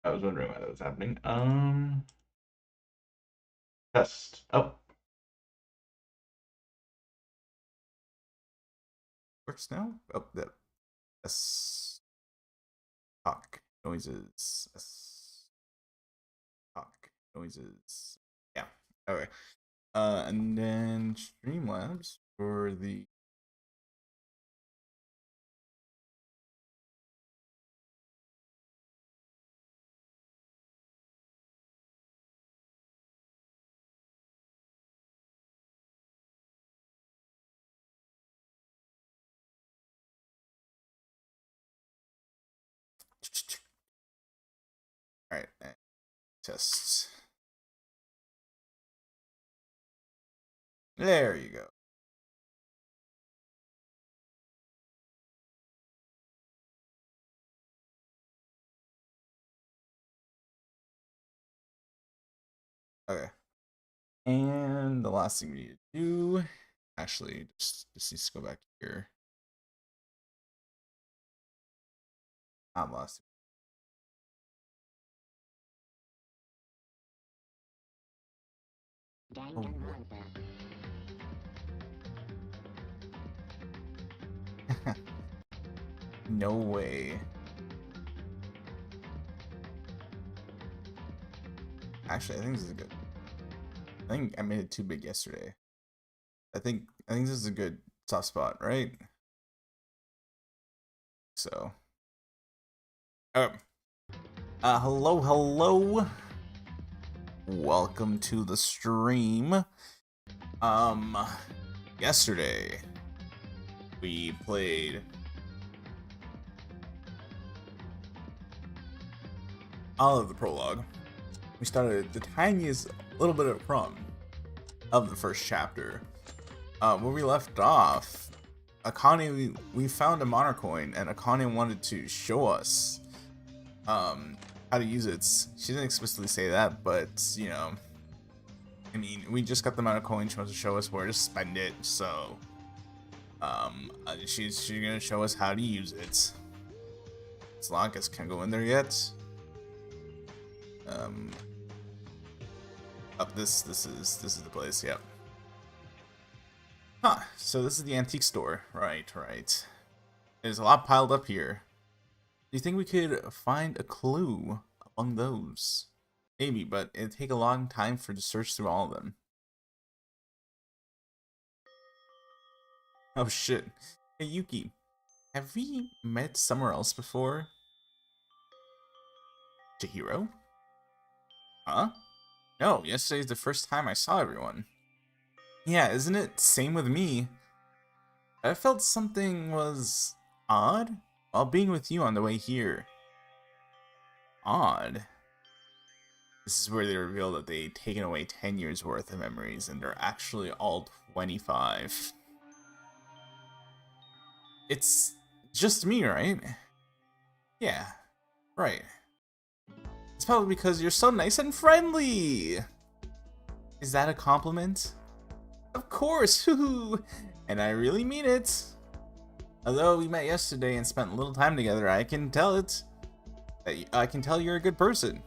I was wondering why that was happening. Test. Oh, Works now? Oh, that. S. Talk noises. S. Talk noises. Yeah. Okay. And then Streamlabs for the. All right. Test. There you go. Okay. And the last thing we need to do, actually, just needs to go back here. Not last. Oh, no way. Actually, I think this is good. I think I made it too big yesterday. I think this is a good soft spot, right? So, oh, hello. Welcome to the stream. Um, Yesterday we played all of the prologue. We started the tiniest little bit of the first chapter. Where we left off, Akane, we found a Monarch coin, and Akane wanted to show us how to use it. She didn't explicitly say that, but you know, I mean, we just got the Monarch coin. She wants to show us where to spend it, so she's gonna show us how to use it. As long as can't go in there yet. Up this is the place. Yep. Huh. So this is the antique store. Right. There's a lot piled up here. Do you think we could find a clue among those? Maybe, but it'd take a long time to search through all of them. Oh shit. Hey Yuki, have we met somewhere else before? Chihiro? Huh? No, yesterday's the first time I saw everyone. Yeah, isn't it? Same with me. I felt something was odd while being with you on the way here. Odd? This is where they reveal that they'd taken away 10 years worth of memories and they're actually all 25. It's just me, right? Yeah, right. It's probably because you're so nice and friendly! Is that a compliment? Of course, hoo-hoo! And I really mean it. Although we met yesterday and spent a little time together, I can tell it. I can tell you're a good person.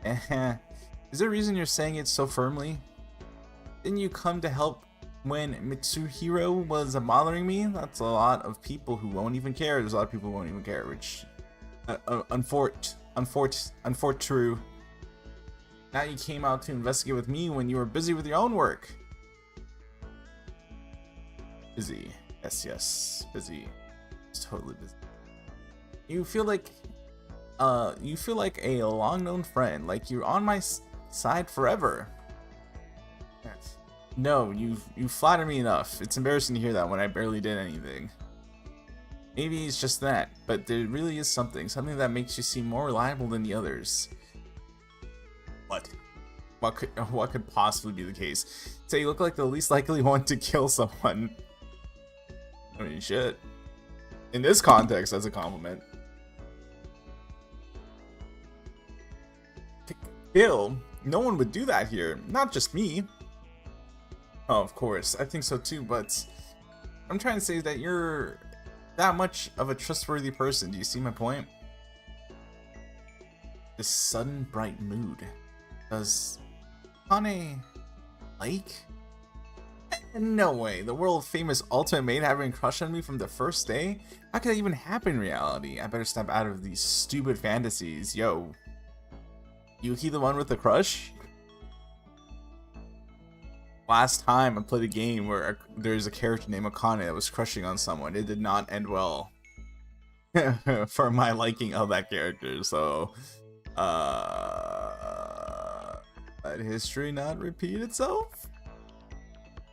Is there a reason you're saying it so firmly? Didn't you come to help when Mitsuhiro was bothering me? That's a lot of people who won't even care. There's a lot of people who won't even care, which true. Now you came out to investigate with me when you were busy with your own work. Busy. Yes, busy. It's totally busy. You feel like a long-known friend, like you're on my side forever. Yes. No, you flatter me enough. It's embarrassing to hear that when I barely did anything. Maybe it's just that, but there really is something that makes you seem more reliable than the others. What could possibly be the case? So you look like the least likely one to kill someone. I mean, shit. In this context, that's a compliment. Kill? No one would do that here. Not just me. Oh, of course. I think so too, but I'm trying to say that you're that much of a trustworthy person. Do you see my point? This sudden bright mood. Does Kane like? No way. The world famous ultimate maid having a crush on me from the first day? How could that even happen in reality? I better step out of these stupid fantasies. Yo. Yuki the one with the crush? Last time I played a game where there's a character named Akane that was crushing on someone. It did not end well. For my liking of that character, so let history not repeat itself?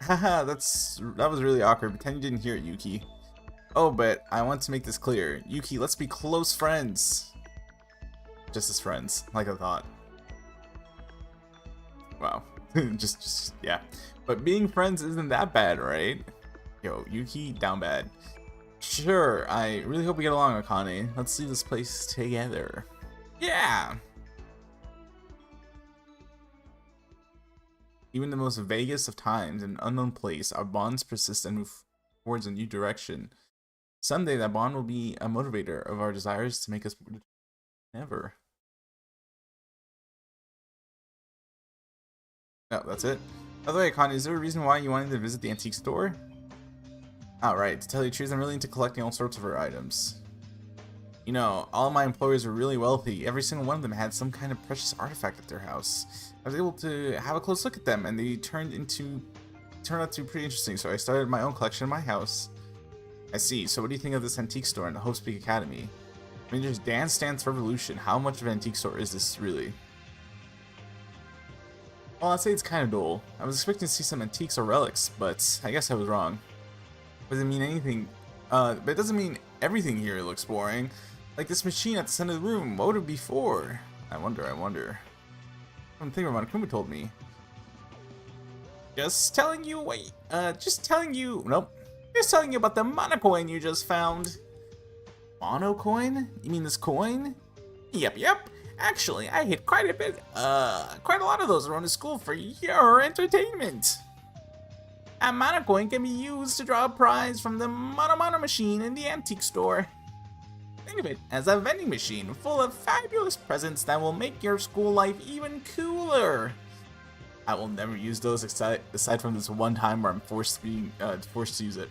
Haha, that was really awkward. Pretend you didn't hear it, Yuki. Oh, but I want to make this clear. Yuki, let's be close friends. Just as friends, like I thought. Wow. just yeah. But being friends isn't that bad, right? Yo, Yuki, down bad. Sure, I really hope we get along, Akane. Let's leave this place together. Yeah! Even the most vaguest of times in an unknown place, our bonds persist and move towards a new direction. Someday that bond will be a motivator of our desires to make us never. No, that's it. By the way, Akane, is there a reason why you wanted to visit the antique store? Alright, to tell you the truth, I'm really into collecting all sorts of rare items. You know, all of my employers were really wealthy. Every single one of them had some kind of precious artifact at their house. I was able to have a close look at them, and they turned out to be pretty interesting, so I started my own collection in my house. I see, so what do you think of this antique store in the Hope's Peak Academy? I mean, there's Dance Dance Revolution. How much of an antique store is this, really? Well, I'd say it's kind of dull. I was expecting to see some antiques or relics, but I guess I was wrong. Doesn't mean anything, but it doesn't mean everything here looks boring. Like this machine at the center of the room, what would it be for? I wonder. I'm thinking about what Kuma told me. Just telling you nope. Just telling you about the monocoin you just found. Monocoin? You mean this coin? Yep. Actually, I hit quite a lot of those around the school for your entertainment. A monocoin can be used to draw a prize from the mono machine in the antique store. Think of it as a vending machine full of fabulous presents that will make your school life even cooler. I will never use those aside from this one time where I'm forced to use it.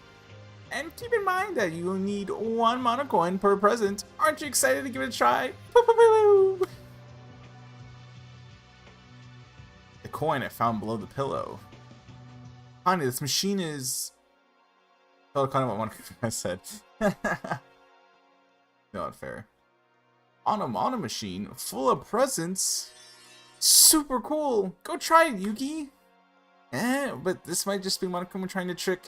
And keep in mind that you need one monocoin per present. Aren't you excited to give it a try? The coin I found below the pillow. Honey, this machine is... Oh, kind of what I said. Not fair. On a machine full of presents. Super cool. Go try it, Yuki. But this might just be Monokuma trying to trick.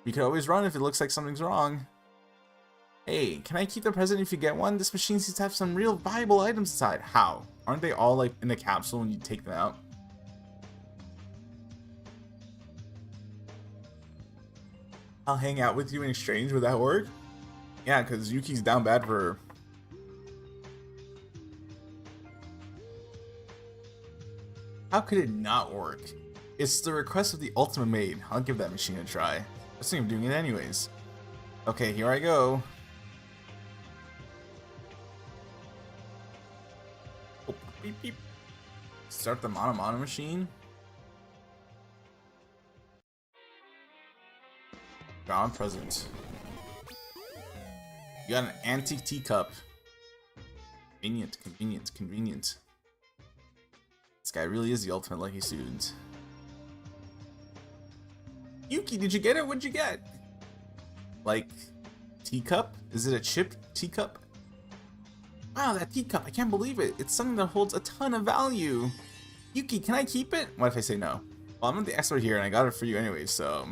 We could always run if it looks like something's wrong. Hey, can I keep the present if you get one? This machine seems to have some real valuable items inside. How? Aren't they all like in the capsule when you take them out? I'll hang out with you in exchange. Would that work? Yeah, because Yuki's down bad for her. How could it not work? It's the request of the ultimate maid. I'll give that machine a try. I was thinking of doing it anyways. Okay, here I go. Oh, beep beep. Start the mono machine. Draw a present. You got an antique teacup. Convenient, convenient, convenient. This guy really is the ultimate lucky student. Yuki, did you get it? What'd you get? Like, teacup? Is it a chipped teacup? Wow, that teacup, I can't believe it. It's something that holds a ton of value. Yuki, can I keep it? What if I say no? Well, I'm the expert here and I got it for you anyway, so...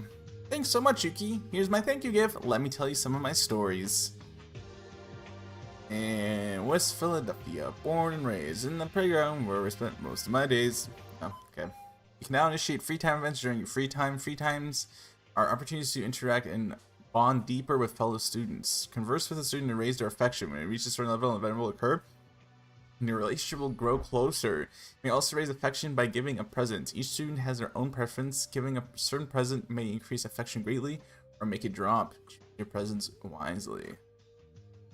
Thanks so much, Yuki. Here's my thank you gift. Let me tell you some of my stories. In West Philadelphia, born and raised in the playground where I spent most of my days. Oh, okay. You can now initiate free time events during your free time. Free times are opportunities to interact and bond deeper with fellow students. Converse with a student to raise their affection. When it reaches a certain level, an event will occur, and your relationship will grow closer. You may also raise affection by giving a present. Each student has their own preference. Giving a certain present may increase affection greatly, or make it drop. Choose your presents wisely.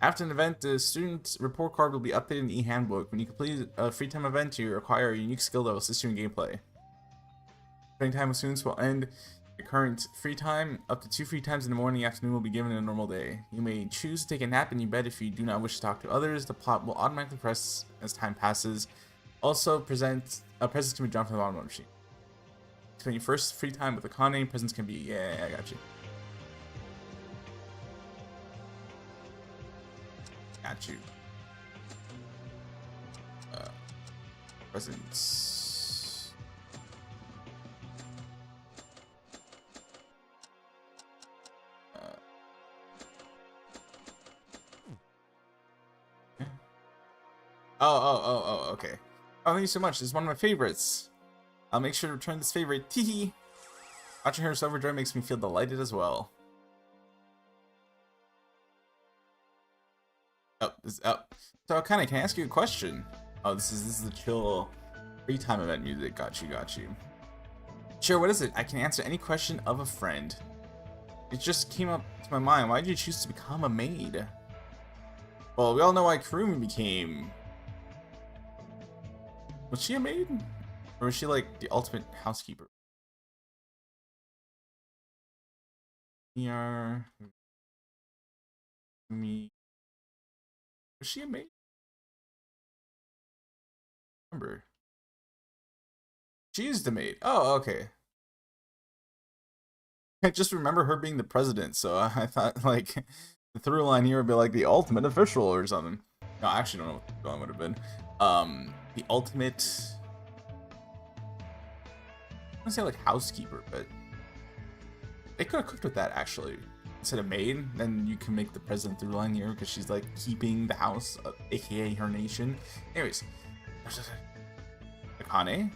After an event, the student's report card will be updated in the e-handbook. When you complete a free time event, you acquire a unique skill that will assist you in gameplay. Spending time with students will end your current free time. Up to 2 free times in the morning and afternoon will be given in a normal day. You may choose to take a nap in your bed if you do not wish to talk to others. The plot will automatically progress as time passes. Also, presents can be drawn from the bottom of the machine. Spend your first free time with Akane. Presents can be... Yeah, I got you. Got you. Presents. Okay. Oh, thank you so much. This is one of my favorites. I'll make sure to return this favorite. Teehee. Watching her so overjoyed makes me feel delighted as well. So Akane, can I ask you a question? Oh, this is the chill free time event music. Got you, got you. Sure, what is it? I can answer any question of a friend. It just came up to my mind. Why did you choose to become a maid? Well, we all know why Kurumi became... Was she a maid? Or was she like the ultimate housekeeper? Me. Was she a maid? Remember. She's the maid. Oh, okay. I just remember her being the president, so I thought like the through line here would be like the ultimate official or something. No, I actually don't know what the through line would have been. The ultimate. I want to say like housekeeper, but they could have cooked with that actually. Instead of maid, then you can make the president through line here because she's like keeping the house, aka her nation. Anyways, Akane.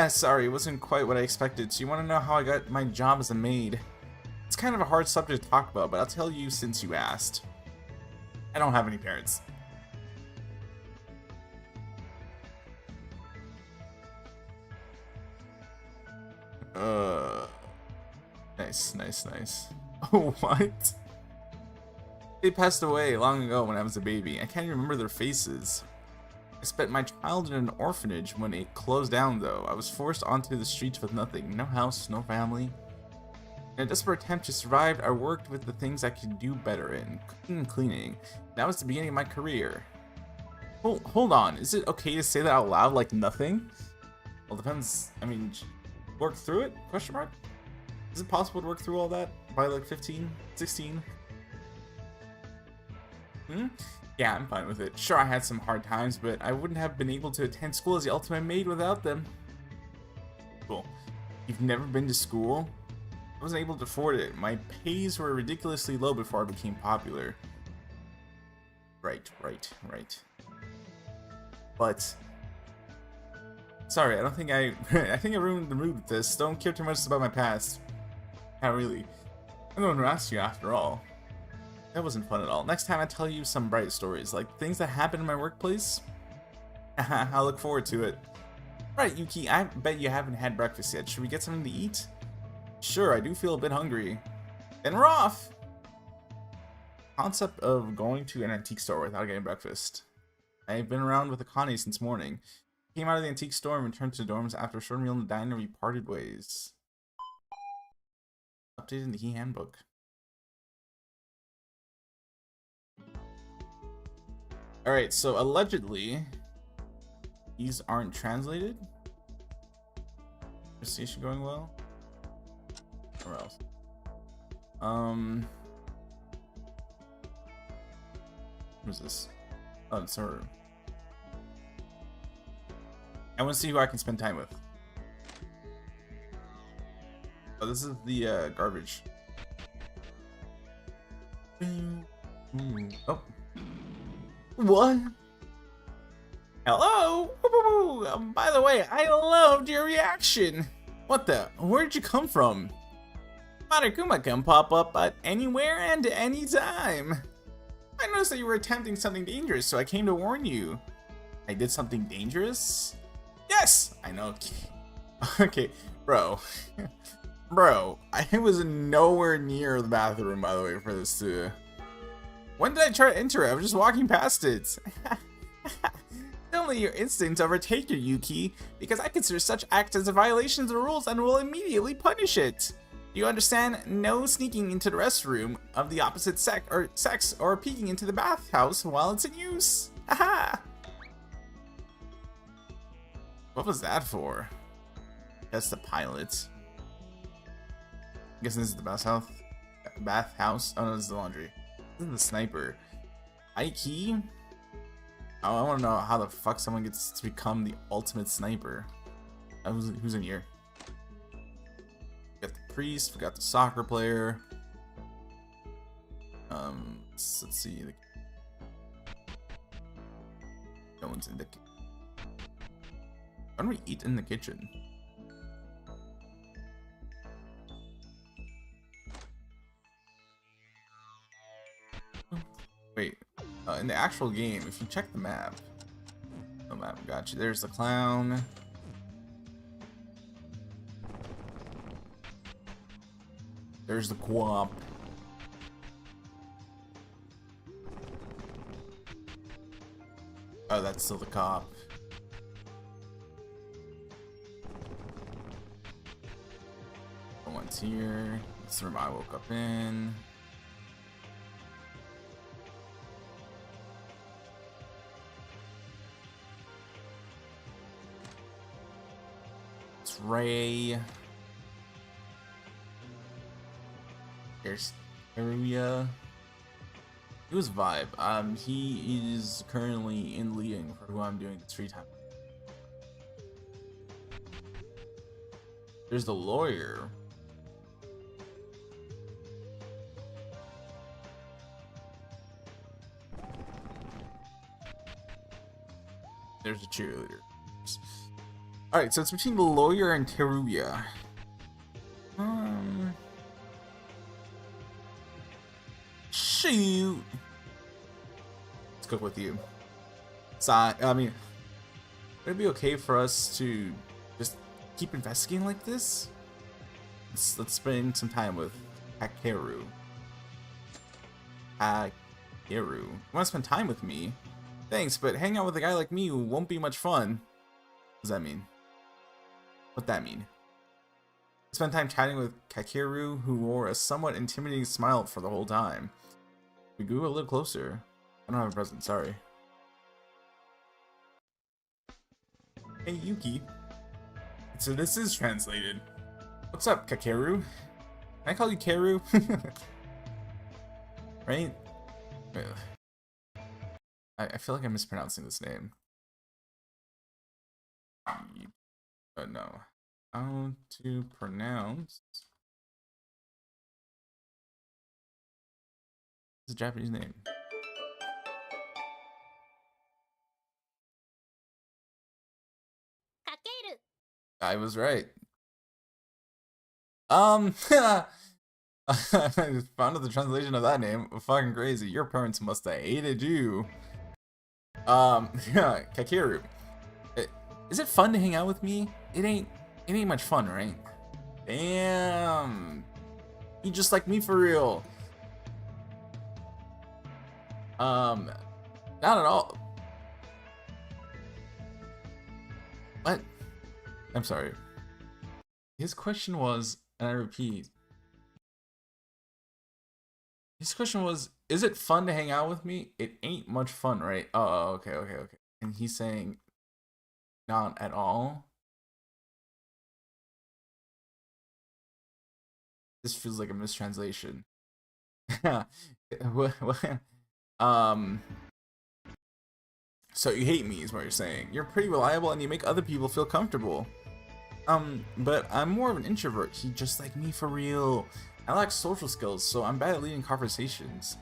Sorry, it wasn't quite what I expected. So you want to know how I got my job as a maid? It's kind of a hard subject to talk about, but I'll tell you since you asked. I don't have any parents. Nice. Oh, what? They passed away long ago when I was a baby. I can't even remember their faces. I spent my childhood in an orphanage when it closed down, though. I was forced onto the streets with nothing. No house, no family. In a desperate attempt to survive, I worked with the things I could do better in. Cooking and cleaning. That was the beginning of my career. Hold on. Is it okay to say that out loud like nothing? Well, depends. I mean, work through it? Question mark? Is it possible to work through all that by like 15, 16? Yeah, I'm fine with it. Sure, I had some hard times, but I wouldn't have been able to attend school as the ultimate maid without them. Cool. You've never been to school? I wasn't able to afford it. My pays were ridiculously low before I became popular. Right. But... Sorry, I don't think I think I ruined the mood with this. Don't care too much about my past. Not really. I'm the one who asked you after all. That wasn't fun at all. Next time I tell you some bright stories, like things that happen in my workplace. I'll look forward to it. Right, Yuki, I bet you haven't had breakfast yet. Should we get something to eat? Sure, I do feel a bit hungry. Then we're off! Concept of going to an antique store without getting breakfast. I've been around with Akane since morning. Came out of the antique store and returned to the dorms after a short meal in the diner. We parted ways. updated in the key handbook. Alright, so allegedly, these aren't translated. Conversation going well? Or else? Who's this? Oh, it's her. I want to see who I can spend time with. Oh, this is the garbage. Oh. What? Hello? By the way, I loved your reaction. What the? Where did you come from? Madarukuma can pop up at anywhere and anytime. I noticed that you were attempting something dangerous, so I came to warn you. I did something dangerous? Yes! I know. Okay, bro. Bro, I was nowhere near the bathroom, by the way, for this to... When did I try to enter it? I was just walking past it. Don't let your instincts overtake you, Yuki, because I consider such acts as a violation of the rules and will immediately punish it. Do you understand? No sneaking into the restroom of the opposite sex or peeking into the bathhouse while it's in use. Haha! What was that for? That's the pilot. I'm guessing this is the bathhouse. Oh no, this is the laundry. This is the sniper. Aiki? Oh, I want to know how the fuck someone gets to become the ultimate sniper. Who's in here? We got the priest. We got the soccer player. Let's see. No one's in the kitchen. Why don't we eat in the kitchen? Wait, in the actual game, if you check the map, got you. There's the clown. There's the co-op. Oh, that's still the cop. One's here. This room I woke up in. It's Rei. There's Area. It was Vibe. He is currently in leading for who I'm doing the free time. There's the lawyer. There's a cheerleader. Alright, so it's between the lawyer and Teruya. Shoot. Let's go with you. I mean, would it be okay for us to just keep investigating like this? Let's spend some time with Hakeru. You want to spend time with me? Thanks, but hanging out with a guy like me won't be much fun. What does that mean? What'd that mean? Spend time chatting with Kakeru, who wore a somewhat intimidating smile for the whole time. We grew a little closer. I don't have a present, sorry. Hey, Yuki. So this is translated. What's up, Kakeru? Can I call you Keru? Right? I feel like I'm mispronouncing this name. But no. How to pronounce... It's a Japanese name. Kakeru. I was right. I found out the translation of that name. Fucking crazy. Your parents must have hated you. Yeah, Kakeru. Is it fun to hang out with me? It ain't much fun, right? Damn. You just like me for real. Not at all. What? I'm sorry. His question was, and I repeat, His question was, is it fun to hang out with me? It ain't much fun, right? Oh, okay. And he's saying, not at all. This feels like a mistranslation. um, so you hate me is what you're saying. You're pretty reliable and you make other people feel comfortable. But I'm more of an introvert. He just like me for real. I lack social skills, so I'm bad at leading conversations.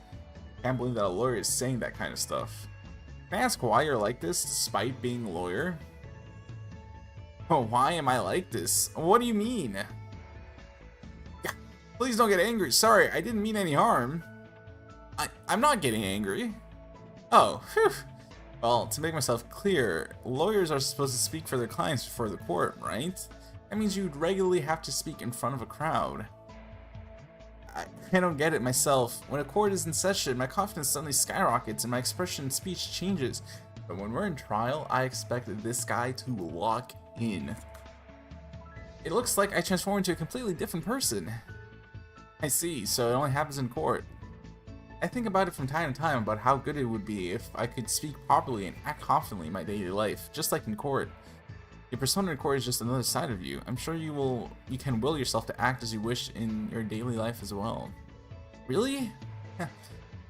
Can't believe that a lawyer is saying that kind of stuff. Can I ask why you're like this despite being a lawyer? Oh, why am I like this? What do you mean? Yeah, please don't get angry. Sorry, I didn't mean any harm. I'm not getting angry. Oh, phew. Well, to make myself clear, lawyers are supposed to speak for their clients before the court, right? That means you'd regularly have to speak in front of a crowd. I don't get it myself. When a court is in session, my confidence suddenly skyrockets and my expression and speech changes. But when we're in trial, I expect this guy to lock in. It looks like I transform into a completely different person. I see, so it only happens in court. I think about it from time to time about how good it would be if I could speak properly and act confidently in my daily life, just like in court. Your persona in court is just another side of you. I'm sure you can will yourself to act as you wish in your daily life as well. Really?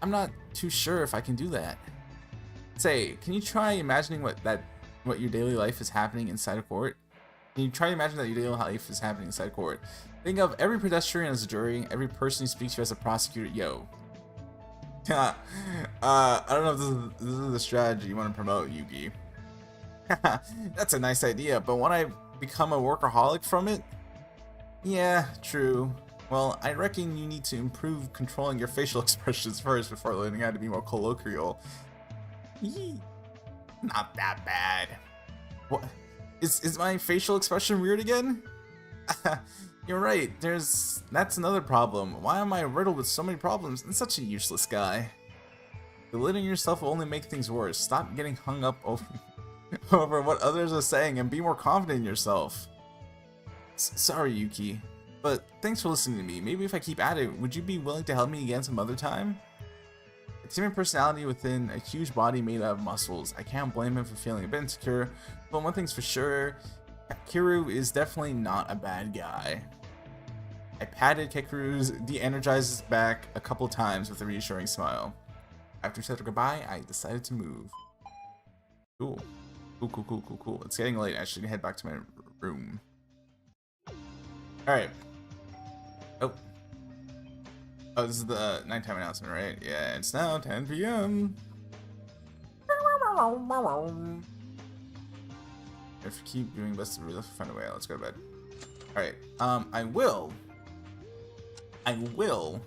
I'm not too sure if I can do that. Say, can you try imagining what your daily life is happening inside a court? Can you try to imagine that your daily life is happening inside a court? Think of every pedestrian as a jury, every person who speaks to you as a prosecutor. Yo. I don't know if this is the strategy you want to promote, Yugi. That's a nice idea, but when I become a workaholic from it? Yeah, true. Well, I reckon you need to improve controlling your facial expressions first before learning how to be more colloquial. Yee. Not that bad. What? Is my facial expression weird again? You're right, that's another problem. Why am I riddled with so many problems and such a useless guy? Belittling yourself will only make things worse. Stop getting hung up over what others are saying and be more confident in yourself. Sorry, Yuki, but thanks for listening to me. Maybe if I keep at it, would you be willing to help me again some other time? A timid personality within a huge body made out of muscles. I can't blame him for feeling a bit insecure, but one thing's for sure, Kakeru is definitely not a bad guy. I patted Kakeru's de-energized back a couple times with a reassuring smile. After we said goodbye, I decided to move. Cool. Cool. It's getting late. I should head back to my room. Alright. Oh, this is the nighttime announcement, right? Yeah, it's now 10 p.m. If you keep doing best, we'll find a way. Let's go to bed. Alright, I will. I don't know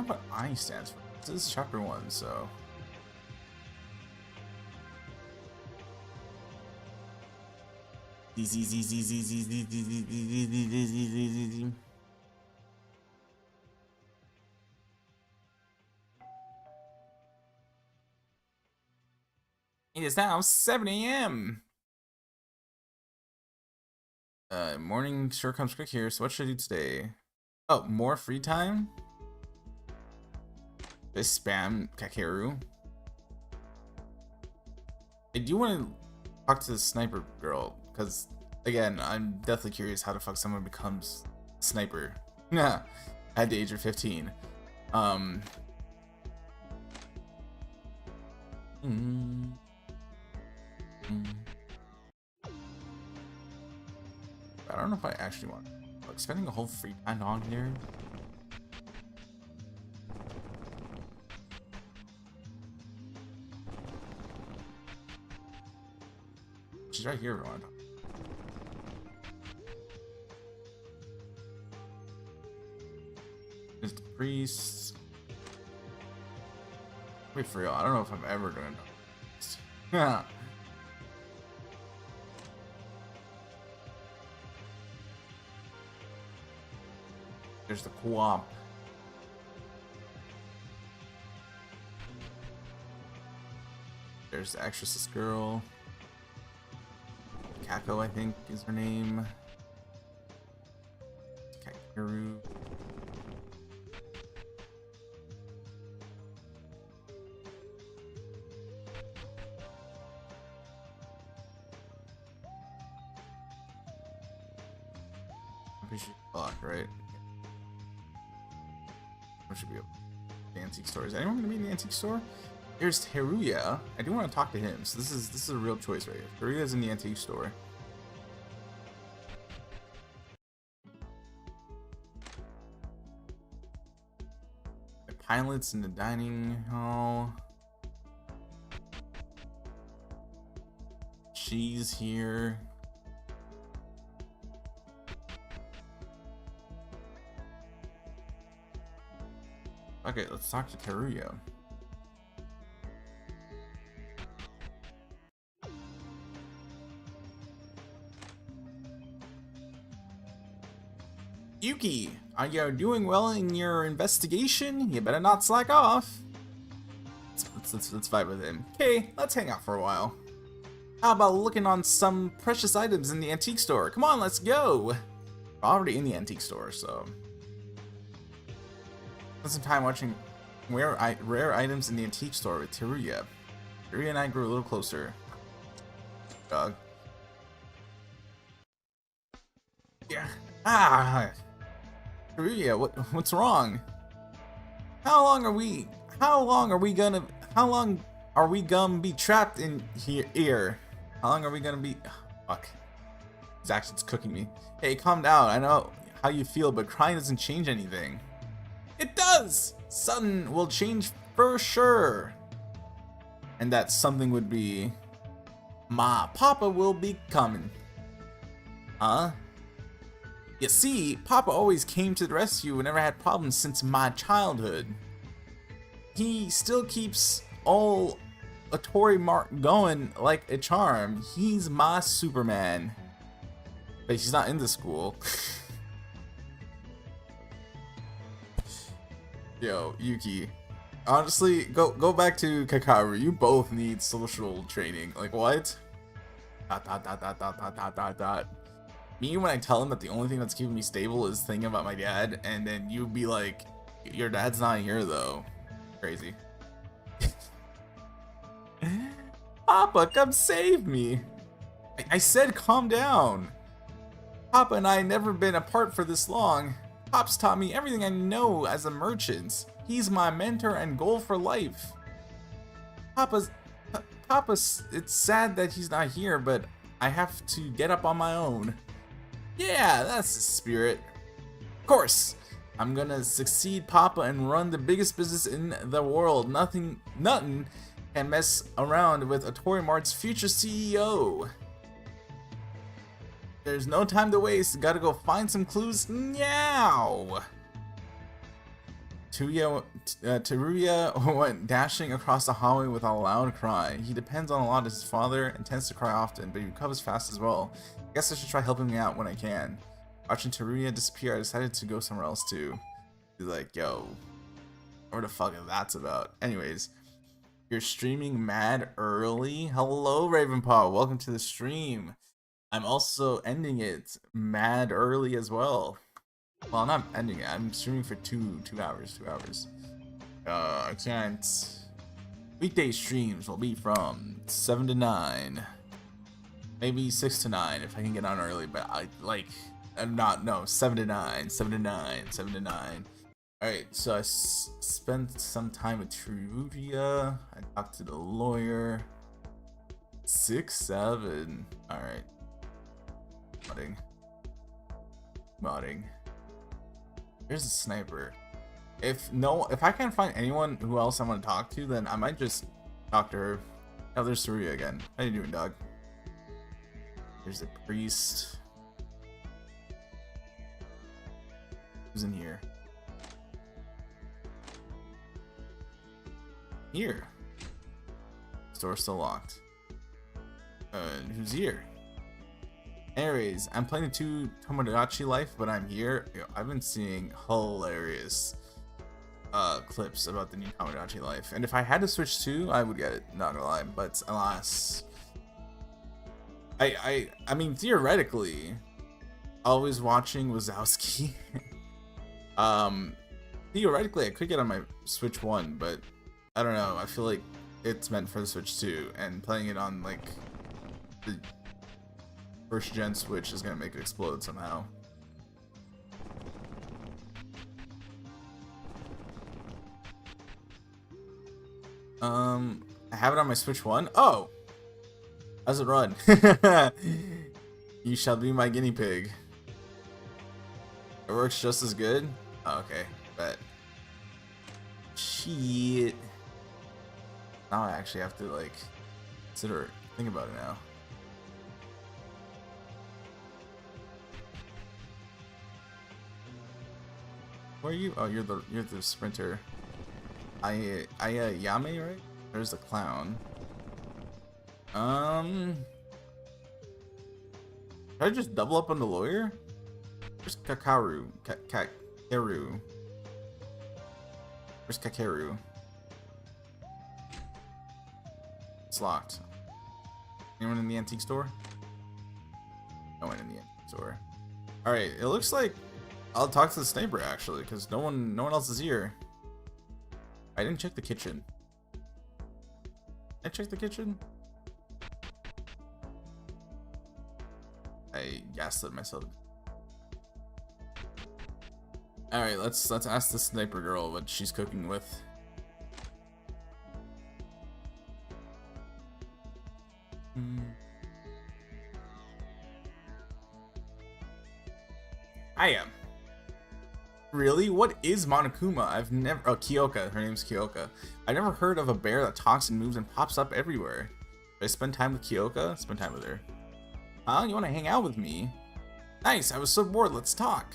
what I stands for. This is chapter 1, so. It is now 7 a.m. Morning sure comes quick here, so what should I do today? Oh, more free time? Just spam Kakeru. I do want to talk to the sniper girl, because, again, I'm definitely curious how the fuck someone becomes a sniper. Nah, at the age of 15. I don't know if I actually want, like, spending a whole free time on here. She's right here, everyone. There's the priest. Wait, for real, I don't know if I'm ever gonna know. Yeah. There's the co-op. There's the exorcist girl. Kako, I think, is her name. Haru. Appreciate block, right? What should be the antique store? Is anyone gonna be in the antique store? Here's Teruya. I do want to talk to him, so this is a real choice right here. Teruya's in the antique store. The pilot's in the dining hall. She's here. Okay, let's talk to Teruya. Yuki, are you doing well in your investigation? You better not slack off. Let's vibe with him. Okay, let's hang out for a while. How about looking on some precious items in the antique store? Come on, let's go. We're already in the antique store, so. Spend some time watching rare items in the antique store with Teruya. Teruya and I grew a little closer. Dog. Yeah. Ah. Teruya, what's wrong? How long are we gonna be trapped in here? How long are we gonna be? Fuck. His action's cooking me. Hey, calm down. I know how you feel, but crying doesn't change anything. It does! Something will change for sure. And that something would be... Papa will be coming. Huh? You see, Papa always came to the rescue whenever I had problems since my childhood. He still keeps all Atori Mark going like a charm. He's my Superman. But he's not in the school. Yo, Yuki. Honestly, go back to Kakaru. You both need social training. Like what? ... Me, when I tell him that the only thing that's keeping me stable is thinking about my dad, and then you be like, your dad's not here though. Crazy. Papa, come save me. I said calm down. Papa and I never been apart for this long. Pop's taught me everything I know as a merchant. He's my mentor and goal for life. Papa's, it's sad that he's not here, but I have to get up on my own. Yeah, that's the spirit. Of course, I'm gonna succeed Papa and run the biggest business in the world. Nothing can mess around with Atori Mart's future CEO. There's no time to waste. Gotta go find some clues now. Teruya went dashing across the hallway with a loud cry. He depends on a lot of his father and tends to cry often, but he recovers fast as well. I guess I should try helping him out when I can. Watching Teruya disappear, I decided to go somewhere else too. He's like, yo, what the fuck is that about? Anyways, you're streaming mad early? Hello, Ravenpaw. Welcome to the stream. I'm also ending it mad early as well. Well, I'm not ending it. I'm streaming for two hours. I can't. Weekday streams will be from 7 to 9. Maybe 6 to 9 if I can get on early, but I'm not, no, 7 to 9. Alright, so I spent some time with Teruya. I talked to the lawyer. 6, 7. Alright. Modding. Here's a sniper. If I can't find anyone who else I want to talk to, then I might just talk to her. Oh, there's Teruya again. How you doing, dog? There's a priest. Who's in here? Here. Store's still locked. Who's here? Anyways, I'm playing the 2 Tomodachi Life, but I'm here. Yo, I've been seeing hilarious clips about the new Tomodachi Life, and if I had to switch to, I would get it. Not gonna lie, but alas, I mean theoretically, always watching Wazowski. Um, theoretically, I could get on my Switch 1, but I don't know. I feel like it's meant for the Switch 2, and playing it on like the first gen Switch is gonna make it explode somehow. I have it on my Switch 1. Oh, how's it run? You shall be my guinea pig. It works just as good. Oh, okay, but shit. Now I actually have to like think about it now. Where are you? Oh, you're the sprinter. Yame, right? There's the clown. Should I just double up on the lawyer? Where's Kakaru? Kakeru. Where's Kakeru? It's locked. Anyone in the antique store? No one in the antique store. All right, it looks like I'll talk to the sniper actually, because no one else is here. I didn't check the kitchen. Did I check the kitchen? I gaslit myself. All right, let's ask the sniper girl what she's cooking with. I am. Really? What is Monokuma? I've never. Oh, Kyoka. Her name's Kyoka. I've never heard of a bear that talks and moves and pops up everywhere. Should I spend time with Kyoka? Spend time with her. Huh? You want to hang out with me? Nice. I was so bored. Let's talk.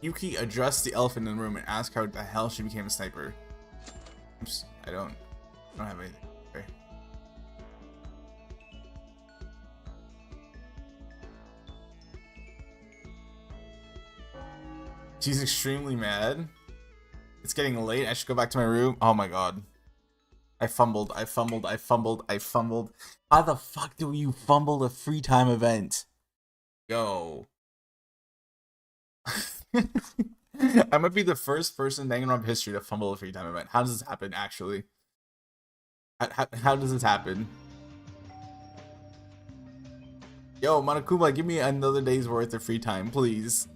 Yuki addressed the elephant in the room and asked how the hell she became a sniper. Oops. I don't have anything. Okay. She's extremely mad. It's getting late. I should go back to my room. Oh my god. I fumbled. How the fuck do you fumble a free time event? Yo. I might be the first person in Danganronpa history to fumble a free time event. How does this happen, actually? How does this happen? Yo, Monokuma, give me another day's worth of free time, please.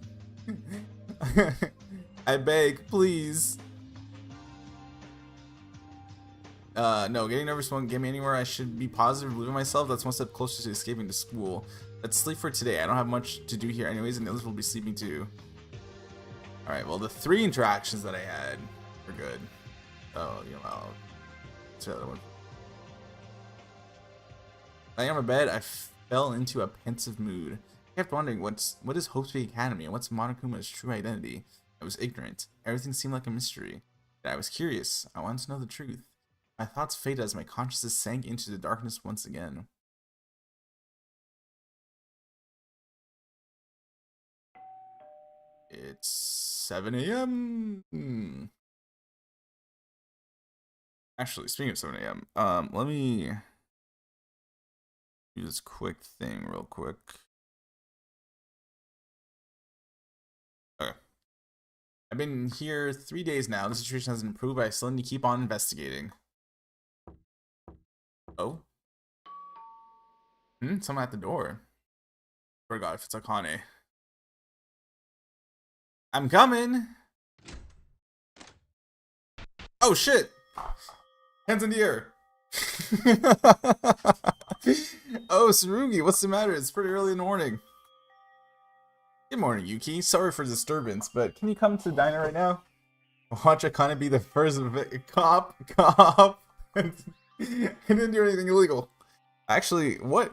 I beg, please. No, getting nervous won't get me anywhere. I should be positive, believe in myself. That's one step closer to escaping to school. Let's sleep for today. I don't have much to do here anyways, and the others will be sleeping too. Alright, well, the 3 interactions that I had were good. Oh, you know, I'll try the other one. Laying on my bed, I fell into a pensive mood. I kept wondering what is Hope's Academy and what's Monokuma's true identity. I was ignorant. Everything seemed like a mystery. Yet I was curious. I wanted to know the truth. My thoughts faded as my consciousness sank into the darkness once again. It's 7 a.m. Actually, speaking of 7 a.m., let me do this quick thing real quick. Okay. I've been here 3 days now. The situation hasn't improved, but I still need to keep on investigating. Oh? Someone at the door. Forgot if it's Akane. I'm coming! Oh shit! Hands in the air! Oh, Tsurugi, what's the matter? It's pretty early in the morning. Good morning, Yuki. Sorry for the disturbance, but can you come to the diner right now? Watch Akane be the first cop. I didn't do anything illegal. Actually, what?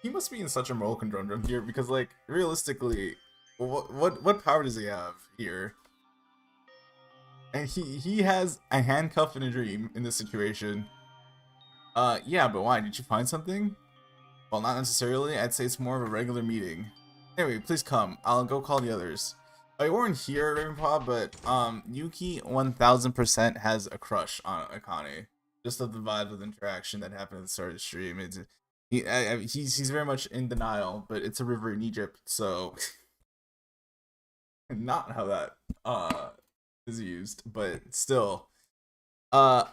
He must be in such a moral conundrum here because, like, realistically, what power does he have here? And he has a handcuff and a dream in this situation. Yeah, but why? Did you find something? Well, not necessarily. I'd say it's more of a regular meeting. Anyway, please come. I'll go call the others. I weren't here, Ravenpaw, but Yuki 1000% has a crush on Akane. Just of the vibe of the interaction that happened at the start of the stream. He's very much in denial, but it's a river in Egypt, so Not how that is used, but still. Uh,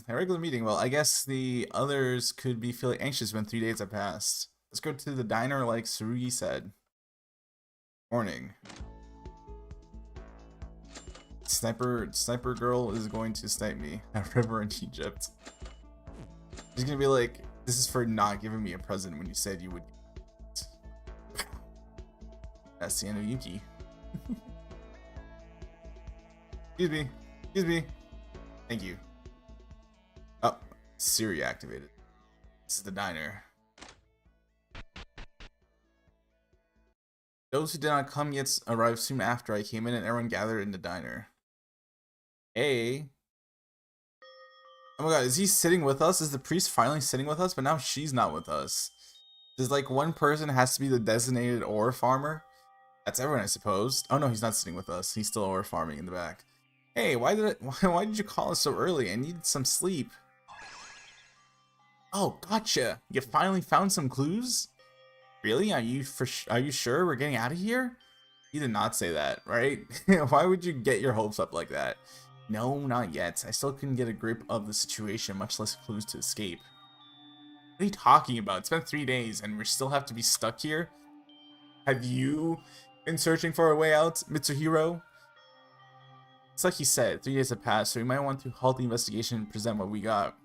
a regular meeting. Well, I guess the others could be feeling anxious when 3 days have passed. Let's go to the diner like Tsurugi said. Morning. Sniper girl is going to snipe me at river in Egypt. She's gonna be like, this is for not giving me a present when you said you would. That's the end of Yuki. Excuse me. Excuse me. Thank you. Oh, Siri activated. This is the diner. Those who did not come yet arrived soon after I came in and everyone gathered in the diner. Hey. Oh my god, is he sitting with us? Is the priest finally sitting with us? But now she's not with us. There's like one person has to be the designated ore farmer. That's everyone, I suppose. Oh no, he's not sitting with us. He's still ore farming in the back. Hey, why did you call us so early? I needed some sleep. Oh, gotcha. You finally found some clues? Really? Are you sure we're getting out of here? You did not say that, right? Why would you get your hopes up like that? No, not yet. I still couldn't get a grip of the situation, much less clues to escape. What are you talking about? It's been 3 days and we still have to be stuck here? Have you been searching for a way out, Mitsuhiro? It's like he said, 3 days have passed, so we might want to halt the investigation and present what we got.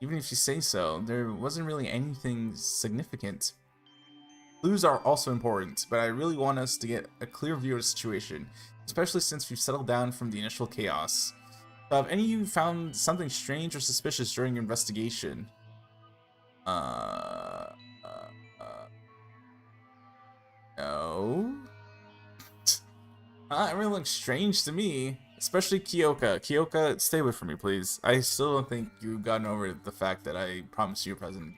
Even if you say so, there wasn't really anything significant. Clues are also important, but I really want us to get a clear view of the situation, especially since we've settled down from the initial chaos. So have any of you found something strange or suspicious during your investigation? No. It really looks strange to me. Especially Kyoka. Kyoka, stay away from me, please. I still don't think you've gotten over the fact that I promised you a present.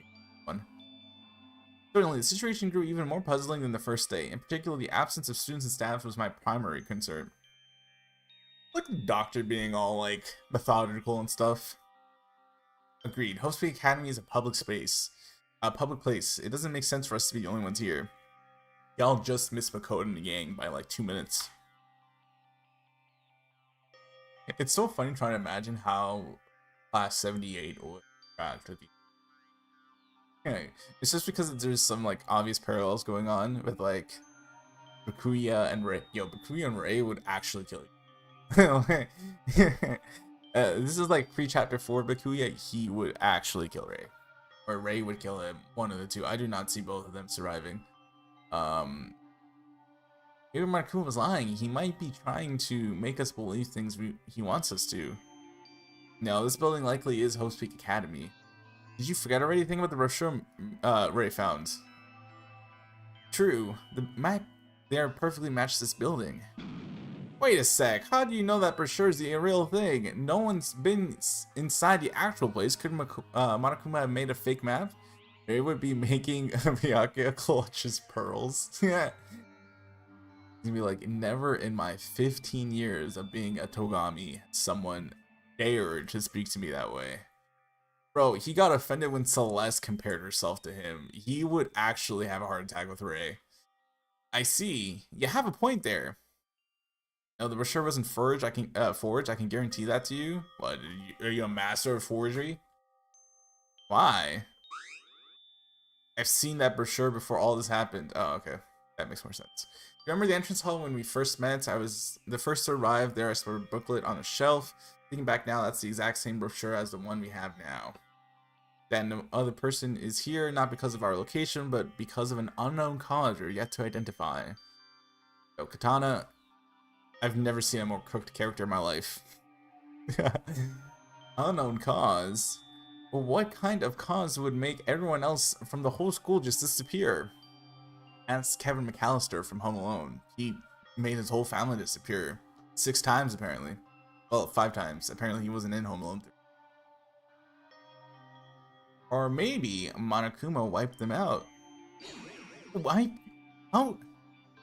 Certainly, the situation grew even more puzzling than the first day. In particular, the absence of students and staff was my primary concern. Like the doctor being all, like, methodical and stuff. Agreed. Host Peak Academy is a public space. A public place. It doesn't make sense for us to be the only ones here. Y'all just missed Makoto and the gang by, like, 2 minutes. It's so funny trying to imagine how Class 78 would interact with you. Okay, it's just because there's some like obvious parallels going on with like Bakuya and Rei. Yo, Bakuya and Rei would actually kill you. This is like pre-chapter 4 Bakuya. He would actually kill Rei, or Rei would kill him. One of the two. I do not see both of them surviving. Maybe Monokuma was lying. He might be trying to make us believe things he wants us to. No, this building likely is Host Peak Academy. Did you forget already anything about the brochure Rei found? True. The map there perfectly matches this building. Wait a sec. How do you know that brochure is the real thing? No one's been inside the actual place. Could Monokuma have made a fake map? They would be making Miyake clutches pearls. Yeah. He's gonna be like, never in my 15 years of being a Togami someone dared to speak to me that way. Bro, he got offended when Celeste compared herself to him. He would actually have a heart attack with Rei. I see. You have a point there. No, the brochure wasn't forged. I can guarantee that to you. What? Are you a master of forgery? Why? I've seen that brochure before all this happened. Oh, okay. That makes more sense. Remember the entrance hall when we first met? I was the first to arrive there. I saw a booklet on a shelf. Thinking back now, that's the exact same brochure as the one we have now. That no other person is here, not because of our location, but because of an unknown cause we're yet to identify. Yo, Katana, I've never seen a more cooked character in my life. Unknown cause? Well, what kind of cause would make everyone else from the whole school just disappear? Ask Kevin McAllister from Home Alone. He made his whole family disappear. 6 times, apparently. Well, 5 times. Apparently he wasn't in Home Alone 3. Or maybe Monokuma wiped them out. Wipe? Oh,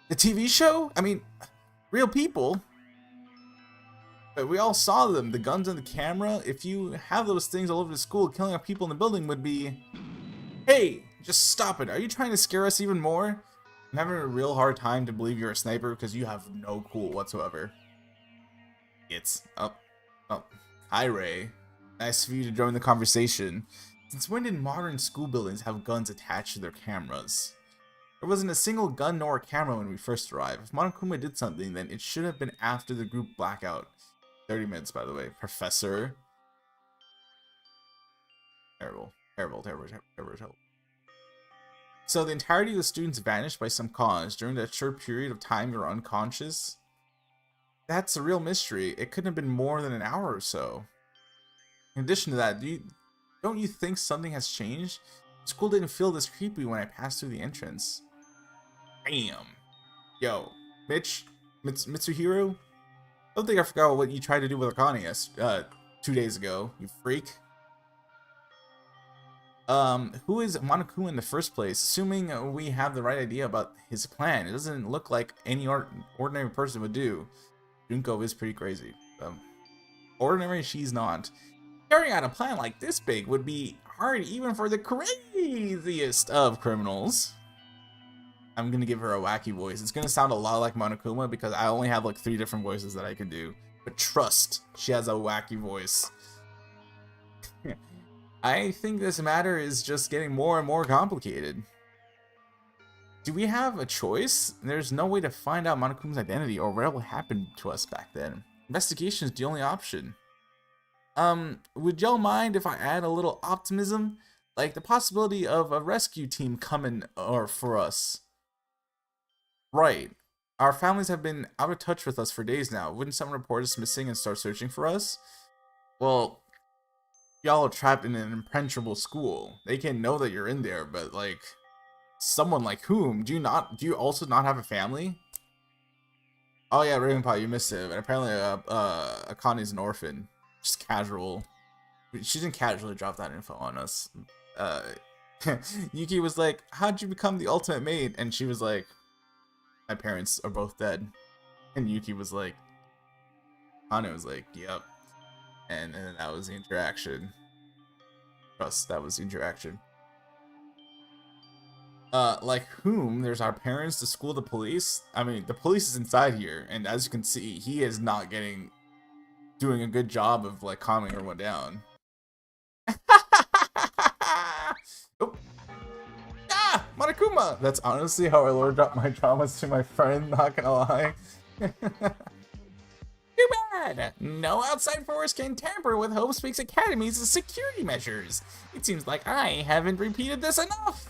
the TV show? I mean, real people. But we all saw them. The guns and the camera. If you have those things all over the school, killing off people in the building would be... Hey, just stop it. Are you trying to scare us even more? I'm having a real hard time to believe you're a sniper because you have no cool whatsoever. It's up. Oh. Hi, Rei. Nice for you to join the conversation. Since when did modern school buildings have guns attached to their cameras? There wasn't a single gun nor a camera when we first arrived. If Monokuma did something, then it should have been after the group blackout. 30 minutes, by the way. Professor. Terrible. Terrible, terrible, terrible, terrible. So the entirety of the students vanished by some cause. During that short period of time you were unconscious? That's a real mystery. It couldn't have been more than an hour or so. In addition to that, don't you think something has changed? School didn't feel this creepy when I passed through the entrance. Damn. Yo, Mitsuhiro? I don't think I forgot what you tried to do with Akane 2 days ago, you freak. Who is Monokuma in the first place? Assuming we have the right idea about his plan, it doesn't look like any ordinary person would do. Junko is pretty crazy. Ordinary she's not. Carrying out a plan like this big would be hard even for the craziest of criminals. I'm gonna give her a wacky voice. It's gonna sound a lot like Monokuma because I only have like 3 different voices that I can do. But trust, she has a wacky voice. I think this matter is just getting more and more complicated. Do we have a choice? There's no way to find out Monokuma's identity or what happened to us back then. Investigation is the only option. Would y'all mind if I add a little optimism? Like the possibility of a rescue team coming for us. Right. Our families have been out of touch with us for days now. Wouldn't someone report us missing and start searching for us? Well, y'all are trapped in an impenetrable school. They can know that you're in there, but like someone like whom? Do you also not have a family? Oh yeah, Ravenpaw, you missed it. And apparently Akane's an orphan. Just casual. She didn't casually drop that info on us. Yuki was like, how'd you become the ultimate mate? And she was like, my parents are both dead. And Yuki was like, Akane was like, yep. And then that was the interaction. Trust, that was the interaction. Like whom? There's our parents, the school, the police. I mean, the police is inside here, and as you can see, he is not doing a good job of like calming everyone down. Oh. Ah, Monokuma! That's honestly how I lord up my traumas to my friend, not gonna lie. Too bad! No outside force can tamper with Hope Speaks Academy's security measures. It seems like I haven't repeated this enough.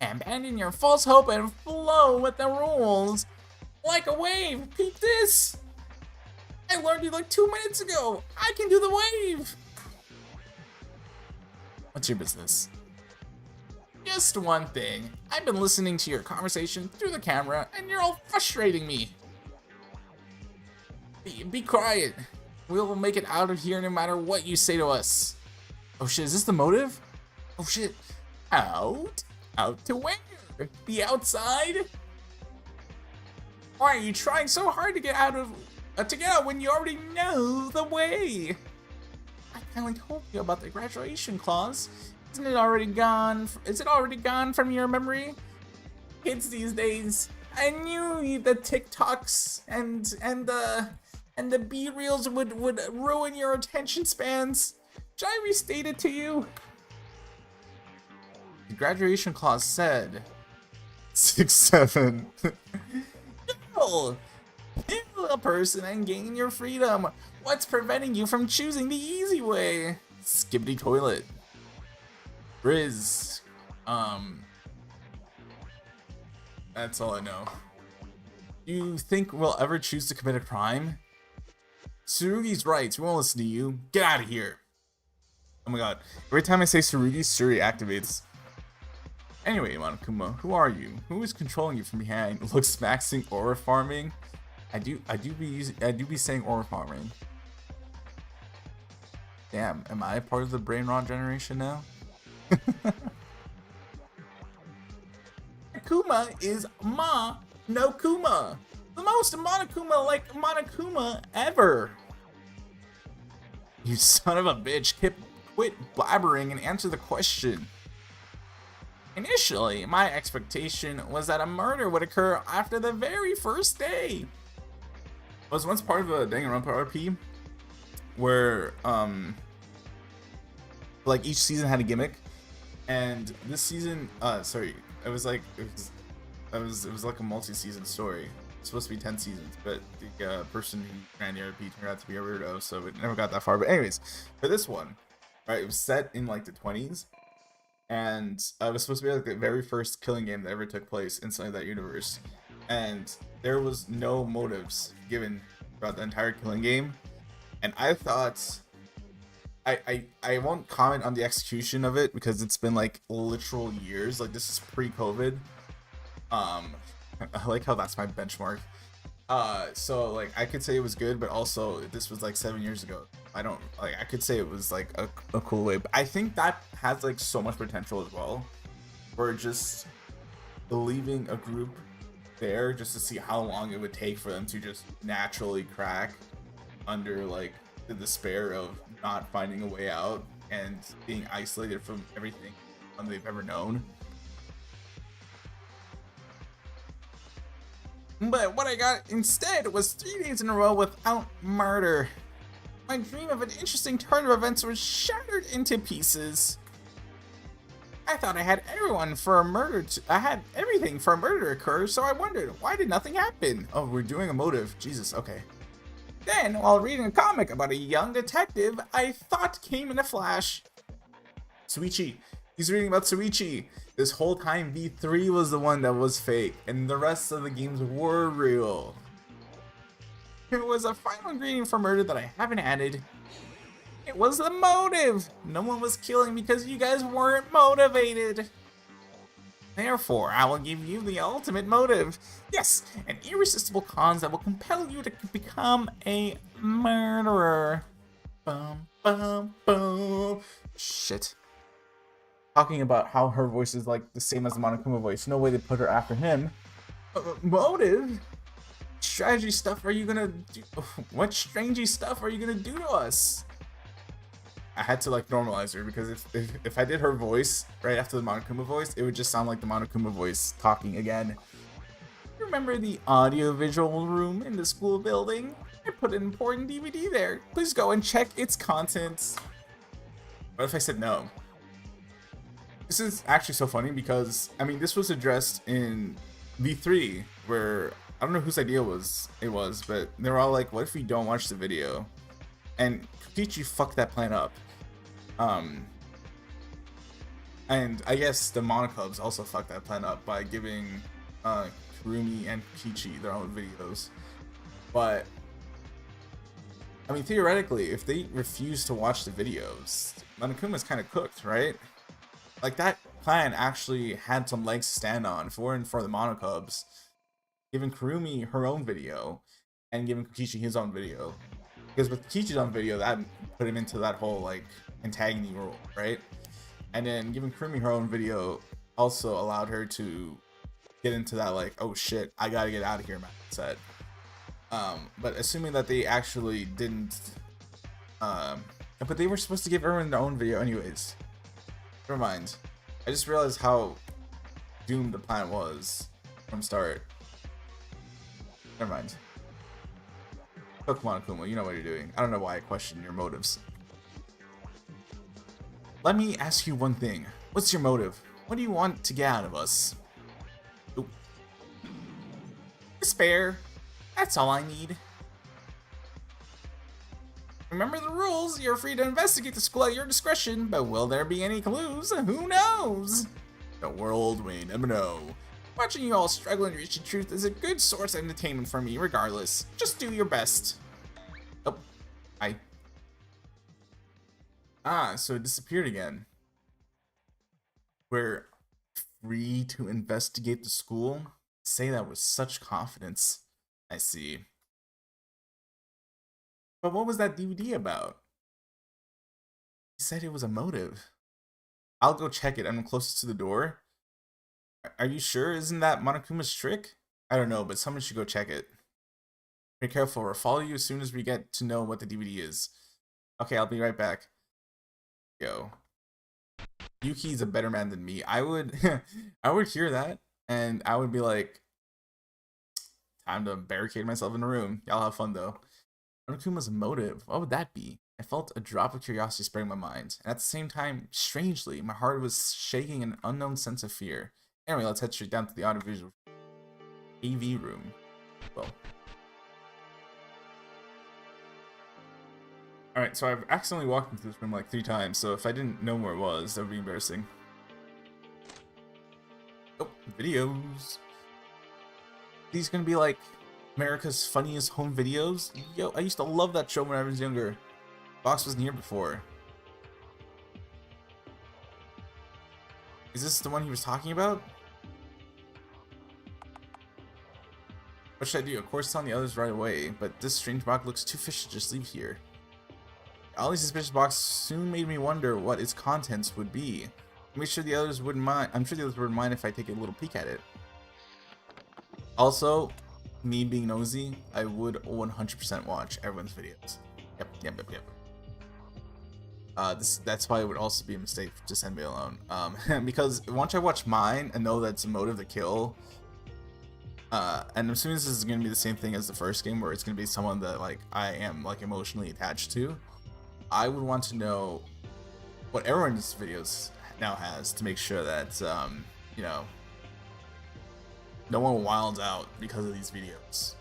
Abandon your false hope and flow with the rules. Like a wave, peep this! I learned it like 2 minutes ago! I can do the wave! What's your business? Just one thing. I've been listening to your conversation through the camera, and you're all frustrating me. Be quiet. We'll make it out of here no matter what you say to us. Oh shit, is this the motive? Oh shit. Out? Out to where? The outside? Why are you trying so hard to get out when you already know the way? I kindly told you about the graduation clause. Isn't it already gone? Is it already gone from your memory? Kids these days, I knew the TikToks and the B-reels would ruin your attention spans. Should I restate it to you? The graduation clause said 6-7. Kill a person and gain your freedom. What's preventing you from choosing the easy way? Skibbity toilet. Riz. That's all I know. Do you think we'll ever choose to commit a crime? Tsurugi's right. We won't listen to you. Get out of here. Oh my god. Every time I say Tsurugi, Tsuri activates. Anyway, Monokuma, who are you? Who is controlling you from behind? Looks maxing aura farming. I do be saying aura farming. Damn, am I part of the brain rot generation now? Monokuma is Monokuma. The most Monokuma like Monokuma ever. You son of a bitch, quit blabbering and answer the question. Initially, my expectation was that a murder would occur after the very first day. I was once part of a Danganronpa RP where like each season had a gimmick, and this season sorry, it was like it was like a multi-season story. It's supposed to be 10 seasons, but the person who ran the RP turned out to be a weirdo, so it never got that far. But anyways, for this one, right, it was set in like the 20s, and it was supposed to be like the very first killing game that ever took place inside that universe, and there was no motives given throughout the entire killing game. And I thought I won't comment on the execution of it because it's been like literal years. Like this is pre-COVID. I like how that's my benchmark. So like I could say it was good, but also this was like 7 years ago. I don't like I could say it was like a cool way, but I think that has like so much potential as well. For just leaving a group there just to see how long it would take for them to just naturally crack under like the despair of not finding a way out and being isolated from everything they've ever known. But what I got instead was 3 days in a row without murder. My dream of an interesting turn of events was shattered into pieces. I thought I had everything for a murder to occur, so I wondered, why did nothing happen? Oh, we're doing a motive. Jesus, okay. Then, while reading a comic about a young detective, I thought came in a flash. Suichi. He's reading about Suichi. This whole time, V3 was the one that was fake, and the rest of the games were real. It was a final ingredient for murder that I haven't added. It was the motive! No one was killing because you guys weren't motivated. Therefore, I will give you the ultimate motive. Yes, an irresistible cause that will compel you to become a murderer. Bum, bum, bum. Shit. Talking about how her voice is like the same as the Monokuma voice. No way they put her after him. Motive? Strategy stuff are you gonna do? What strangey stuff are you gonna do to us? I had to like normalize her because if I did her voice right after the Monokuma voice, it would just sound like the Monokuma voice talking again. Remember the audio-visual room in the school building? I put an important DVD there. Please go and check its contents. What if I said no? This is actually so funny because, I mean, this was addressed in V3, where, I don't know whose idea it was, but they were all like, what if we don't watch the video? And Kokichi fucked that plan up. And I guess the Monoclubs also fucked that plan up by giving Kurumi and Kokichi their own videos. But, I mean, theoretically, if they refuse to watch the videos, Monokuma's kind of cooked, right? Like, that plan actually had some legs to stand on if it weren't for the Monocubs giving Kurumi her own video and giving Kokichi his own video. Because with Kokichi's own video, that put him into that whole, like, antagonist role, right? And then giving Kurumi her own video also allowed her to get into that, like, oh shit, I gotta get out of here mindset. But assuming that they actually didn't, but they were supposed to give everyone their own video anyways. Never mind. I just realized how doomed the plan was from start. Never mind. Pokemon Akuma, you know what you're doing. I don't know why I question your motives. Let me ask you one thing. What's your motive? What do you want to get out of us? Oop. Despair. That's all I need. Remember the rules. You're free to investigate the school at your discretion, but will there be any clues? Who knows? The world may never know. Watching you all struggling to reach the truth is a good source of entertainment for me regardless. Just do your best. Oh, hi. Ah, so it disappeared again. We're free to investigate the school? Say that with such confidence. I see. But what was that DVD about? He said it was a motive. I'll go check it. I'm closest to the door. Are you sure? Isn't that Monokuma's trick? I don't know, but someone should go check it. Be careful. We'll follow you as soon as we get to know what the DVD is. Okay, I'll be right back. Go. Yuki's a better man than me. I would I would hear that and I would be like, time to barricade myself in a room. Y'all have fun though. Onokuma's motive, what would that be? I felt a drop of curiosity spreading my mind, and at the same time, strangely, my heart was shaking in an unknown sense of fear. Anyway, let's head straight down to the audiovisual AV room. Well, alright, so I've accidentally walked into this room like 3 times, so if I didn't know where it was, that would be embarrassing. Oh, videos. These gonna be like America's Funniest Home Videos? Yo, I used to love that show when I was younger. Box wasn't here before. Is this the one he was talking about? What should I do? Of course, telling the others right away, but this strange box looks too fishy to just leave here. All these suspicious boxes soon made me wonder what its contents would be. I'm sure the others wouldn't mind. I'm sure the others wouldn't mind if I take a little peek at it. Also, me being nosy, I would 100% watch everyone's videos. Yep. That's why it would also be a mistake to send me alone. Because once I watch mine and know that's a motive to kill, and I'm assuming this is gonna be the same thing as the first game, where it's gonna be someone that like I am like emotionally attached to. I would want to know what everyone's videos now has to make sure that you know, no one wilds out because of these videos.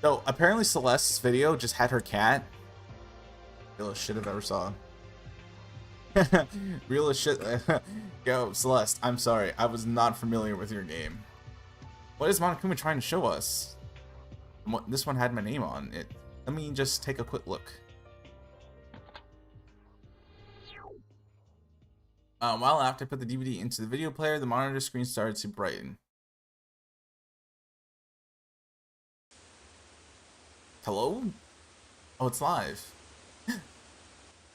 So apparently Celeste's video just had her cat. Realest shit I've ever saw. Realest shit. Yo, Celeste, I'm sorry. I was not familiar with your game. What is Monokuma trying to show us? This one had my name on it. Let me just take a quick look. While after I put the DVD into the video player, the monitor screen started to brighten. Hello? Oh, it's live.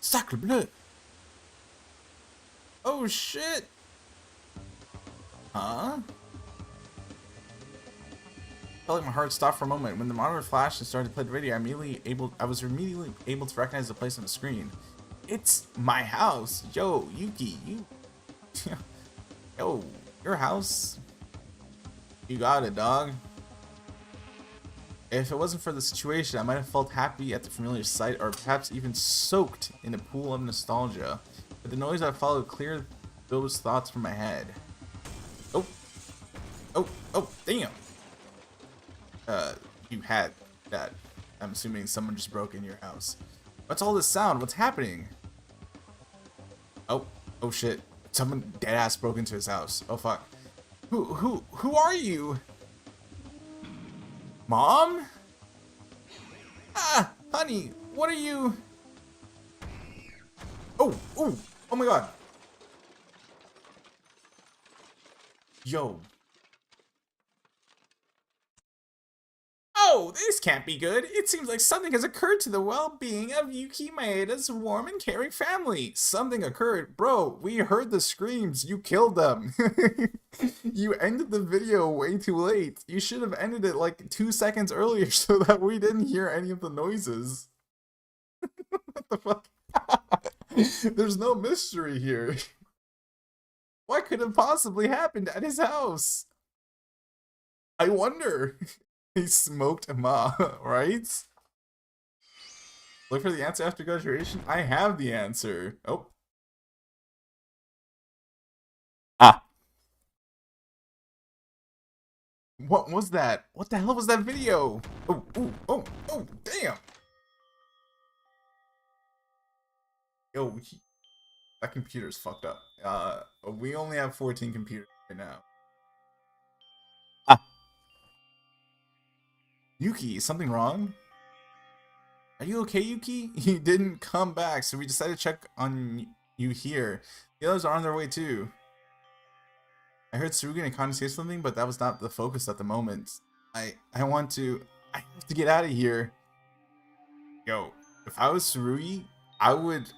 Sacre bleu! Oh shit! Huh? Felt like my heart stopped for a moment. When the monitor flashed and started to play the video, I was immediately able to recognize the place on the screen. It's my house! Yo, Yuki, you... Yo, your house? You got it, dog. If it wasn't for the situation, I might have felt happy at the familiar sight, or perhaps even soaked in a pool of nostalgia. But the noise that followed cleared those thoughts from my head. Oh, damn. You had that. I'm assuming someone just broke in your house. What's all this sound? What's happening? Oh shit. Someone deadass broke into his house. Oh fuck. Who are you? Mom? Ah, honey, what are you? Oh my god. Yo. Oh, this can't be good. It seems like something has occurred to the well-being of Yuki Maeda's warm and caring family. Something occurred. Bro, we heard the screams. You killed them. You ended the video way too late. You should have ended it like 2 seconds earlier so that we didn't hear any of the noises. What the fuck? There's no mystery here. What could have possibly happened at his house? I wonder. He smoked Ma, right? Look for the answer after graduation. I have the answer. Oh. Ah. What was that? What the hell was that video? Oh, damn. Yo, that computer's fucked up. We only have 14 computers right now. Ah. Yuki, is something wrong? Are you okay, Yuki? You didn't come back, so we decided to check on you here. The others are on their way too. I heard Tsurugi and Akane say something, but that was not the focus at the moment. I have to get out of here. Yo, if I was Tsurugi, I would...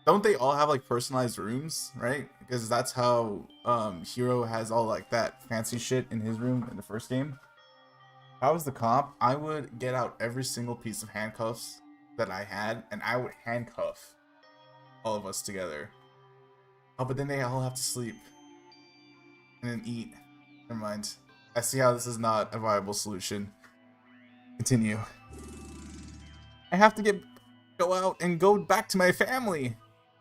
Don't they all have like personalized rooms, right? Because that's how Hiro has all like that fancy shit in his room in the first game. If I was the cop, I would get out every single piece of handcuffs that I had, and I would handcuff all of us together. Oh, but then they all have to sleep and then eat. Never mind. I see how this is not a viable solution. Continue. I have to go out and go back to my family.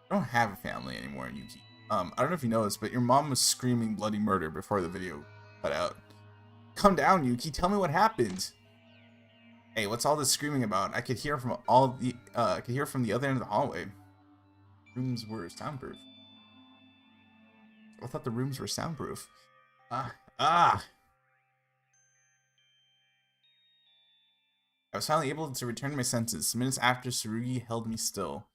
I don't have a family anymore, Yuki. I don't know if you know this, but your mom was screaming bloody murder before the video cut out. Come down, Yuki. Tell me what happened. Hey, what's all this screaming about? I could hear from I could hear from the other end of the hallway. Rooms were soundproof. I thought the rooms were soundproof. Ah. I was finally able to return to my senses. Minutes after, Tsurugi held me still.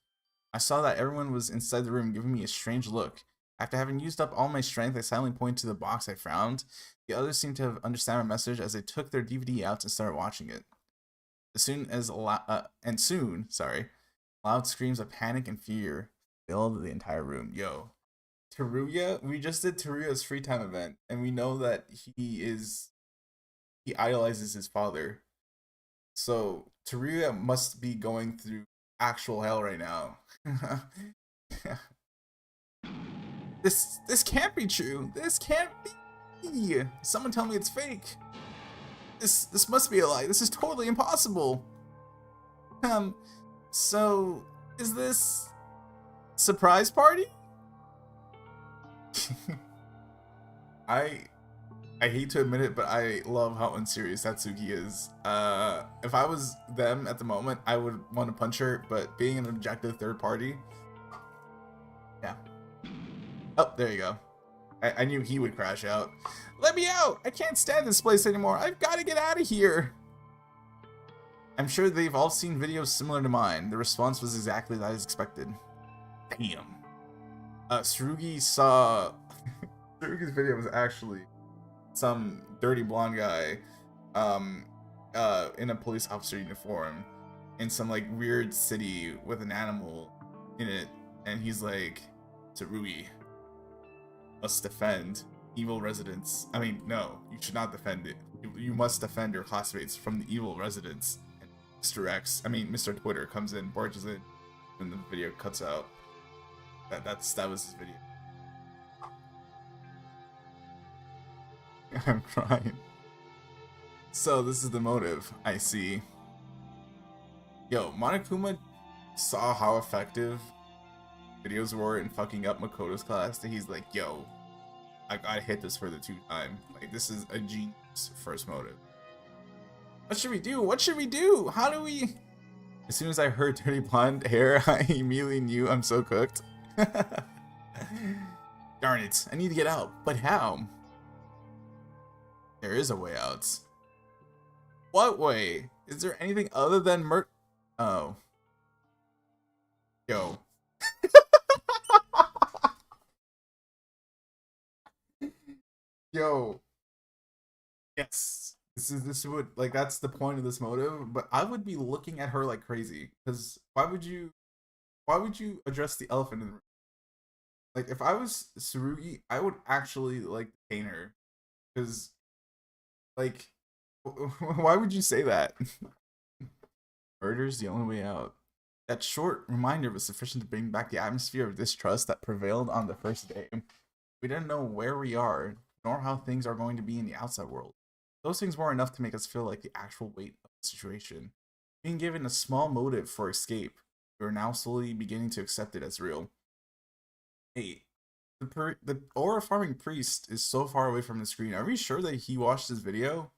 I saw that everyone was inside the room giving me a strange look. After having used up all my strength, I silently pointed to the box I found. The others seemed to have understood my message as they took their DVD out and started watching it. Loud screams of panic and fear filled the entire room. Yo, Teruya, we just did Teruya's free time event, and we know that he idolizes his father. So Teruya must be going through actual hell right now. This can't be true. This can't be. Someone tell me it's fake. This must be a lie. This is totally impossible. So is this surprise party? I hate to admit it, but I love how unserious Satsuki is. If I was them at the moment, I would want to punch her, but being an objective third party, yeah. Oh, there you go. I knew he would crash out. Let me out! I can't stand this place anymore. I've got to get out of here. I'm sure they've all seen videos similar to mine. The response was exactly as I expected. Damn. Tsurugi saw... Tsurugi's video was actually some dirty blonde guy in a police officer uniform in some like weird city with an animal in it, and he's like, Tsurugi must defend evil residents. I mean, no, you should not defend it. You must defend your classmates from the evil residents. And Mr. Twitter comes in, barges in, and the video cuts out. That was his video. I'm crying. So this is the motive, I see. Yo, Monokuma saw how effective videos were in fucking up Makoto's class that he's like, yo, I gotta hit this for the 2 time. Like, this is a genius first motive. What should we do? What should we do? How do we... As soon as I heard dirty blonde hair, I immediately knew I'm so cooked. Darn it, I need to get out. But how? There is a way out. What way? Is there anything other than Oh. Yo. Yo. Yes. This would, like, that's the point of this motive, but I would be looking at her like crazy. Because why would you address the elephant in the room? Like, if I was Tsurugi, I would actually, like, paint her. Because, like, why would you say that? Murder's the only way out. That short reminder was sufficient to bring back the atmosphere of distrust that prevailed on the first day. We didn't know where we are, nor how things are going to be in the outside world. Those things weren't enough to make us feel like the actual weight of the situation. Being given a small motive for escape, we are now slowly beginning to accept it as real. Hey, the aura farming priest is so far away from the screen. Are we sure that he watched this video?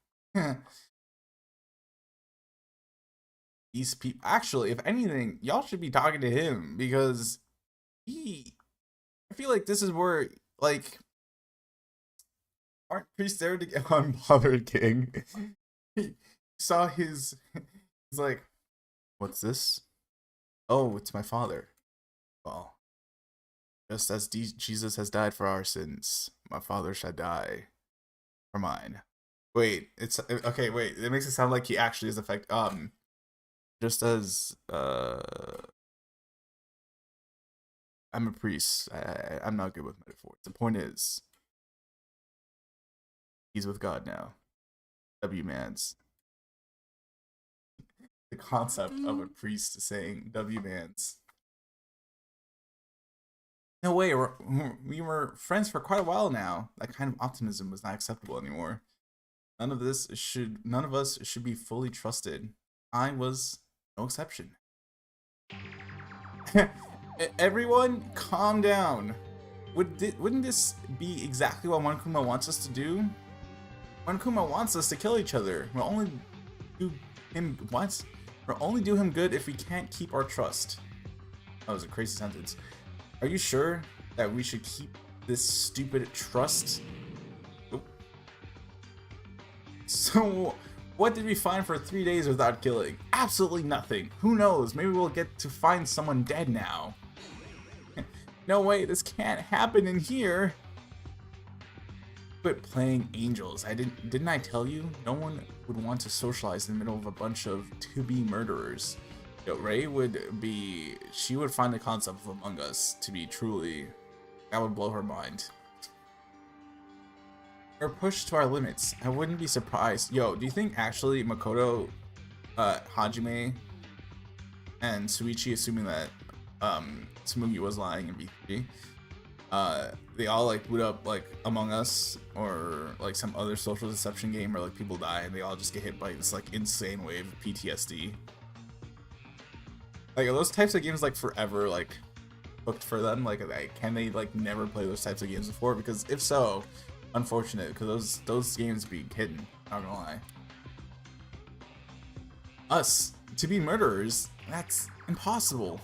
These people, actually, if anything, y'all should be talking to him, because I feel like this is where, like, aren't priests there to get unbothered, king? He saw he's like, what's this? Oh, it's my father. Well, just as Jesus has died for our sins, my father shall die for mine. Wait, it's okay. Wait, it makes it sound like he actually is just as I'm a priest. I'm not good with metaphors. The point is, he's with God now. W-mans. The concept of a priest saying W-mans No way, we were friends for quite a while now. That kind of optimism was not acceptable anymore. None of us should be fully trusted. I was no exception. Everyone, calm down. Wouldn't this be exactly what Monokuma wants us to do? Monokuma wants us to kill each other. We'll only do him what? We'll only do him good if we can't keep our trust. That was a crazy sentence. Are you sure that we should keep this stupid trust? Oop. So, what did we find for 3 days without killing? Absolutely nothing. Who knows? Maybe we'll get to find someone dead now. No way, this can't happen in here. Quit playing angels. Didn't I tell you? No one would want to socialize in the middle of a bunch of to-be murderers. Yo, Rei she would find the concept of Among Us to be truly, that would blow her mind. We're pushed to our limits. I wouldn't be surprised. Yo, do you think actually Makoto, Hajime, and Suichi, assuming that Tsumugi was lying in B3, they all like boot up like Among Us or like some other social deception game where like people die and they all just get hit by this like insane wave of PTSD? Like, are those types of games like forever like hooked for them? Like, can they like never play those types of games before? Because if so, unfortunate, because those games be hidden. Not gonna lie. Us to be murderers? That's impossible.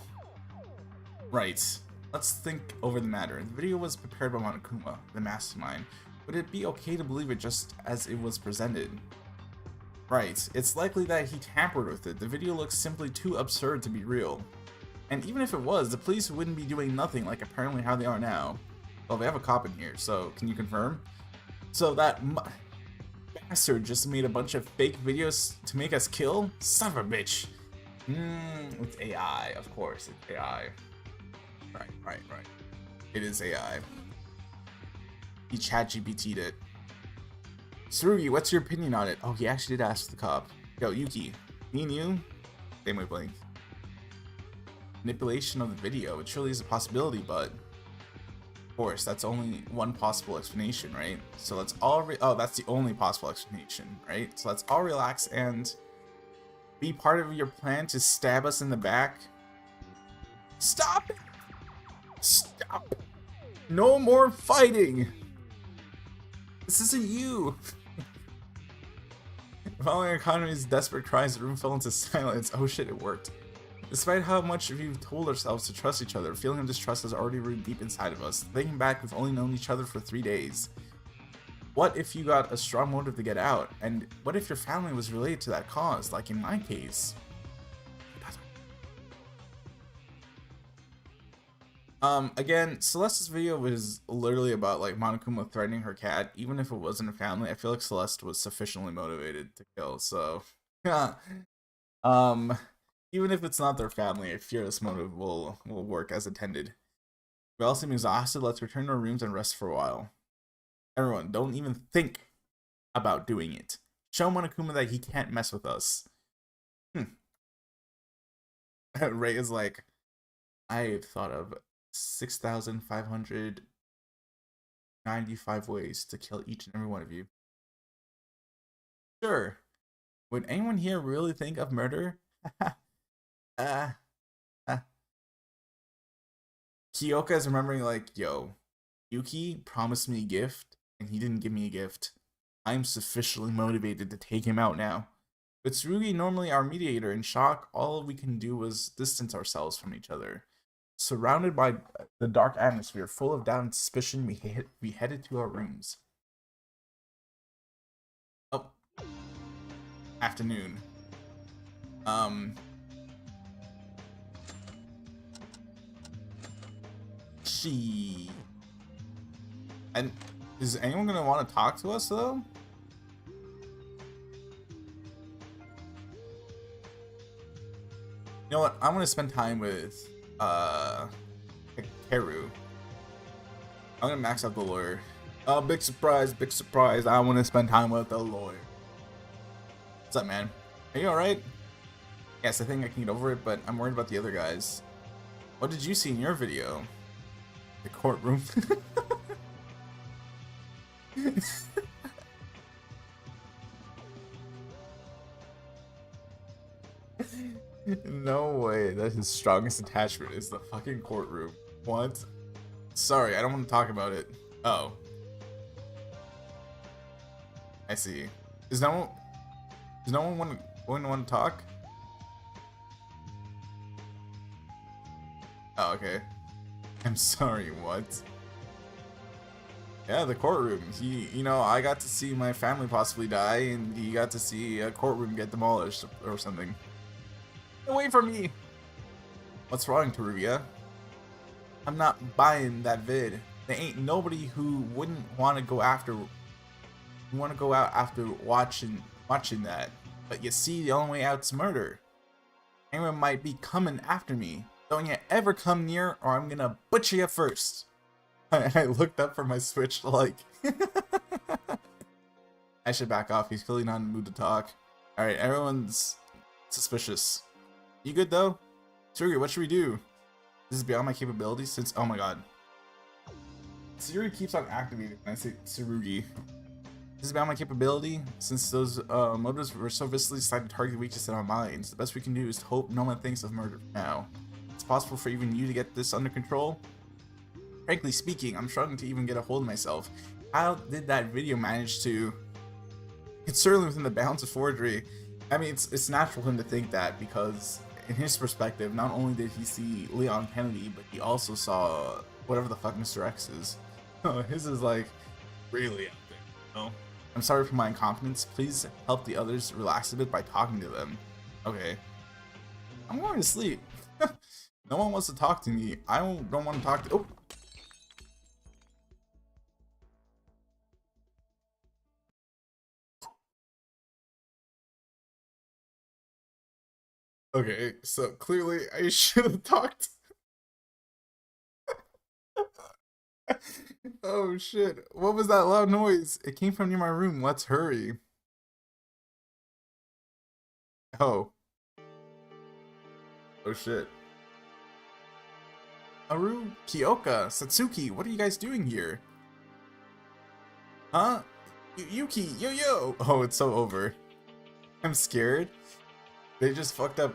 Right. Let's think over the matter. The video was prepared by Monokuma, the mastermind. Would it be okay to believe it just as it was presented? Right, it's likely that he tampered with it. The video looks simply too absurd to be real. And even if it was, the police wouldn't be doing nothing like apparently how they are now. Well, they have a cop in here, so can you confirm? So that bastard just made a bunch of fake videos to make us kill? Son of a bitch! It's AI, of course, it's AI. Right. It is AI. He ChatGPT'd it. Tsurugi, what's your opinion on it? Oh, he actually did ask the cop. Yo, Yuki, me and you? Same wavelength. Manipulation of the video. It truly is a possibility, but of course, that's only one possible explanation, right? So let's all that's the only possible explanation, right? So let's all relax and be part of your plan to stab us in the back. Stop it! Stop! No more fighting! This isn't you! Following Akani's desperate cries, the room fell into silence. Oh shit, it worked. Despite how much we've told ourselves to trust each other, a feeling of distrust has already rooted deep inside of us. Thinking back, we've only known each other for 3 days. What if you got a strong motive to get out? And what if your family was related to that cause, like in my case? Again, Celeste's video was literally about like Monokuma threatening her cat. Even if it wasn't a family, I feel like Celeste was sufficiently motivated to kill, so yeah. Even if it's not their family, a fearless motive will work as intended. We all seem exhausted. Let's return to our rooms and rest for a while. Everyone, don't even think about doing it. Show Monokuma that he can't mess with us. Rei is like, I've thought of 6,595 ways to kill each and every one of you. Sure. Would anyone here really think of murder? Kyoka is remembering like, yo, Yuki promised me a gift and he didn't give me a gift. I'm sufficiently motivated to take him out now. With Tsurugi normally our mediator, in shock, all we can do was distance ourselves from each other. Surrounded by the dark atmosphere, full of doubt and suspicion, we headed to our rooms. Oh. Afternoon. And is anyone gonna want to talk to us though? You know what? I'm gonna spend time with Keru. I'm gonna max out the lawyer. Oh, big surprise, big surprise. I want to spend time with the lawyer. What's up, man? Are you alright? Yes, I think I can get over it, but I'm worried about the other guys. What did you see in your video? The courtroom. No way that his strongest attachment is the fucking courtroom. What? Sorry, I don't want to talk about it. Oh. I see. Does no one want to talk? Oh, okay. I'm sorry, what? Yeah, the courtroom. You know, I got to see my family possibly die, and he got to see a courtroom get demolished or something. Get away from me! What's wrong, Teruya? I'm not buying that vid. There ain't nobody who wouldn't want to go out after watching that. But you see, the only way out's murder. Anyone might be coming after me. Don't you ever come near, or I'm gonna butcher you first. I looked up from my Switch like... I should back off, he's clearly not in the mood to talk. Alright, everyone's suspicious. You good though? Tsurugi, what should we do? This is beyond my capabilities since... Oh my god. Tsurugi keeps on activating when I say Tsurugi. This is beyond my capability since those motives were so viscerally decided to target the weakness in our minds. The best we can do is to hope no one thinks of murder now. It's possible for even you to get this under control? Frankly speaking, I'm struggling to even get a hold of myself. How did that video manage to... It's certainly within the bounds of forgery. I mean, it's natural for him to think that because in his perspective, not only did he see Leon Kennedy, but he also saw whatever the fuck Mr. X is. His is like really out there, you know? I'm sorry for my incompetence. Please help the others relax a bit by talking to them. Okay. I'm going to sleep. No one wants to talk to me. I don't want to talk to... Oh! Okay, so clearly I should have talked. Oh shit, what was that loud noise? It came from near my room. Let's hurry. Oh. Oh shit. Aru, Kyoka, Satsuki, what are you guys doing here? Huh? Yuki, yo! Oh, it's so over. I'm scared. They just fucked up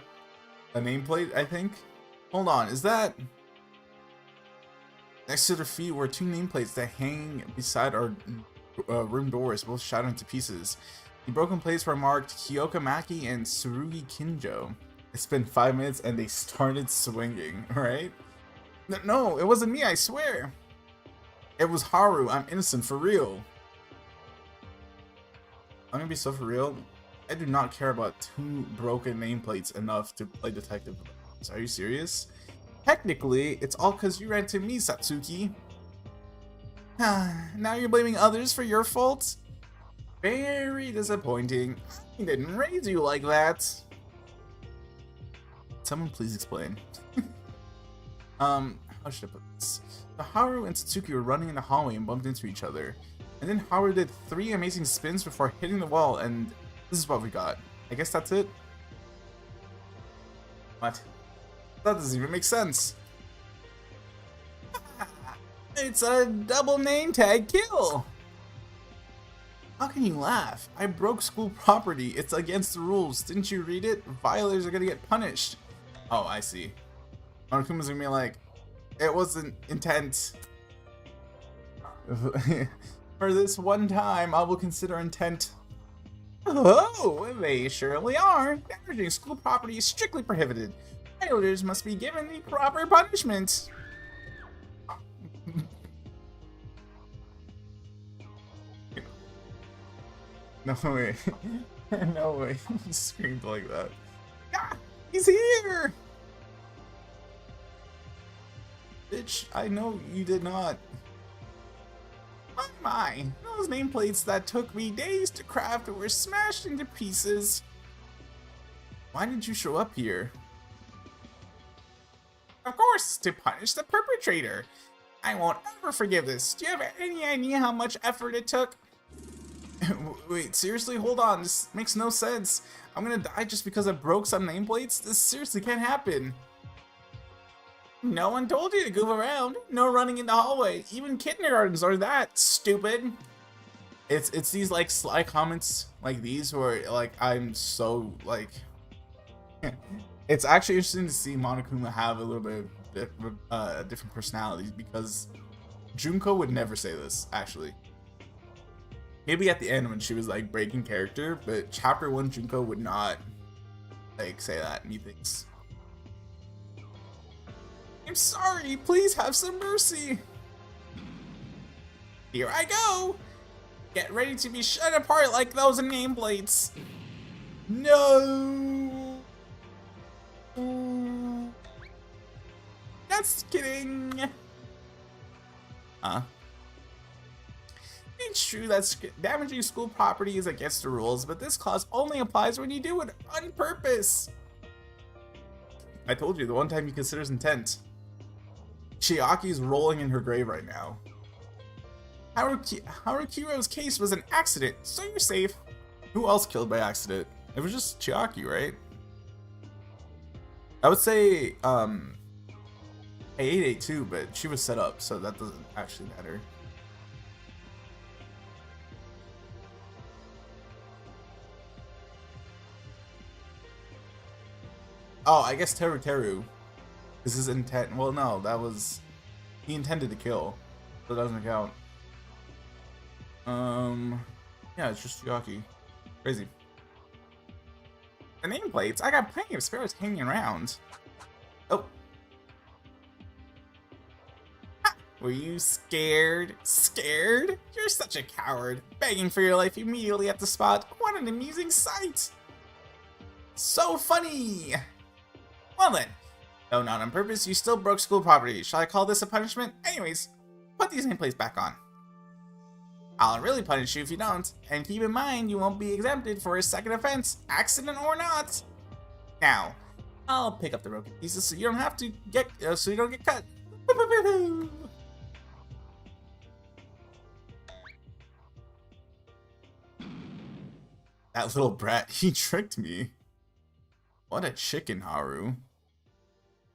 a nameplate, I think. Hold on, is that... Next to their feet were two nameplates that hang beside our room doors, both shattered into pieces. The broken plates were marked Kyoka Maki and Tsurugi Kinjo. It's been 5 minutes and they started swinging, right? No, it wasn't me, I swear. It was Haru, I'm innocent, for real. I'm gonna be so for real. I do not care about two broken nameplates enough to play detective. Are you serious? Technically, it's all because you ran to me, Satsuki. Now you're blaming others for your faults? Very disappointing. I didn't raise you like that. Someone please explain. How should I put this? So Haru and Satsuki were running in the hallway and bumped into each other. And then Haru did 3 amazing spins before hitting the wall, and this is what we got. I guess that's it? What? That doesn't even make sense. It's a double name tag kill. How can you laugh? I broke school property. It's against the rules. Didn't you read it? Violators are gonna get punished. Oh, I see. Monokuma's gonna be like, it wasn't intent. For this one time, I will consider intent. Oh, they surely are. Damaging school property is strictly prohibited. Violators must be given the proper punishment. No way. No way. He screamed like that. Ah, he's here! Bitch, I know you did not. My, those nameplates that took me days to craft were smashed into pieces. Why did you show up here? Of course, to punish the perpetrator. I won't ever forgive this. Do you have any idea how much effort it took? Wait, seriously? Hold on. This makes no sense. I'm gonna die just because I broke some nameplates? This seriously can't happen. No one told you to goof around. No running in the hallway. Even kindergartens are that stupid. It's these like sly comments like these where like I'm so like it's actually interesting to see Monokuma have a little bit of different personalities, because Junko would never say this actually. Maybe at the end when she was like breaking character, but chapter 1 Junko would not like say that. Methinks, I'm sorry, please have some mercy. Here I go. Get ready to be shut apart like those nameplates. No. Just kidding. Huh? It's true that damaging school property is against the rules, but this clause only applies when you do it on purpose. I told you, the one time he considers intent. Chiaki's rolling in her grave right now. Harukiro's case was an accident, so you're safe. Who else killed by accident? It was just Chiaki, right? I would say, 882, but she was set up, so that doesn't actually matter. Oh, I guess Teru. This is intent. Well, no, that was... He intended to kill, so it doesn't count. Yeah, it's just Chiaki. Crazy. The nameplates? I got plenty of spares hanging around. Oh. Ha! Were you scared? Scared? You're such a coward. Begging for your life immediately at the spot. What an amusing sight. So funny. Well then. Though not on purpose, you still broke school property. Shall I call this a punishment? Anyways, put these nameplates back on. I'll really punish you if you don't, and keep in mind you won't be exempted for a second offense, accident or not. Now, I'll pick up the broken pieces so you don't have to get so you don't get cut. That little brat, he tricked me. What a chicken, Haru.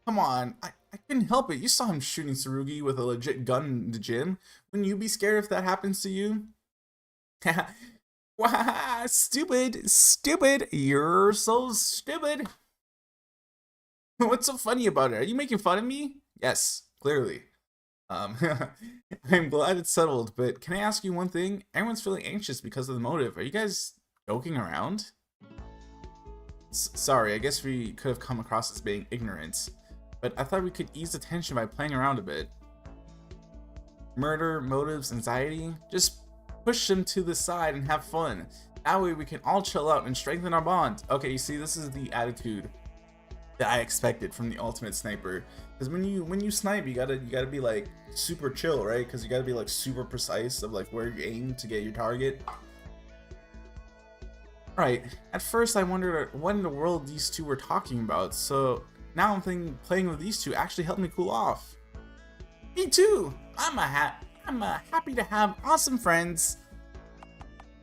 Come on, I couldn't help it. You saw him shooting Tsurugi with a legit gun in the gym. Wouldn't you be scared if that happens to you? Wah, stupid, stupid. You're so stupid. What's so funny about it? Are you making fun of me? Yes, clearly. I'm glad it's settled, but can I ask you one thing? Everyone's feeling anxious because of the motive. Are you guys joking around? Sorry, I guess we could have come across as being ignorant. But I thought we could ease the tension by playing around a bit. Murder, motives, anxiety, just push them to the side and have fun. That way we can all chill out and strengthen our bond. Okay, you see, this is the attitude that I expected from the ultimate sniper. Because when you snipe, you gotta be like super chill, right? Because you gotta be like super precise of like where you aim to get your target. Right. At first I wondered what in the world these two were talking about, so now I'm thinking playing with these two actually helped me cool off. Me too! I'm happy to have awesome friends.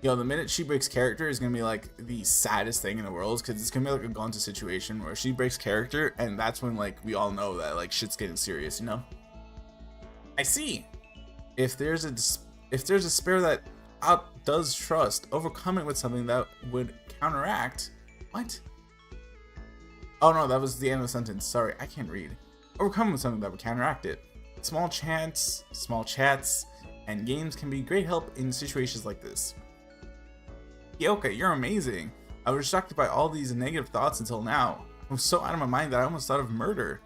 Yo, the minute she breaks character is gonna be like the saddest thing in the world, because it's gonna be like a Gonta situation where she breaks character, and that's when like we all know that like shit's getting serious, you know? I see. If there's a spare that outdoes trust, overcome it with something that would counteract. What? Oh no, that was the end of the sentence. Sorry, I can't read. Overcome with something that would counteract it. Small chats, and games can be great help in situations like this. Yoka, you're amazing. I was distracted by all these negative thoughts until now. I was so out of my mind that I almost thought of murder.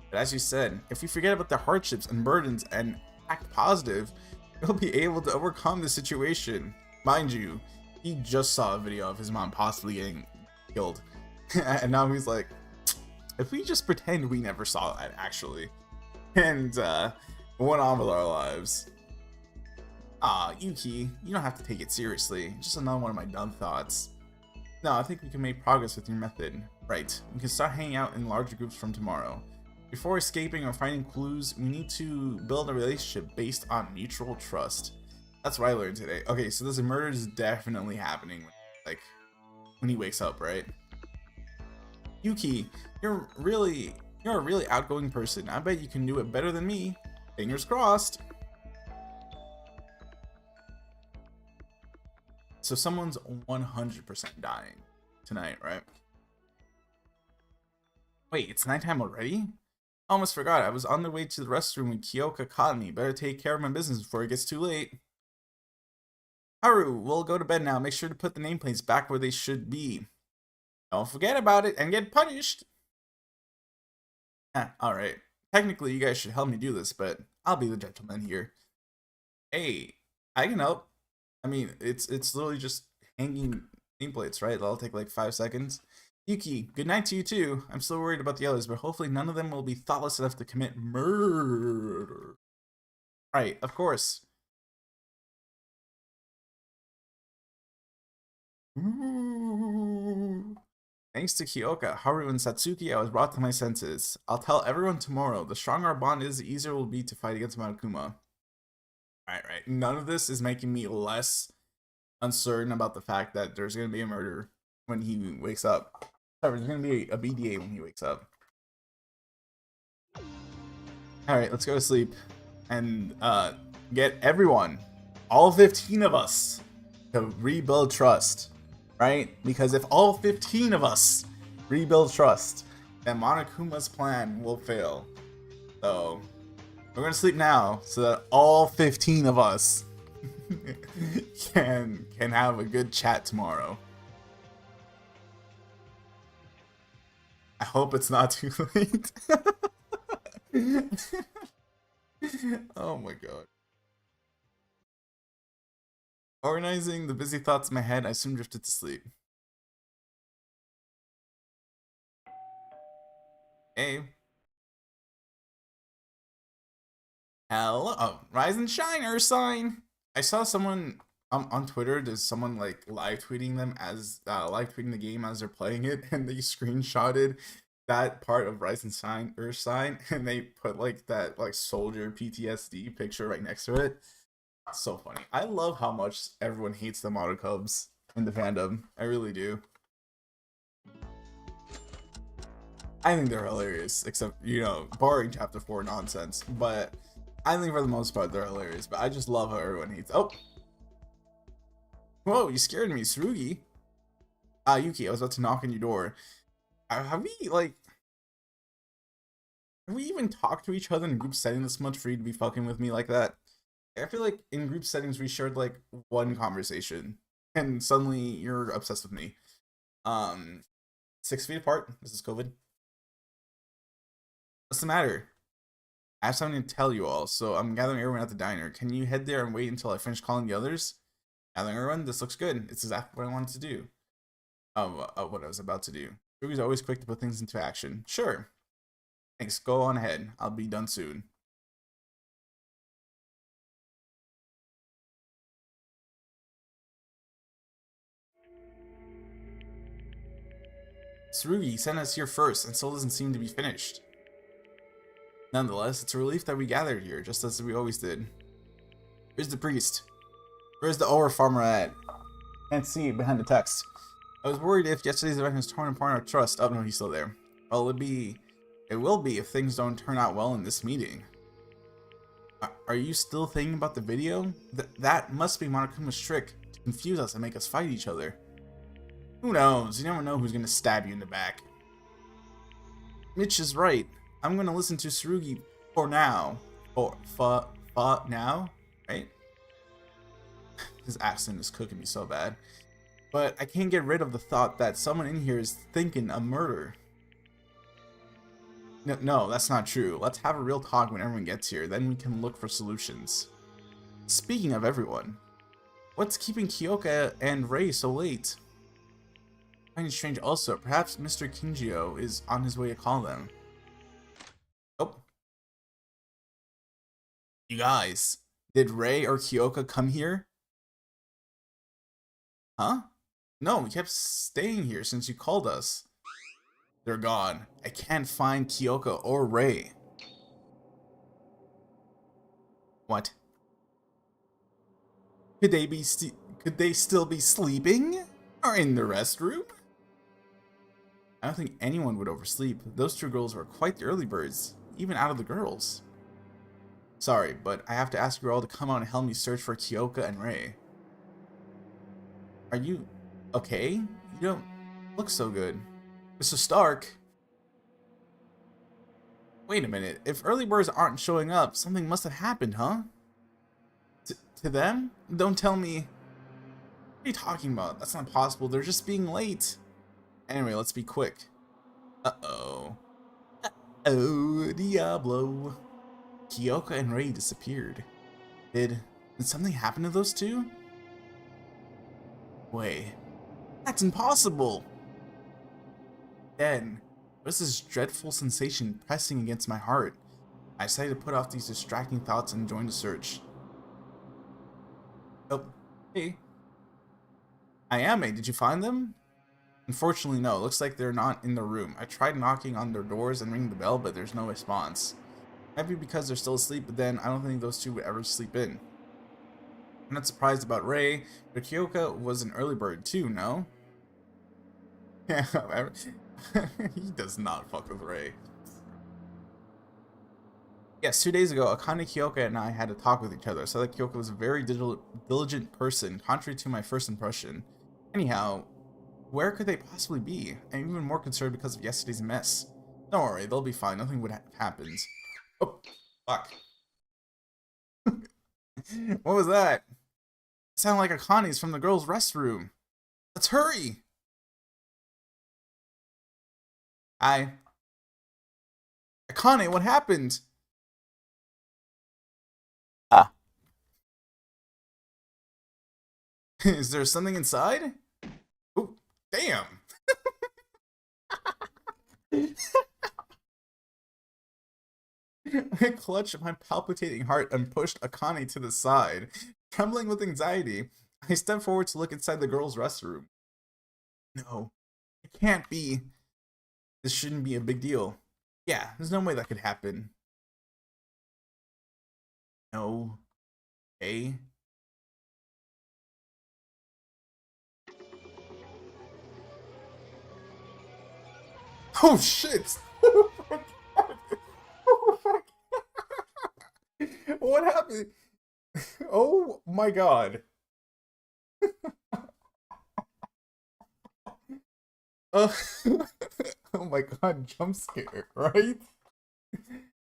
But as you said, if we forget about the hardships and burdens and act positive, we'll be able to overcome the situation. Mind you, he just saw a video of his mom possibly getting killed. And now he's like, if we just pretend we never saw that actually, and went on with our lives. Ah, Yuki, you don't have to take it seriously. Just another one of my dumb thoughts. No, I think we can make progress with your method. Right, we can start hanging out in larger groups from tomorrow. Before escaping or finding clues, we need to build a relationship based on mutual trust. That's what I learned today. Okay, so this murder is definitely happening, like, when he wakes up, right? Yuki, you're really You're a really outgoing person. I bet you can do it better than me. Fingers crossed. So someone's 100% dying tonight, right? Wait, it's nighttime already? I almost forgot. I was on the way to the restroom when Kyoka caught me. Better take care of my business before it gets too late. Haru, we'll go to bed now. Make sure to put the nameplates back where they should be. Don't forget about it and get punished. Alright. Technically, you guys should help me do this, but I'll be the gentleman here. Hey, I can help. I mean, it's literally just hanging nameplates, right? That'll take like 5 seconds. Yuki, good night to you too. I'm still worried about the others, but hopefully none of them will be thoughtless enough to commit murder. Right, of course. Ooh. Thanks to Kyoka, Haru, and Satsuki, I was brought to my senses. I'll tell everyone tomorrow. The stronger our bond is, the easier it will be to fight against Monokuma. Right. None of this is making me less uncertain about the fact that there's going to be a murder when he wakes up. Sorry, there's going to be a BDA when he wakes up. Alright, let's go to sleep and get everyone, all 15 of us, to rebuild trust. Right? Because if all 15 of us rebuild trust, then Monokuma's plan will fail. So, we're going to sleep now so that all 15 of us can have a good chat tomorrow. I hope it's not too late. Oh my god. Organizing the busy thoughts in my head, I soon drifted to sleep. Hey. Hello. Oh, rise and shine, Earth sign. I saw someone on Twitter. There's someone like live tweeting them as live tweeting the game as they're playing it, and they screenshotted that part of rise and shine, Earth sign, and they put like that like soldier PTSD picture right next to it. So funny. I love how much everyone hates the Moto Cubs in the fandom. I really do. I think they're hilarious, except, you know, barring chapter 4 nonsense. But I think for the most part they're hilarious. But I just love how everyone hates. Oh! Whoa, you scared me, Tsurugi. Yuki, I was about to knock on your door. Have we even talked to each other in group setting this much for you to be fucking with me like that? I feel like in group settings we shared like one conversation and suddenly you're obsessed with me. 6 feet apart. This is COVID. What's the matter? I have something to tell you all, so I'm gathering everyone at the diner. Can you head there and wait until I finish calling the others? Gathering everyone? This looks good. It's exactly what I wanted to do. What I was about to do. Ruby's always quick to put things into action. Sure. Thanks. Go on ahead. I'll be done soon. Tsurugi sent us here first, and still doesn't seem to be finished. Nonetheless, it's a relief that we gathered here, just as we always did. Where's the priest? Where's the ore farmer at? Can't see it behind the text. I was worried if yesterday's event has torn apart our trust. Oh no, he's still there. Well, it will be if things don't turn out well in this meeting. Are you still thinking about the video? That must be Monokuma's trick to confuse us and make us fight each other. Who knows? You never know who's gonna stab you in the back. Mitch is right. I'm gonna listen to Tsurugi for now. For now, right? His accent is cooking me so bad. But I can't get rid of the thought that someone in here is thinking a murder. No, that's not true. Let's have a real talk when everyone gets here, then we can look for solutions. Speaking of everyone, what's keeping Kyoka and Rei so late? I find it strange also. Perhaps Mr. Kinjio is on his way to call them. Oh. You guys, did Rei or Kyoka come here? Huh? No, we kept staying here since you called us. They're gone. I can't find Kyoka or Rei. What? Could they still be sleeping? Or in the restroom? I don't think anyone would oversleep. Those two girls were quite the early birds, even out of the girls. Sorry, but I have to ask you all to come out and help me search for Kyoka and Rei. Are you okay? You don't look so good. Mr. Stark? Wait a minute. If early birds aren't showing up, something must have happened, huh? To them? Don't tell me. What are you talking about? That's not possible. They're just being late. Anyway, let's be quick. Uh-oh. Oh, Diablo. Kyoka and Rei disappeared. Did something happen to those two? Wait. That's impossible! Then, what's this dreadful sensation pressing against my heart? I decided to put off these distracting thoughts and join the search. Oh, hey. Ayame, did you find them? Unfortunately, no. Looks like they're not in the room. I tried knocking on their doors and ringing the bell, but there's no response. Might be because they're still asleep, but then I don't think those two would ever sleep in. I'm not surprised about Rei, but Kyoka was an early bird too, no? Yeah, he does not fuck with Rei. Yes, 2 days ago, Akane, Kyoka, and I had a talk with each other. I said that Kyoka was a very diligent person, contrary to my first impression. Anyhow, where could they possibly be? I'm even more concerned because of yesterday's mess. Don't worry, they'll be fine. Nothing would happen. Oh, fuck. What was that? It sounded like Akane's from the girls' restroom. Let's hurry! Hi. Akane, what happened? Ah. Is there something inside? Oh, damn. I clutched my palpitating heart and pushed Akane to the side. Trembling with anxiety, I stepped forward to look inside the girls' restroom. No, it can't be. This shouldn't be a big deal. Yeah, there's no way that could happen. No. Hey? Oh shit! What happened? Oh my god. Uh, oh my god, jump scare, right?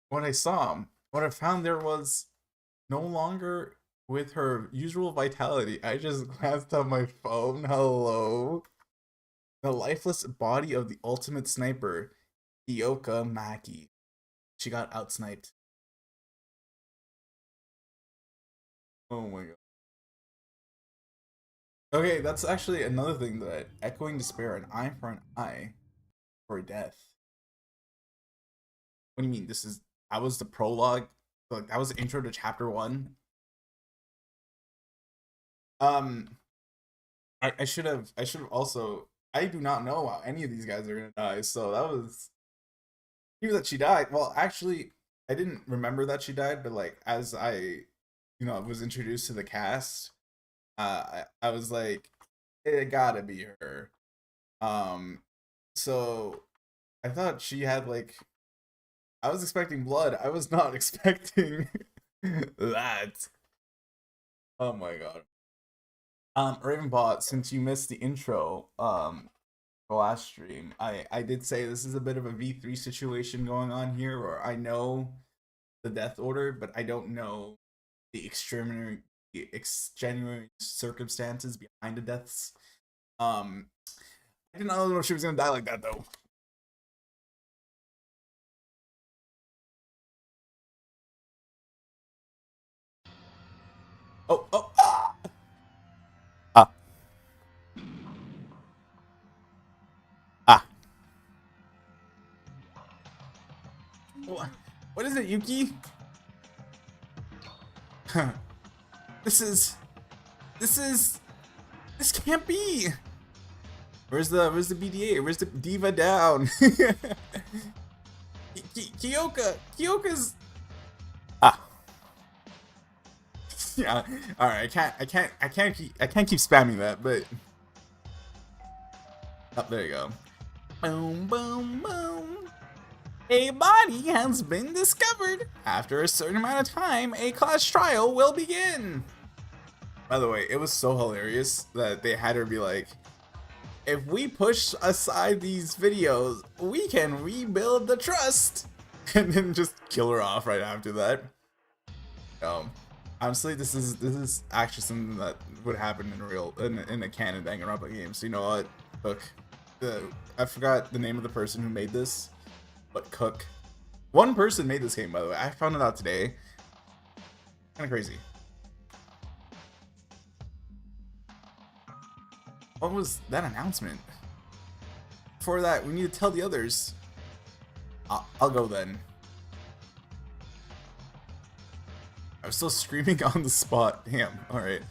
When I saw him, what I found there was no longer with her usual vitality. I just glanced at my phone. Hello. The lifeless body of the ultimate sniper, Ioka Maki. She got outsniped. Oh my god. Okay, that's actually another thing that echoing despair, an eye for an eye for death. What do you mean? That was the prologue? Like that was the intro to chapter 1? Um I should have also I do not know how any of these guys are gonna die, so that was knew that she died. Well, actually, I didn't remember that she died, but like as I was introduced to the cast, I was like, it gotta be her. Um, so I thought she had like, I was expecting blood. I was not expecting that. Oh my god. Ravenbot, since you missed the intro, the last stream, I did say this is a bit of a V3 situation going on here, where I know the death order, but I don't know the extenuating circumstances behind the deaths. I did not know if she was gonna die like that though. Oh, oh, ah! Ah. Ah. What is it, Yuki? This can't be. Where's the BDA? Where's the diva down? Kyoka's. Ah. Yeah. All right. I can't keep spamming that, but. Oh, there you go. Boom, boom, boom. A body has been discovered. After a certain amount of time, a class trial will begin. By the way, it was so hilarious that they had her be like, if we push aside these videos, we can rebuild the trust. And then just kill her off right after that. Honestly, this is actually something that would happen in a canon Danganronpa game. So you know what? Look, I forgot the name of the person who made this, but Cook. One person made this game, by the way. I found it out today. Kind of crazy. What was that announcement? Before that, we need to tell the others. I'll go then. I was still screaming on the spot. Damn. Alright.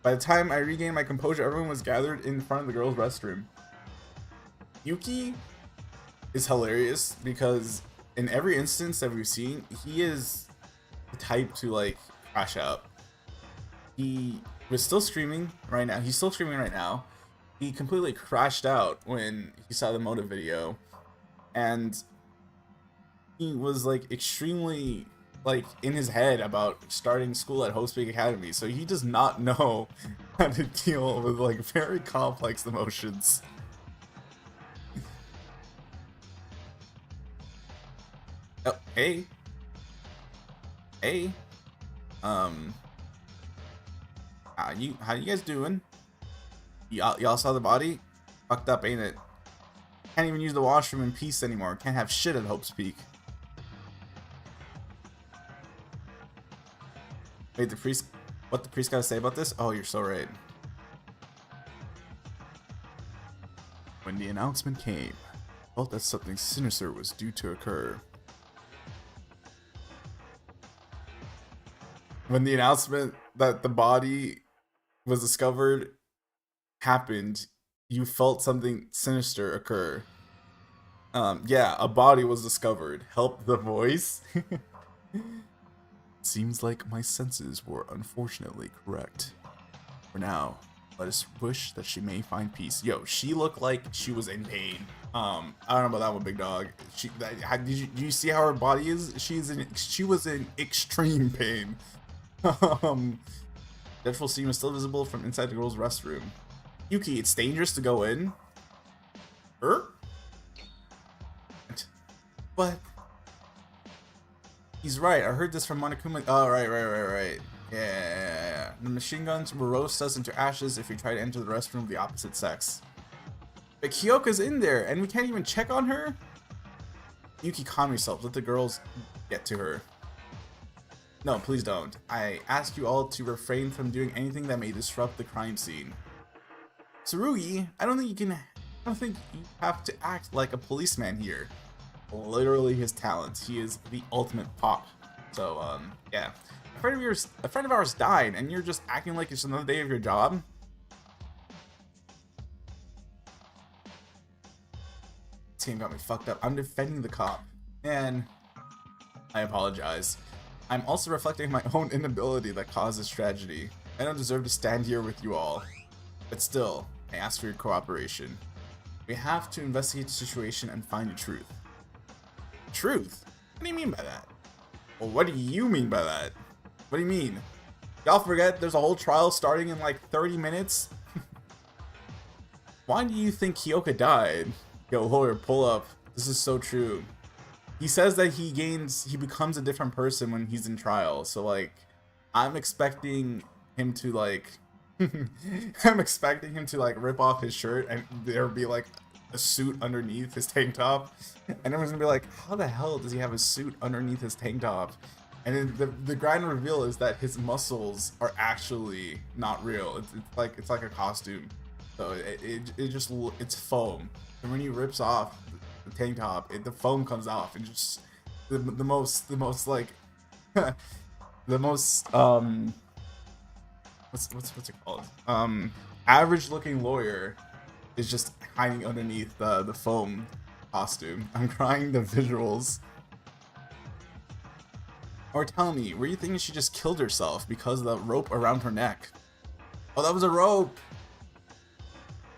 By the time I regained my composure, everyone was gathered in front of the girls' restroom. Yuki is hilarious because in every instance that we've seen, he is the type to like crash out. He was still screaming right now. He's still screaming right now. He completely crashed out when he saw the motive video, and he was like extremely like in his head about starting school at Host Peak Academy. So he does not know how to deal with like very complex emotions. Oh, hey. How you guys doing? Y'all saw the body? Fucked up, ain't it? Can't even use the washroom in peace anymore. Can't have shit at Hope's Peak. Wait, the priest... What the priest gotta say about this? Oh, you're so right. When the announcement came, I felt that something sinister was due to occur. When the announcement that the body was discovered happened, you felt something sinister occur. Yeah, a body was discovered. Help the voice. Seems like my senses were unfortunately correct. For now, let us wish that she may find peace. Yo, she looked like she was in pain. I don't know about that one, big dog. Did you see how her body is? She was in extreme pain. Dreadful steam is still visible from inside the girl's restroom. Yuki, it's dangerous to go in. But he's right. I heard this from Monokuma. Oh, right. Yeah. The machine guns will roast us into ashes if we try to enter the restroom of the opposite sex. But Kyoka's in there, and we can't even check on her? Yuki, calm yourself. Let the girls get to her. No, please don't. I ask you all to refrain from doing anything that may disrupt the crime scene. Tsurugi, I don't think you have to act like a policeman here. Literally his talent. He is the ultimate pop. So, yeah. A friend of ours died, and you're just acting like it's another day of your job? This game got me fucked up. I'm defending the cop. And I apologize. I'm also reflecting my own inability that caused this tragedy. I don't deserve to stand here with you all. But still, I ask for your cooperation. We have to investigate the situation and find the truth. Truth? What do you mean by that? Well, what do you mean by that? What do you mean? Y'all forget there's a whole trial starting in like 30 minutes? Why do you think Kyoka died? Yo, lawyer, pull up. This is so true. He says that he becomes a different person when he's in trial. So like, I'm expecting him to like, rip off his shirt and there be like a suit underneath his tank top. And everyone's gonna be like, how the hell does he have a suit underneath his tank top? And then the grand reveal is that his muscles are actually not real. It's like a costume. So it's foam. And when he rips off the tank top, the foam comes off, and just the most like the most what's it called? Average looking lawyer is just hiding underneath the foam costume. I'm crying the visuals. Or tell me, were you thinking she just killed herself because of the rope around her neck? Oh, that was a rope!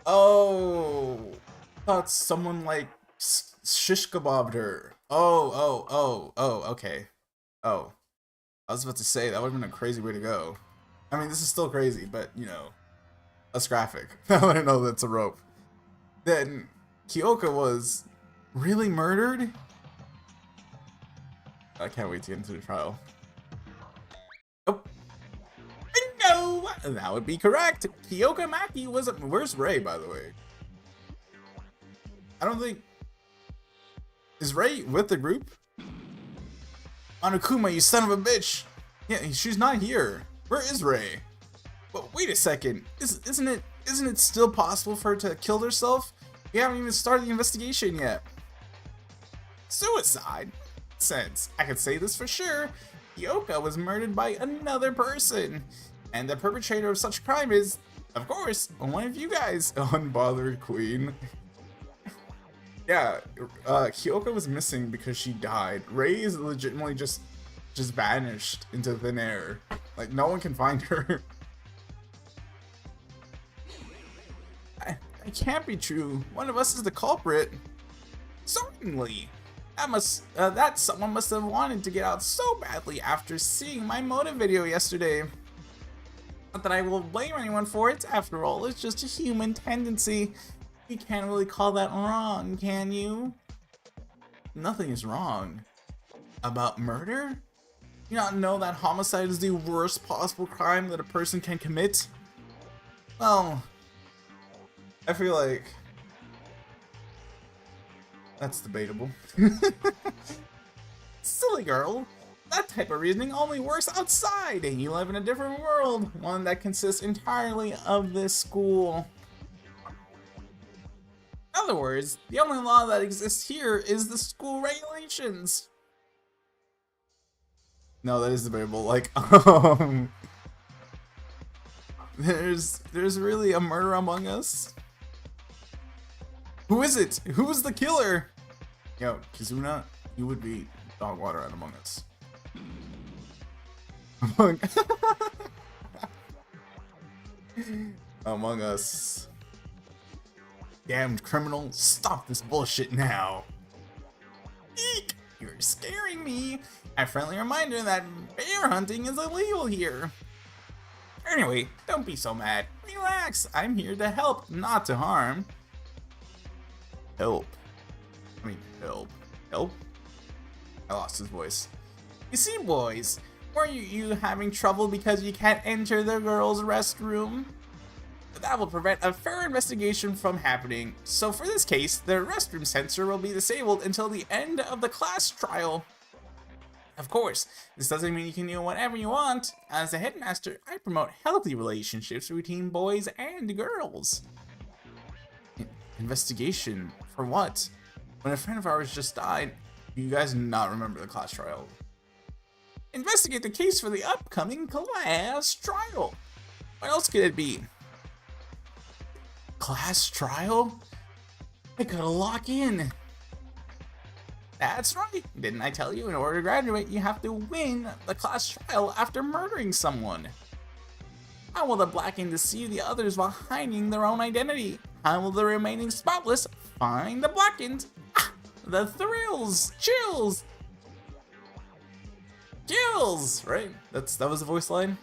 Oh! thought someone like shish kebabbed her. Okay. Oh, I was about to say that would have been a crazy way to go. I mean, this is still crazy, but you know, that's graphic. I want to know that's a rope. Then Kyoka was really murdered. I can't wait to get into the trial. Oh, no, that would be correct. Kyoka Maki was. Where's Rei, by the way? I don't think. Is Rei with the group? Monokuma, you son of a bitch! Yeah, she's not here. Where is Rei? But wait a second. Isn't it still possible for her to kill herself? We haven't even started the investigation yet. Suicide? Since I can say this for sure, Kyoka was murdered by another person, and the perpetrator of such crime is, of course, one of you guys, unbothered queen. Yeah, Kyoka was missing because she died. Rei is legitimately just vanished into thin air. Like, no one can find her. It can't be true. One of us is the culprit. Certainly. That someone must have wanted to get out so badly after seeing my motive video yesterday. Not that I will blame anyone for it. After all, it's just a human tendency. You can't really call that wrong, can you? Nothing is wrong. About murder? You not know that homicide is the worst possible crime that a person can commit? Well, I feel like that's debatable. Silly girl. That type of reasoning only works outside, and you live in a different world, one that consists entirely of this school. In other words, the only law that exists here is the school regulations. No, that is debatable. Like, there's really a murder among us. Who is it? Who's the killer? Yo, Kizuna, you would be dog water out among us. Among us. Damned criminal, stop this bullshit now. Eek! You're scaring me. A friendly reminder that bear hunting is illegal here. Anyway, don't be so mad. Relax, I'm here to help, not to harm. Help. I mean, help. Help? I lost his voice. You see, boys, were you having trouble because you can't enter the girls' restroom? That will prevent a fair investigation from happening. So for this case, the restroom sensor will be disabled until the end of the class trial. Of course, this doesn't mean you can do whatever you want. As a headmaster, I promote healthy relationships between boys and girls. Investigation? For what? When a friend of ours just died, you guys do not remember the class trial. Investigate the case for the upcoming class trial. What else could it be? Class trial? I gotta lock in. That's right. Didn't I tell you in order to graduate, you have to win the class trial after murdering someone? How will the blackened deceive the others while hiding their own identity? How will the remaining spotless find the blackened? Ah, the thrills, chills, kills, right? That was the voice line.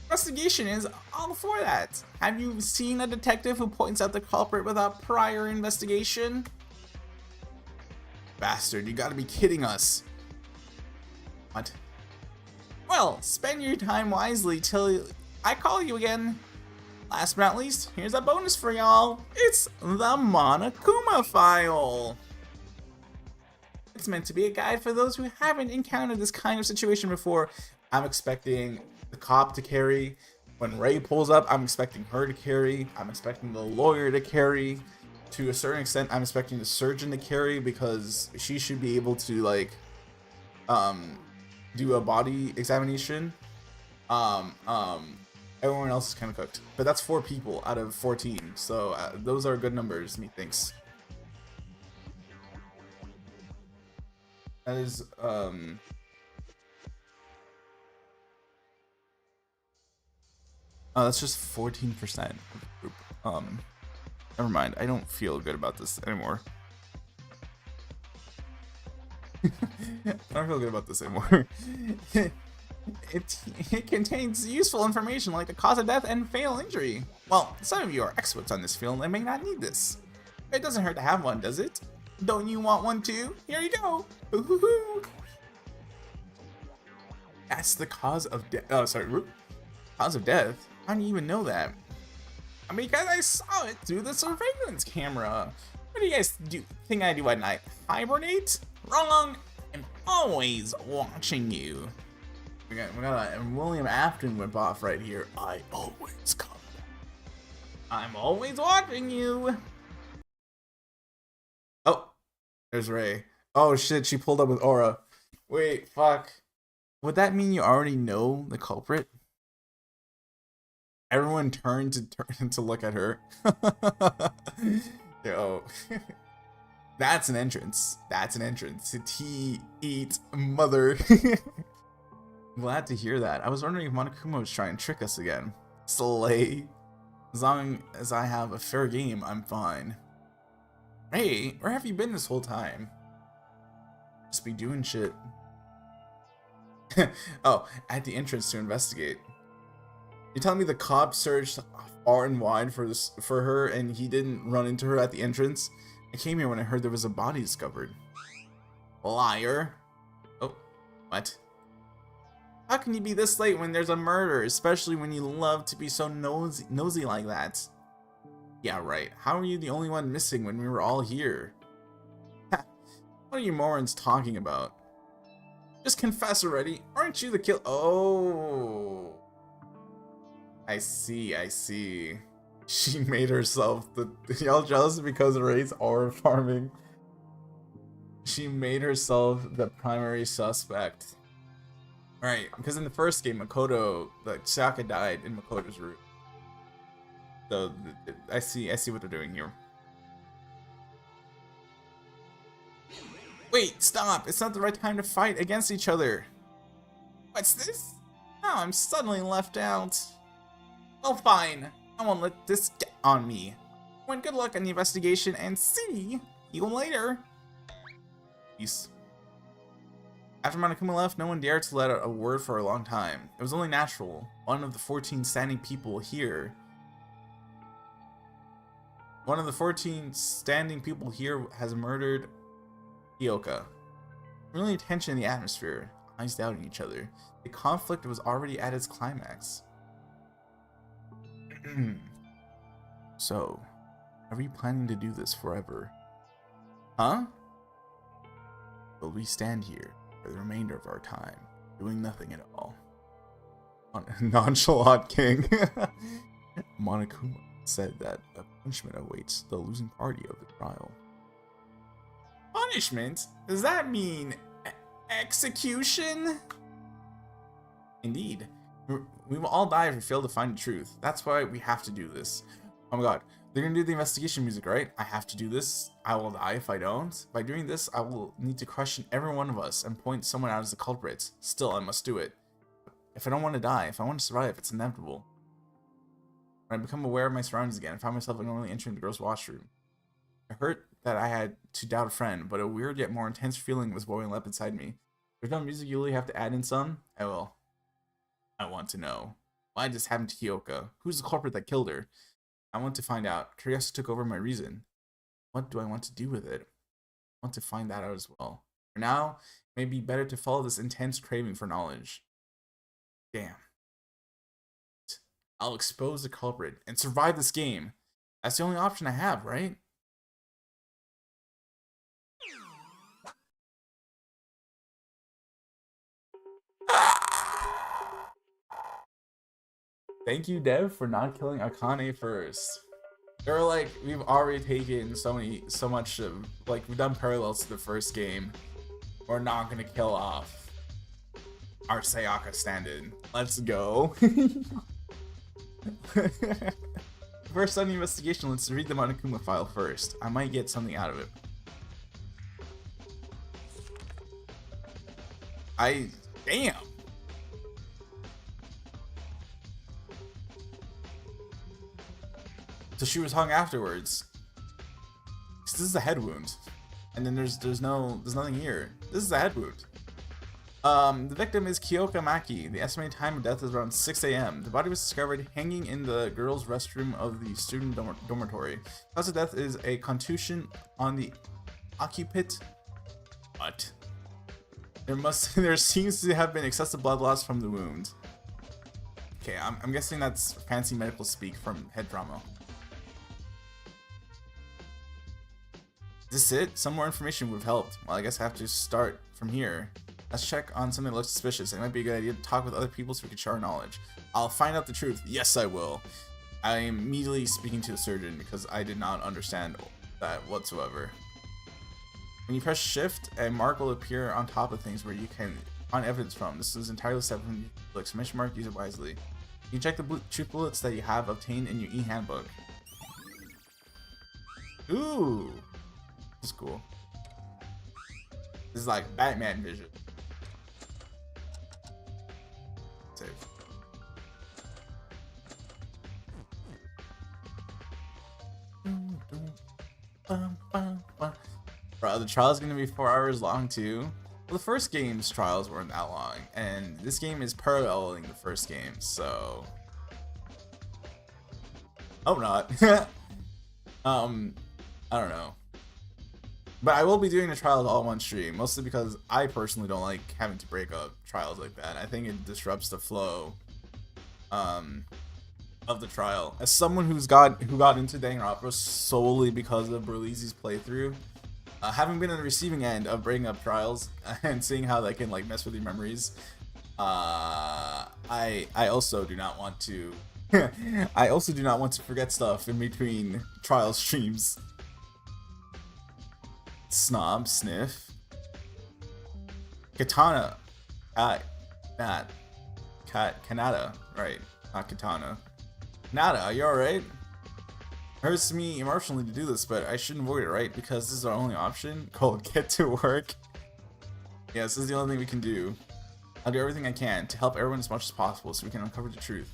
Investigation is all for that. Have you seen a detective who points out the culprit without prior investigation? Bastard, you gotta be kidding us. What? Well, spend your time wisely till I call you again. Last but not least, here's a bonus for y'all. It's the Monokuma file. It's meant to be a guide for those who haven't encountered this kind of situation before. I'm expecting the cop to carry. When Rei pulls up, I'm expecting her to carry. I'm expecting the lawyer to carry. To a certain extent, I'm expecting the surgeon to carry because she should be able to like do a body examination. Everyone else is kind of cooked, but that's 4 people out of 14, so those are good numbers, methinks. That is that's just 14% of the group. Never mind. I don't feel good about this anymore. I don't feel good about this anymore. It contains useful information like the cause of death and fatal injury. Well, some of you are experts on this field and may not need this. It doesn't hurt to have one, does it? Don't you want one too? Here you go. Ooh. That's the cause of death. Oh, sorry. Cause of death? How do you even know that? Because I saw it through the surveillance camera. What do you guys think I do at night? Hibernate? Wrong. I'm always watching you. We got William Afton went off right here. I always come. I'm always watching you. Oh, there's Rei. Oh shit, she pulled up with Aura. Wait, fuck. Would that mean you already know the culprit? Everyone turned to look at her. Yo. That's an entrance. That's an entrance. Tea, eat, mother. Glad to hear that. I was wondering if Monokuma was trying to trick us again. Slay. As long as I have a fair game, I'm fine. Hey, where have you been this whole time? Just be doing shit. Oh, at the entrance to investigate. You telling me the cop searched far and wide for her and he didn't run into her at the entrance? I came here when I heard there was a body discovered. Liar. Oh, what? How can you be this late when there's a murder, especially when you love to be so nosy like that? Yeah, right. How are you the only one missing when we were all here? What are you morons talking about? Just confess already. Aren't you the kill? Oh. I see, I see. She made herself the... Y'all jealous because Rei's aura farming? She made herself the primary suspect. Alright, because in the first game, Makoto... Like, Saka died in Makoto's room. So, I see what they're doing here. Wait, stop! It's not the right time to fight against each other! What's this? Oh, I'm suddenly left out. Oh, fine. I won't let this get on me. Well, good luck on the investigation and see you later. Peace. After Monokuma left, no one dared to let out a word for a long time. It was only natural. One of the 14 standing people here has murdered Hyoka. Really tension in the atmosphere, eyes doubting each other. The conflict was already at its climax. So, are we planning to do this forever? Huh? Will we stand here for the remainder of our time, doing nothing at all? Nonchalant king. Monokuma said that a punishment awaits the losing party of the trial. Punishment? Does that mean execution? Indeed. We will all die if we fail to find the truth. That's why we have to do this. Oh my god. They're gonna do the investigation music, right? I have to do this. I will die if I don't. By doing this, I will need to question every one of us and point someone out as the culprit. Still, I must do it. If I don't want to die, if I want to survive, it's inevitable. When I become aware of my surroundings again, I found myself normally entering the girls' washroom. I hurt that I had to doubt a friend, but a weird yet more intense feeling was boiling up inside me. There's no music, you really have to add in some? I will. I want to know. Why did this happen to Hyoka? Who's the culprit that killed her? I want to find out. Curiosity took over my reason. What do I want to do with it? I want to find that out as well. For now, it may be better to follow this intense craving for knowledge. Damn. I'll expose the culprit and survive this game. That's the only option I have, right? Thank you, Dev, for not killing Akane first. They were like, we've already taken so much of, like, we've done parallels to the first game. We're not gonna kill off our Sayaka stand-in. Let's go. First on the investigation, let's read the Monokuma file first. I might get something out of it. Damn. So she was hung afterwards. This is a head wound. And then there's nothing here. This is a head wound. The victim is Kyoka Maki. The estimated time of death is around 6 a.m. The body was discovered hanging in the girls' restroom of the student dormitory. Cause of death is a contusion on the occiput. What? There seems to have been excessive blood loss from the wound. Okay, I'm guessing that's fancy medical speak from head trauma. Is this it? Some more information would have helped. Well, I guess I have to start from here. Let's check on something that looks suspicious. It might be a good idea to talk with other people so we can share our knowledge. I'll find out the truth. Yes, I will. I am immediately speaking to the surgeon because I did not understand that whatsoever. When you press shift, a mark will appear on top of things where you can find evidence from. This is entirely separate from the exclamation mark. Use it wisely. You can check the truth bullets that you have obtained in your e-handbook. Ooh, this is cool. This is like Batman vision. Save. Bro, the trial is going to be 4 hours long too. Well, the first game's trials weren't that long, and this game is paralleling the first game, so hope not. I don't know, but I will be doing the trials all in one stream, mostly because I personally don't like having to break up trials like that. I think it disrupts the flow of the trial. As someone who got into Danganronpa solely because of Berlizzi's playthrough, having been on the receiving end of breaking up trials and seeing how they can like mess with your memories, I also do not want to I also do not want to forget stuff in between trial streams. Snob sniff. Katana. Kanata, right? Not Katana. Nada, are you alright? Hurts me emotionally to do this, but I shouldn't avoid it, right? Because this is our only option. Cole, get to work. Yes, this is the only thing we can do. I'll do everything I can to help everyone as much as possible so we can uncover the truth.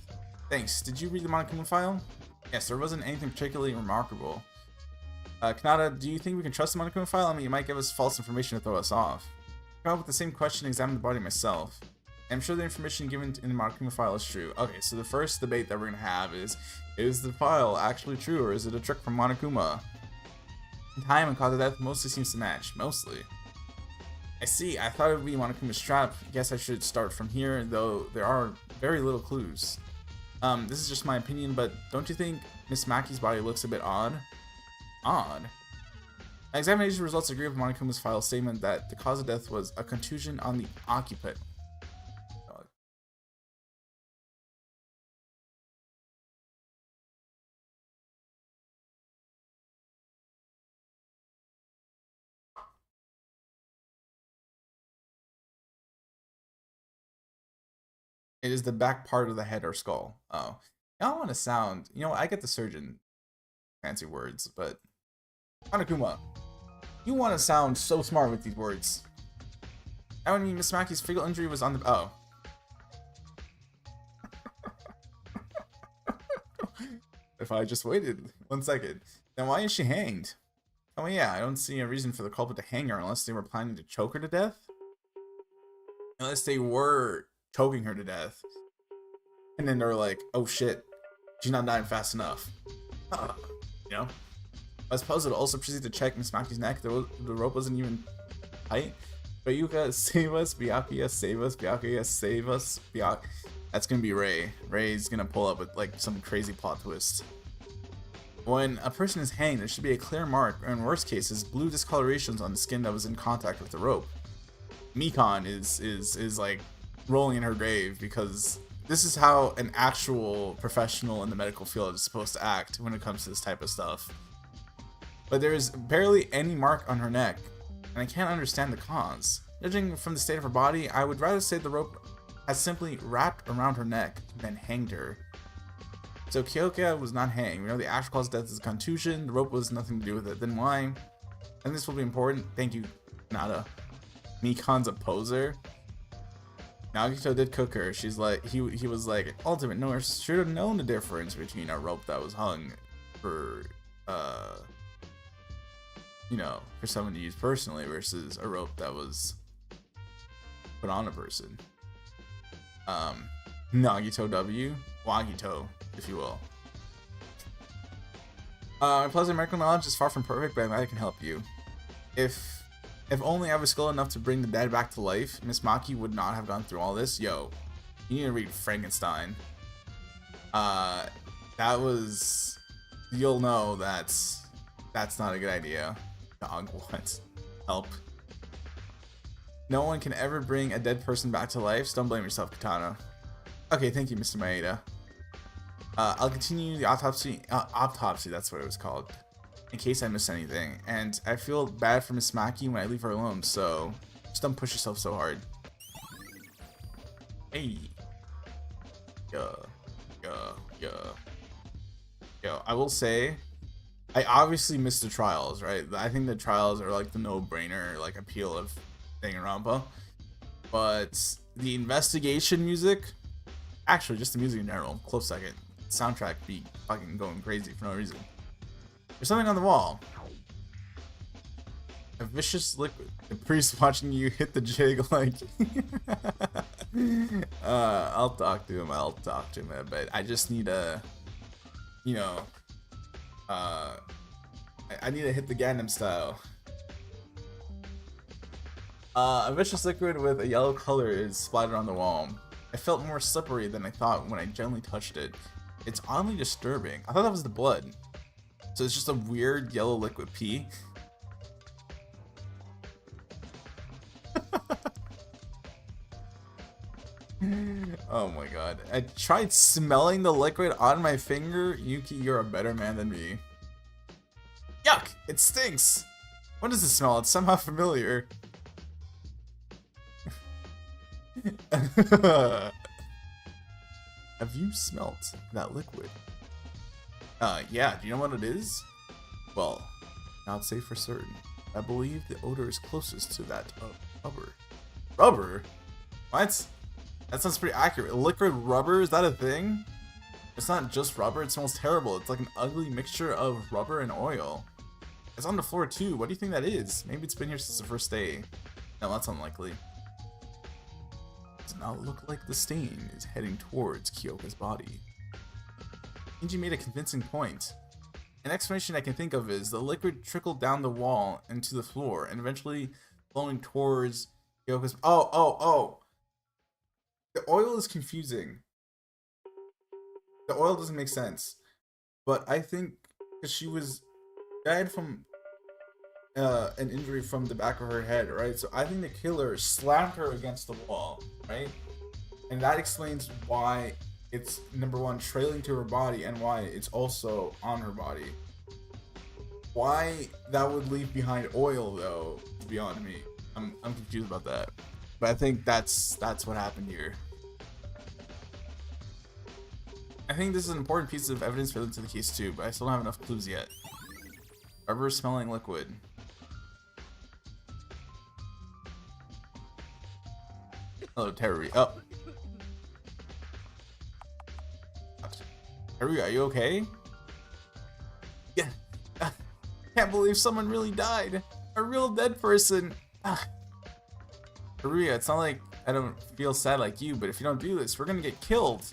Thanks. Did you read the Monokuma file? Yes, there wasn't anything particularly remarkable. Kanata, do you think we can trust the Monokuma file? I mean, it might give us false information to throw us off. I came up with the same question and examined the body myself. I'm sure the information given in the Monokuma file is true. Okay, so the first debate that we're going to have is the file actually true or is it a trick from Monokuma? Time and cause of death mostly seems to match. Mostly. I see, I thought it would be Monokuma's trap. Guess I should start from here, though there are very little clues. This is just my opinion, but don't you think Miss Maki's body looks a bit odd? Odd? My examination results agree with Monokuma's file statement that the cause of death was a contusion on the occiput. It is the back part of the head or skull. Oh. I don't want to sound... You know, I get the surgeon fancy words, but... Monokuma, you want to sound so smart with these words. I mean, Miss Maki's fatal injury was on the... Oh. If I just waited 1 second. Then why is she hanged? Oh yeah, I don't see a reason for the culprit to hang her unless they were planning to choke her to death. Unless they were choking her to death. And then they're like, oh shit, she's not dying fast enough. You know? I suppose it'll also proceed to check Miss Maki's neck. The rope wasn't even tight. But Yuka, save us. Byakuya, save us. Byakuya, save us. That's gonna be Rei. Rei's gonna pull up with like some crazy plot twist. When a person is hanged, there should be a clear mark, or in worst cases, blue discolorations on the skin that was in contact with the rope. Mikon is like rolling in her grave because this is how an actual professional in the medical field is supposed to act when it comes to this type of stuff. But there is barely any mark on her neck, and I can't understand the cause. Judging from the state of her body, I would rather say the rope has simply wrapped around her neck than hanged her. So Kyoka was not hanged. We know the actual cause of death is a contusion. The rope was nothing to do with it. Then why? And this will be important. Thank you, Nada. Mikon's a poser. Nagito did cook her. She's like, he was like, ultimate nurse should have known the difference between a rope that was hung for you know, for someone to use personally versus a rope that was put on a person. Nagito W, Wagito, if you will. My pleasant medical knowledge is far from perfect, but I'm glad I can help you. If only I was skilled enough to bring the dead back to life, Miss Maki would not have gone through all this. Yo, you need to read Frankenstein. That was, you'll know that's not a good idea. Dog, what? Help. No one can ever bring a dead person back to life, so don't blame yourself, Katana. Okay, thank you, Mr. Maeda. I'll continue the autopsy, that's what it was called, in case I missed anything. And I feel bad for Miss Maki when I leave her alone, so just don't push yourself so hard. Hey. Yo, I will say, I obviously missed the trials, right? I think the trials are like the no-brainer, like appeal of Danganronpa. But the investigation music, actually just the music in general, close second. Soundtrack be fucking going crazy for no reason. There's something on the wall. A vicious liquid. The priest watching you hit the jig like. I'll talk to him. But I just need a, you know, I need to hit the Gundam style. A vicious liquid with a yellow color is splattered on the wall. I felt more slippery than I thought when I gently touched it. It's oddly disturbing. I thought that was the blood. So it's just a weird yellow liquid pee. Oh my god. I tried smelling the liquid on my finger. Yuki, you're a better man than me. Yuck! It stinks! What does it smell? It's somehow familiar. Have you smelt that liquid? Yeah, do you know what it is? Well, not say for certain. I believe the odor is closest to that of rubber. Rubber? What? That sounds pretty accurate. Liquid rubber, is that a thing? It's not just rubber, it smells terrible. It's like an ugly mixture of rubber and oil. It's on the floor too. What do you think that is? Maybe it's been here since the first day. No, that's unlikely. Does not look like the stain is heading towards Kyoka's body. Shinji made a convincing point. An explanation I can think of is the liquid trickled down the wall into the floor and eventually flowing towards Kyoka's. Oh! The oil is confusing. The oil doesn't make sense. But I think because she died from an injury from the back of her head, right? So I think the killer slammed her against the wall, right? And that explains why it's, number one, trailing to her body, and why it's also on her body. Why that would leave behind oil, though, is beyond me. I'm confused about that. But I think that's what happened here. I think this is an important piece of evidence related to the case too, but I still don't have enough clues yet. Rubber smelling liquid. Hello, Terry. Oh. Terry, are you okay? Yeah. Can't believe someone really died. A real dead person. Haruya, it's not like I don't feel sad like you, but if you don't do this, we're gonna get killed.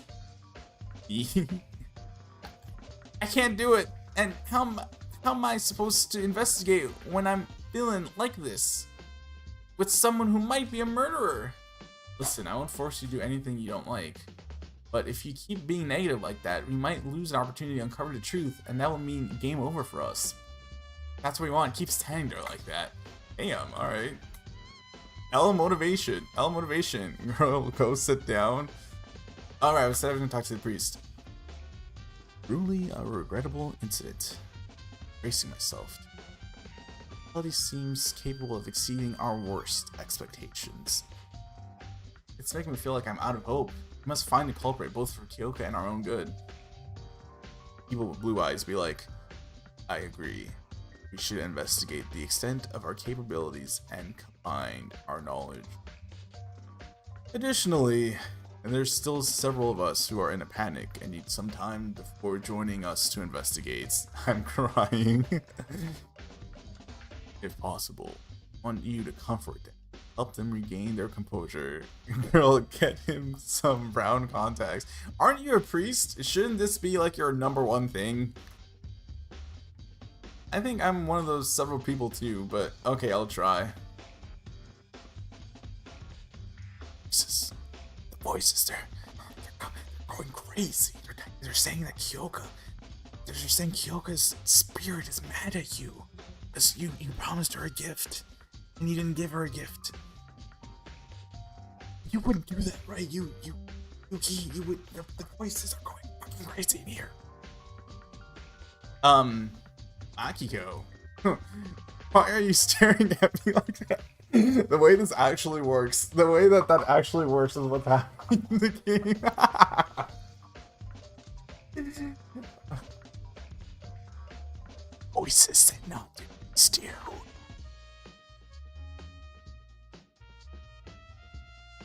I can't do it. And how am I supposed to investigate when I'm feeling like this? With someone who might be a murderer? Listen, I won't force you to do anything you don't like. But if you keep being negative like that, we might lose an opportunity to uncover the truth, and that will mean game over for us. That's what we want. Keep standing there like that. Damn, alright. L motivation. Girl, go sit down. Alright, I was gonna talk to the priest. Truly a regrettable incident. Bracing myself. Reality seems capable of exceeding our worst expectations. It's making me feel like I'm out of hope. We must find the culprit, both for Kyoka and our own good. People with blue eyes be like, I agree. We should investigate the extent of our capabilities and combine our knowledge. Additionally, And there's still several of us who are in a panic and need some time before joining us to investigate. I'm crying. If possible, I want you to comfort them. Help them regain their composure. Girl, get him some brown contacts. Aren't you a priest? Shouldn't this be like your '1 thing? I think I'm one of those several people too, but okay, I'll try. The voices, they're going crazy. They're saying that they're saying Kyoka's spirit is mad at you. Because you promised her a gift, and you didn't give her a gift. You wouldn't do that, right? You would. The voices are going fucking crazy in here. Akiko, why are you staring at me like that? The way this actually works, the way that actually works is what's happening in the game. Voices said not to steer.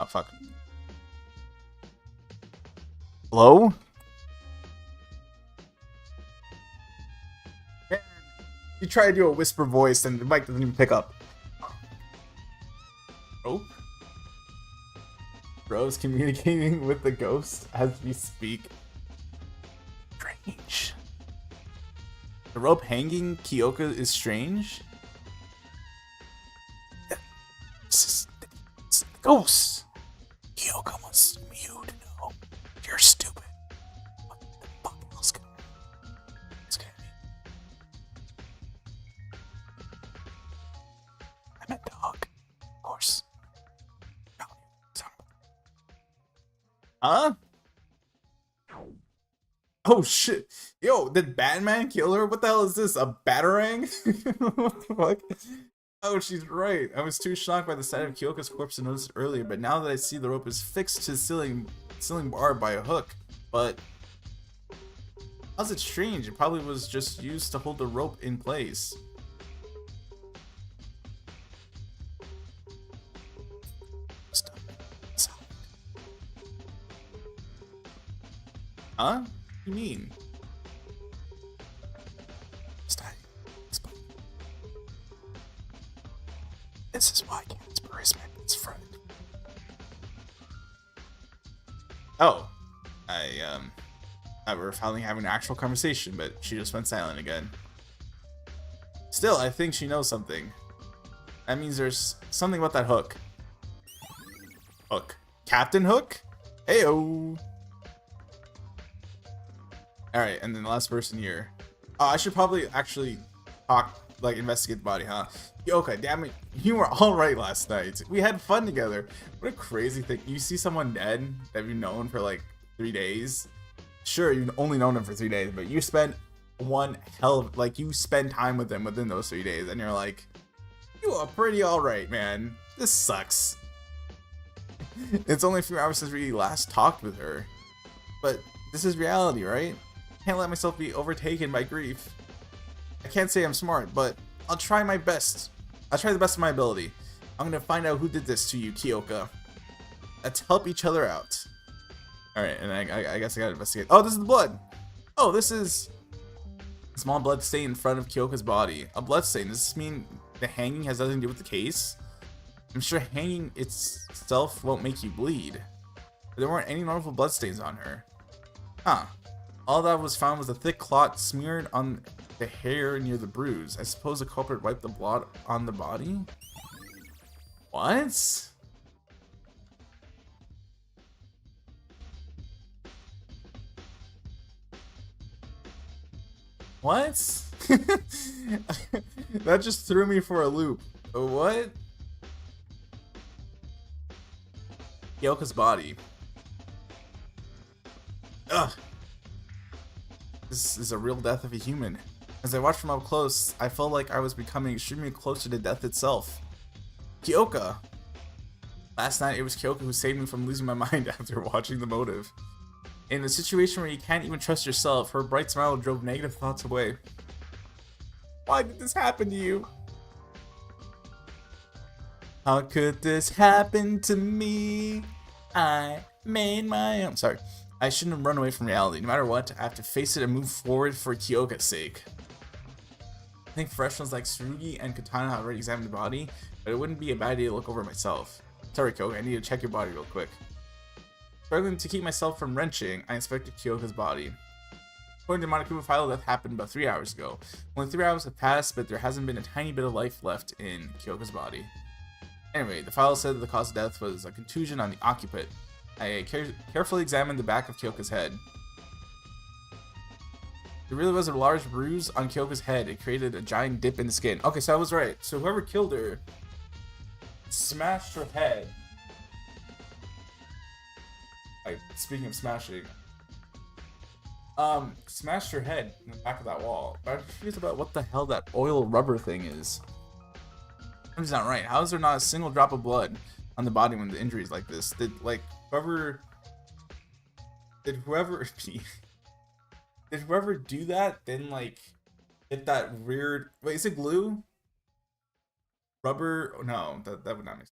Oh fuck. Hello? You try to do a whisper voice and the mic doesn't even pick up. Rope? Bro's communicating with the ghost as we speak. Strange. The rope hanging Kyoka is strange? This is the ghost. Kyoka wants you to know you're stupid. What the fuck else can it's gonna be? I'm a dog. Of course. No. Huh? Oh shit. Yo, did Batman kill her? What the hell is this? A batarang? What the fuck? Oh, she's right. I was too shocked by the sight of Kyoka's corpse to notice it earlier, but now that I see the rope is fixed to the ceiling bar by a hook. But how's it strange? It probably was just used to hold the rope in place. Stop. Huh? What do you mean? This is why Casper is Megan's friend. Oh. We were finally having an actual conversation, but she just went silent again. Still, I think she knows something. That means there's something about that hook. Hook. Captain Hook? Heyo! Alright, and then the last person here. Oh, I should probably actually investigate the body, huh? Kyoka, damn it, you were alright last night. We had fun together. What a crazy thing. You see someone dead that you've known for like 3 days. Sure, you've only known him for 3 days, but you spent you spend time with them within those 3 days, and you're like, you are pretty alright, man. This sucks. It's only a few hours since we last talked with her. But this is reality, right? Can't let myself be overtaken by grief. I can't say I'm smart, but I'll try my best. I'll try the best of my ability. I'm gonna find out who did this to you, Kyoka. Let's help each other out. Alright, and I guess I gotta investigate. Oh, this is the blood! Oh, this is a small blood stain in front of Kyoka's body. A blood stain. Does this mean the hanging has nothing to do with the case? I'm sure hanging itself won't make you bleed. But there weren't any normal blood stains on her. Huh. All that was found was a thick clot smeared on the hair near the bruise. I suppose the culprit wiped the blood on the body? What? What? That just threw me for a loop. What? Kyoka's body. Ugh. This is a real death of a human. As I watched from up close, I felt like I was becoming extremely closer to death itself. Kyoka! Last night, it was Kyoka who saved me from losing my mind after watching The Motive. In a situation where you can't even trust yourself, her bright smile drove negative thoughts away. Why did this happen to you? How could this happen to me? I Made my own. Sorry. I shouldn't have run away from reality. No matter what, I have to face it and move forward for Kyoka's sake. I think professionals like Tsurugi and Katana have already examined the body, but it wouldn't be a bad idea to look over it myself. Sorry, Kyoka, I need to check your body real quick. Struggling to keep myself from wrenching, I inspected Kyoka's body. According to the Monokuma file, death happened about 3 hours ago. Only 3 hours have passed, but there hasn't been a tiny bit of life left in Kyoka's body. Anyway, the file said that the cause of death was a contusion on the occiput. I carefully examined the back of Kyoka's head. There really was a large bruise on Kyoka's head. It created a giant dip in the skin. Okay, so I was right. So whoever killed her smashed her head. Like, speaking of smashing, smashed her head in the back of that wall. But I'm confused about what the hell that oil rubber thing is. Something's not right. How is there not a single drop of blood on the body when the injury is like this? Did whoever do that then like get that weird, wait, is it glue? Rubber? No, that would not make sense.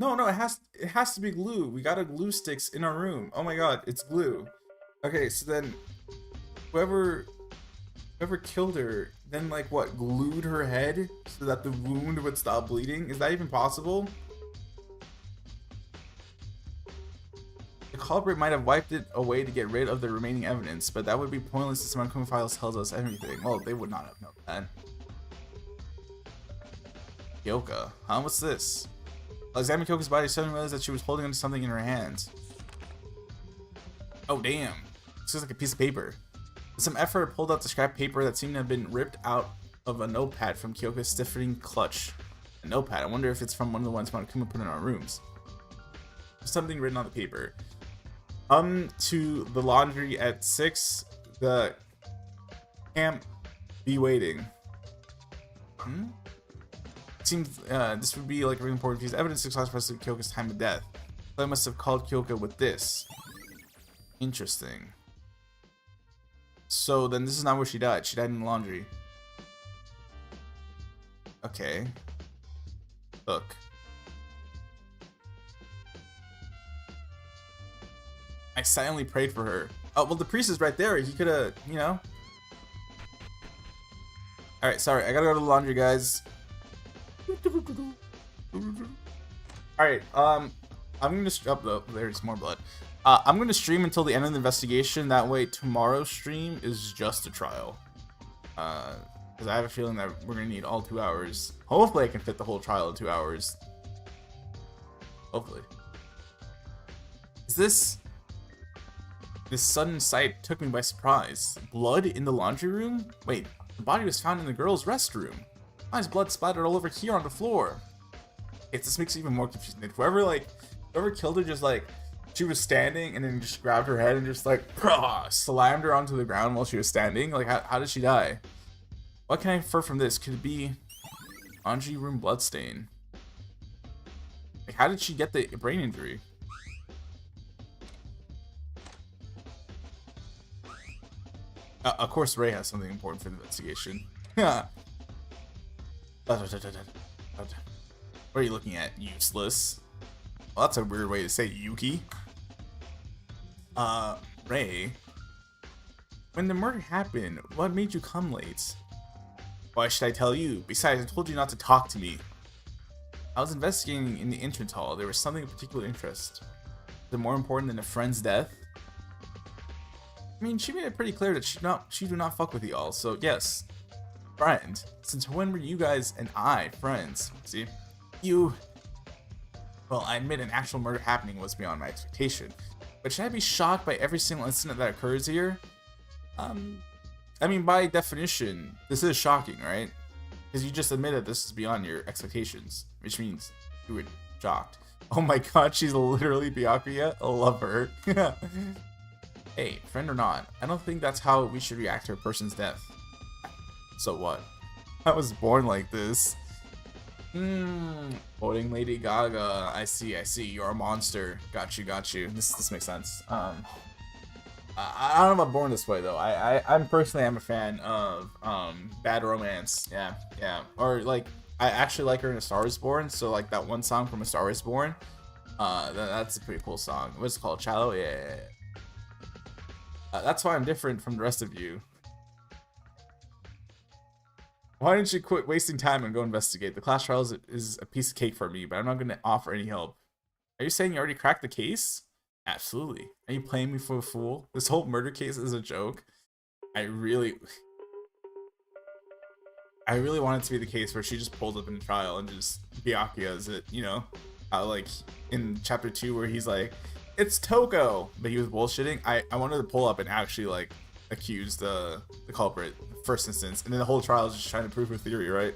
No, it has to be glue. We got a glue sticks in our room. Oh my god, it's glue. Okay, so then whoever killed her then like what, glued her head so that the wound would stop bleeding? Is that even possible? The culprit might have wiped it away to get rid of the remaining evidence, but that would be pointless since Monokuma files tells us everything. Well, they would not have known that. Kyoka, huh? What's this? While examining Kyoka's body, suddenly realized that she was holding onto something in her hands. Oh damn! This looks like a piece of paper. With some effort, I pulled out the scrap paper that seemed to have been ripped out of a notepad from Kyoka's stiffening clutch. A notepad. I wonder if it's from one of the ones Monokuma put in our rooms. There's something written on the paper. To the laundry at 6. The camp be waiting. It seems this would be like a really important piece of evidence to classify Kyoka's time of death. So I must have called Kyoka with this. Interesting. So then this is not where she died. She died in the laundry. Okay. Look. I silently prayed for her. Oh, well, the priest is right there. He could have, you know. Alright, sorry. I gotta go to the laundry, guys. Alright, I'm gonna oh, there's more blood. I'm gonna stream until the end of the investigation. That way tomorrow's stream is just a trial. Because I have a feeling that we're gonna need all 2 hours. Hopefully I can fit the whole trial in 2 hours. Hopefully. Is this sudden sight took me by surprise. Blood in the laundry room? Wait, the body was found in the girls' restroom. Why is blood splattered all over here on the floor? This makes it even more confusing. Whoever killed her just like, she was standing and then just grabbed her head and just like, slammed her onto the ground while she was standing? Like, how did she die? What can I infer from this? Could it be laundry room bloodstain? Like, how did she get the brain injury? Of course, Rei has something important for the investigation. What are you looking at? Useless. Well, that's a weird way to say Yuki. Rei. When the murder happened, what made you come late? Why should I tell you? Besides, I told you not to talk to me. I was investigating in the entrance hall. There was something of particular interest. Is it more important than a friend's death? I mean, she made it pretty clear that she do not fuck with y'all, so yes. Friend. Since when were you guys and I friends? See? Well, I admit an actual murder happening was beyond my expectation. But should I be shocked by every single incident that occurs here? I mean, by definition, this is shocking, right? Because you just admitted this is beyond your expectations, which means you were shocked. Oh my god, she's literally Byakuya? I love her. Hey, friend or not, I don't think that's how we should react to a person's death. So what? I was born like this. Quoting Lady Gaga. I see, you're a monster. Got you. This makes sense. I don't know about Born This Way though. I'm personally a fan of Bad Romance. Yeah. Or like I actually like her in A Star Is Born, so like that one song from A Star Is Born. That's a pretty cool song. What's it called? Shallow? Yeah. That's why I'm different from the rest of you. Why didn't you quit wasting time and go investigate? The class trials is a piece of cake for me, but I'm not going to offer any help. Are you saying you already cracked the case? Absolutely. Are you playing me for a fool? This whole murder case is a joke. I really want it to be the case where she just pulls up in the trial and just Byakuya's it, you know? Like in chapter 2 where he's like, it's Toko, but he was bullshitting. I wanted to pull up and actually like accuse the culprit first instance, and then the whole trial is just trying to prove her theory, right?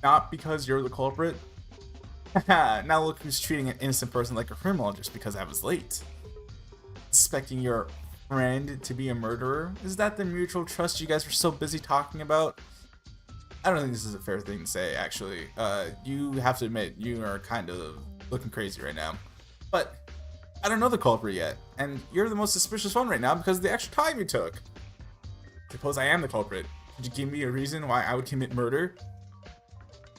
Not because you're the culprit. Now look who's treating an innocent person like a criminal just because I was late. Suspecting your friend to be a murderer? Is that the mutual trust you guys were so busy talking about? I don't think this is a fair thing to say, actually. You have to admit, you are kind of looking crazy right now. But I don't know the culprit yet, and you're the most suspicious one right now because of the extra time you took. Suppose I am the culprit. Could you give me a reason why I would commit murder?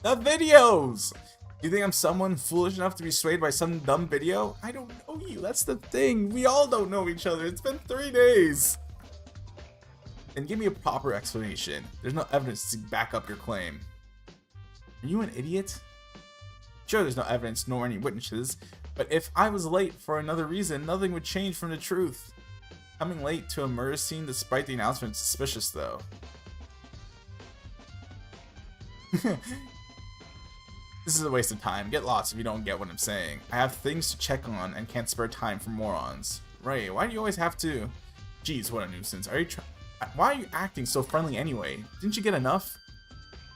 The videos! Do you think I'm someone foolish enough to be swayed by some dumb video? I don't know you, that's the thing. We all don't know each other. It's been 3 days. And give me a proper explanation. There's no evidence to back up your claim. Are you an idiot? Sure, there's no evidence nor any witnesses, but if I was late for another reason, nothing would change from the truth. Coming late to a murder scene despite the announcement is suspicious, though. This is a waste of time. Get lost if you don't get what I'm saying. I have things to check on and can't spare time for morons. Right, why do you always have to? Jeez, what a nuisance. Why are you acting so friendly anyway? Didn't you get enough?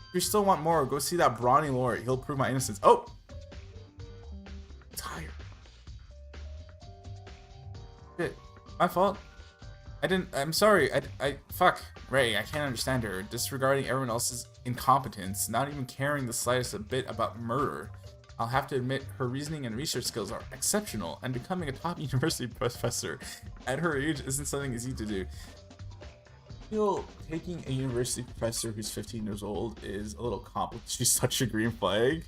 If you still want more, go see that brawny lord. He'll prove my innocence. Oh! I'm tired. Shit. My fault. I'm sorry. Fuck. Ray, I can't understand her. Disregarding everyone else's incompetence, not even caring the slightest a bit about murder. I'll have to admit, her reasoning and research skills are exceptional, and becoming a top university professor at her age isn't something easy to do. I feel taking a university professor who's 15 years old is a little complicated. She's such a green flag.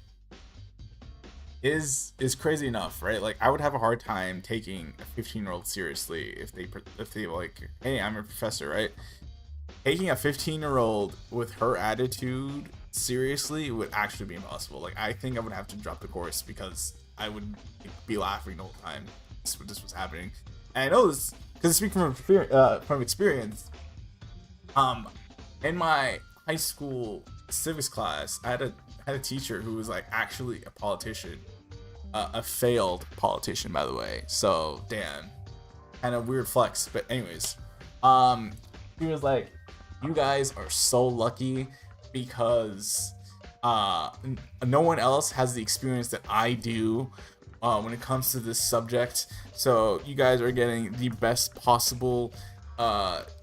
Is crazy enough, right? Like, I would have a hard time taking a 15-year-old seriously if they like, hey, I'm a professor, right? Taking a 15-year-old with her attitude seriously would actually be impossible. Like, I think I would have to drop the course because I would be laughing the whole time this was happening. And I know this because speaking from experience. In my high school civics class, I had a teacher who was like actually a politician, a failed politician, by the way. So damn, kind of weird flex. But anyways, he was like, "You guys are so lucky because no one else has the experience that I do when it comes to this subject. So you guys are getting the best possible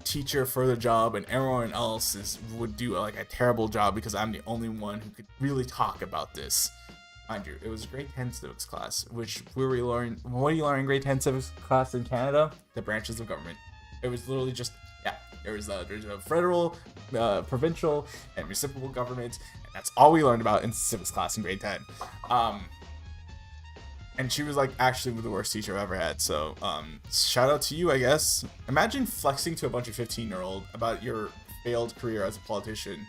teacher for the job, and everyone else would do like a terrible job because I'm the only one who could really talk about this." Mind you, it was a grade 10 civics class, which what do you learn in grade 10 civics class in Canada? The branches of government. It was literally just, yeah, there's a federal, provincial, and municipal government, and that's all we learned about in civics class in grade 10. And she was like actually the worst teacher I've ever had. So shout out to you, I guess. Imagine flexing to a bunch of 15-year-old about your failed career as a politician.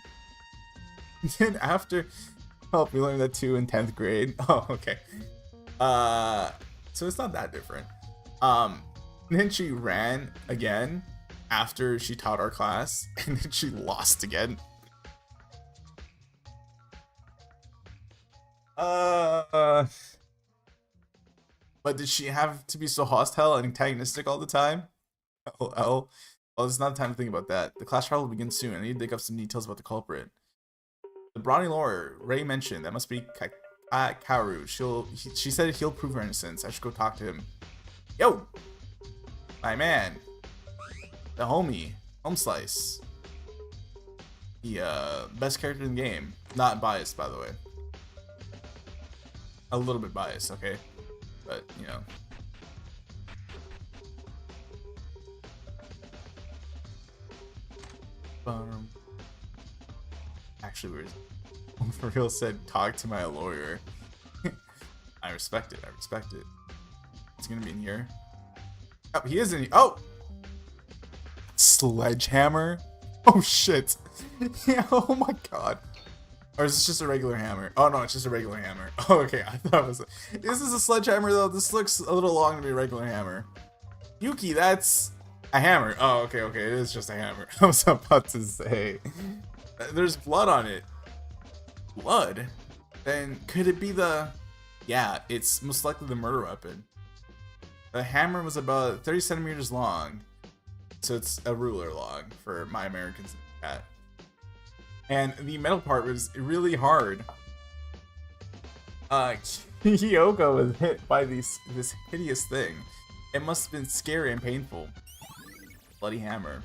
And then after, we learned that too in 10th grade. Oh, okay. So it's not that different. And then she ran again after she taught our class, and then she lost again. But did she have to be so hostile and antagonistic all the time? LOL. Well, it's not the time to think about that. The class trial will begin soon. I need to dig up some details about the culprit. The brawny lawyer Ray mentioned, that must be Kaoru. She said he'll prove her innocence. I should go talk to him. Yo! My man. The homie. Home Slice. The best character in the game. Not biased, by the way. A little bit biased, okay? But, you know. Actually, for real said, talk to my lawyer. I respect it. I respect it. It's gonna be in here. Oh, he is in here. Oh! Sledgehammer? Oh, shit. Yeah, oh my god. Or is this just a regular hammer? Oh, no, it's just a regular hammer. Oh, okay. I thought it was This is a sledgehammer, though. This looks a little long to be a regular hammer. Yuki, that's a hammer. Oh, okay, okay. It is just a hammer. I was about to say. There's blood on it. Blood? Then could it be the... Yeah, it's most likely the murder weapon. The hammer was about 30 centimeters long. So it's a ruler long for my Americans in the chat. And the metal part was really hard. Kyoko was hit by this hideous thing. It must have been scary and painful. Bloody hammer.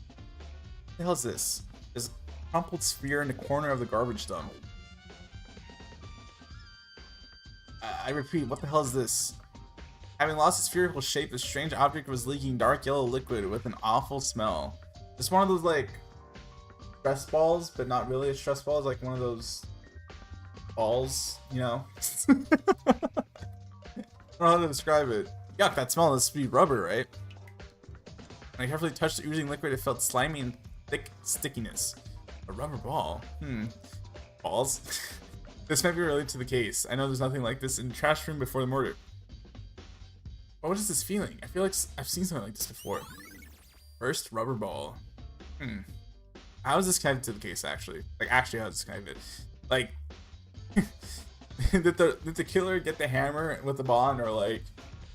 What the hell is this? There's a crumpled sphere in the corner of the garbage dump. I repeat, what the hell is this? Having lost its spherical shape, the strange object was leaking dark yellow liquid with an awful smell. It's one of those, like, stress balls, but not really a stress ball. It's like one of those balls, you know? I don't know how to describe it. Yuck, that smell must be rubber, right? When I carefully touched the oozing liquid, it felt slimy and thick stickiness. A rubber ball? Balls? This might be related to the case. I know there's nothing like this in the trash room before the murder. But what is this feeling? I feel like I've seen something like this before. First, rubber ball. How is this connected to the case, actually? Like, actually, how is this connected? Like, did the killer get the hammer with the ball and or like,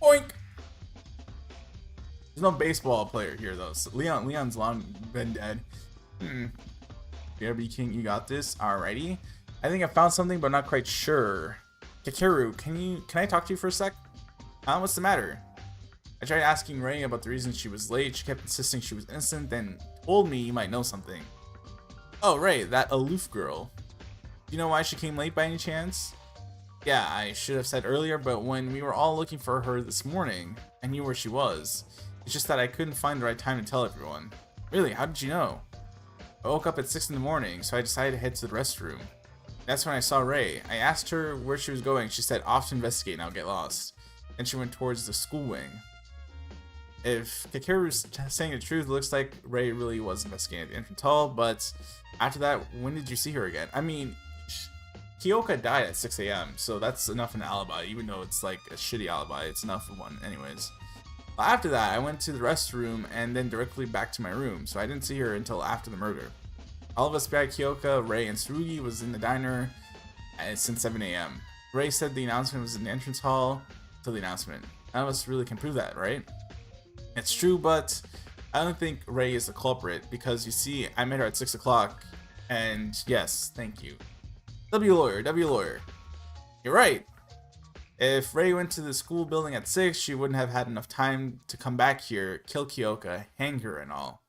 boink? There's no baseball player here, though. So Leon's long been dead. BRB King, you got this. Alrighty. I think I found something, but I'm not quite sure. Kakeru, can I talk to you for a sec? What's the matter? I tried asking Rei about the reason she was late. She kept insisting she was innocent, then told me you might know something. Oh, Rei, that aloof girl. Do you know why she came late by any chance? Yeah, I should have said earlier, but when we were all looking for her this morning, I knew where she was. It's just that I couldn't find the right time to tell everyone. Really, how did you know? I woke up at 6 in the morning, so I decided to head to the restroom. That's when I saw Rei. I asked her where she was going. She said, off to investigate and I'll get lost. And she went towards the school wing. If Kakeru's saying the truth, it looks like Rei really was investigating the entrance hall, but after that, when did you see her again? I mean, Kyoka died at 6 a.m., so that's enough of an alibi, even though it's like a shitty alibi, it's enough of one anyways. After that, I went to the restroom and then directly back to my room, so I didn't see her until after the murder. All of us beside Kyoka, Rei, and Tsurugi was in the diner since 7 a.m. Rei said the announcement was in the entrance hall till the announcement. None of us really can prove that, right? It's true, but I don't think Rei is the culprit because you see, I met her at 6 o'clock, and yes, thank you. W lawyer. You're right. If Rei went to the school building at 6, she wouldn't have had enough time to come back here, kill Kyoka, hang her and all.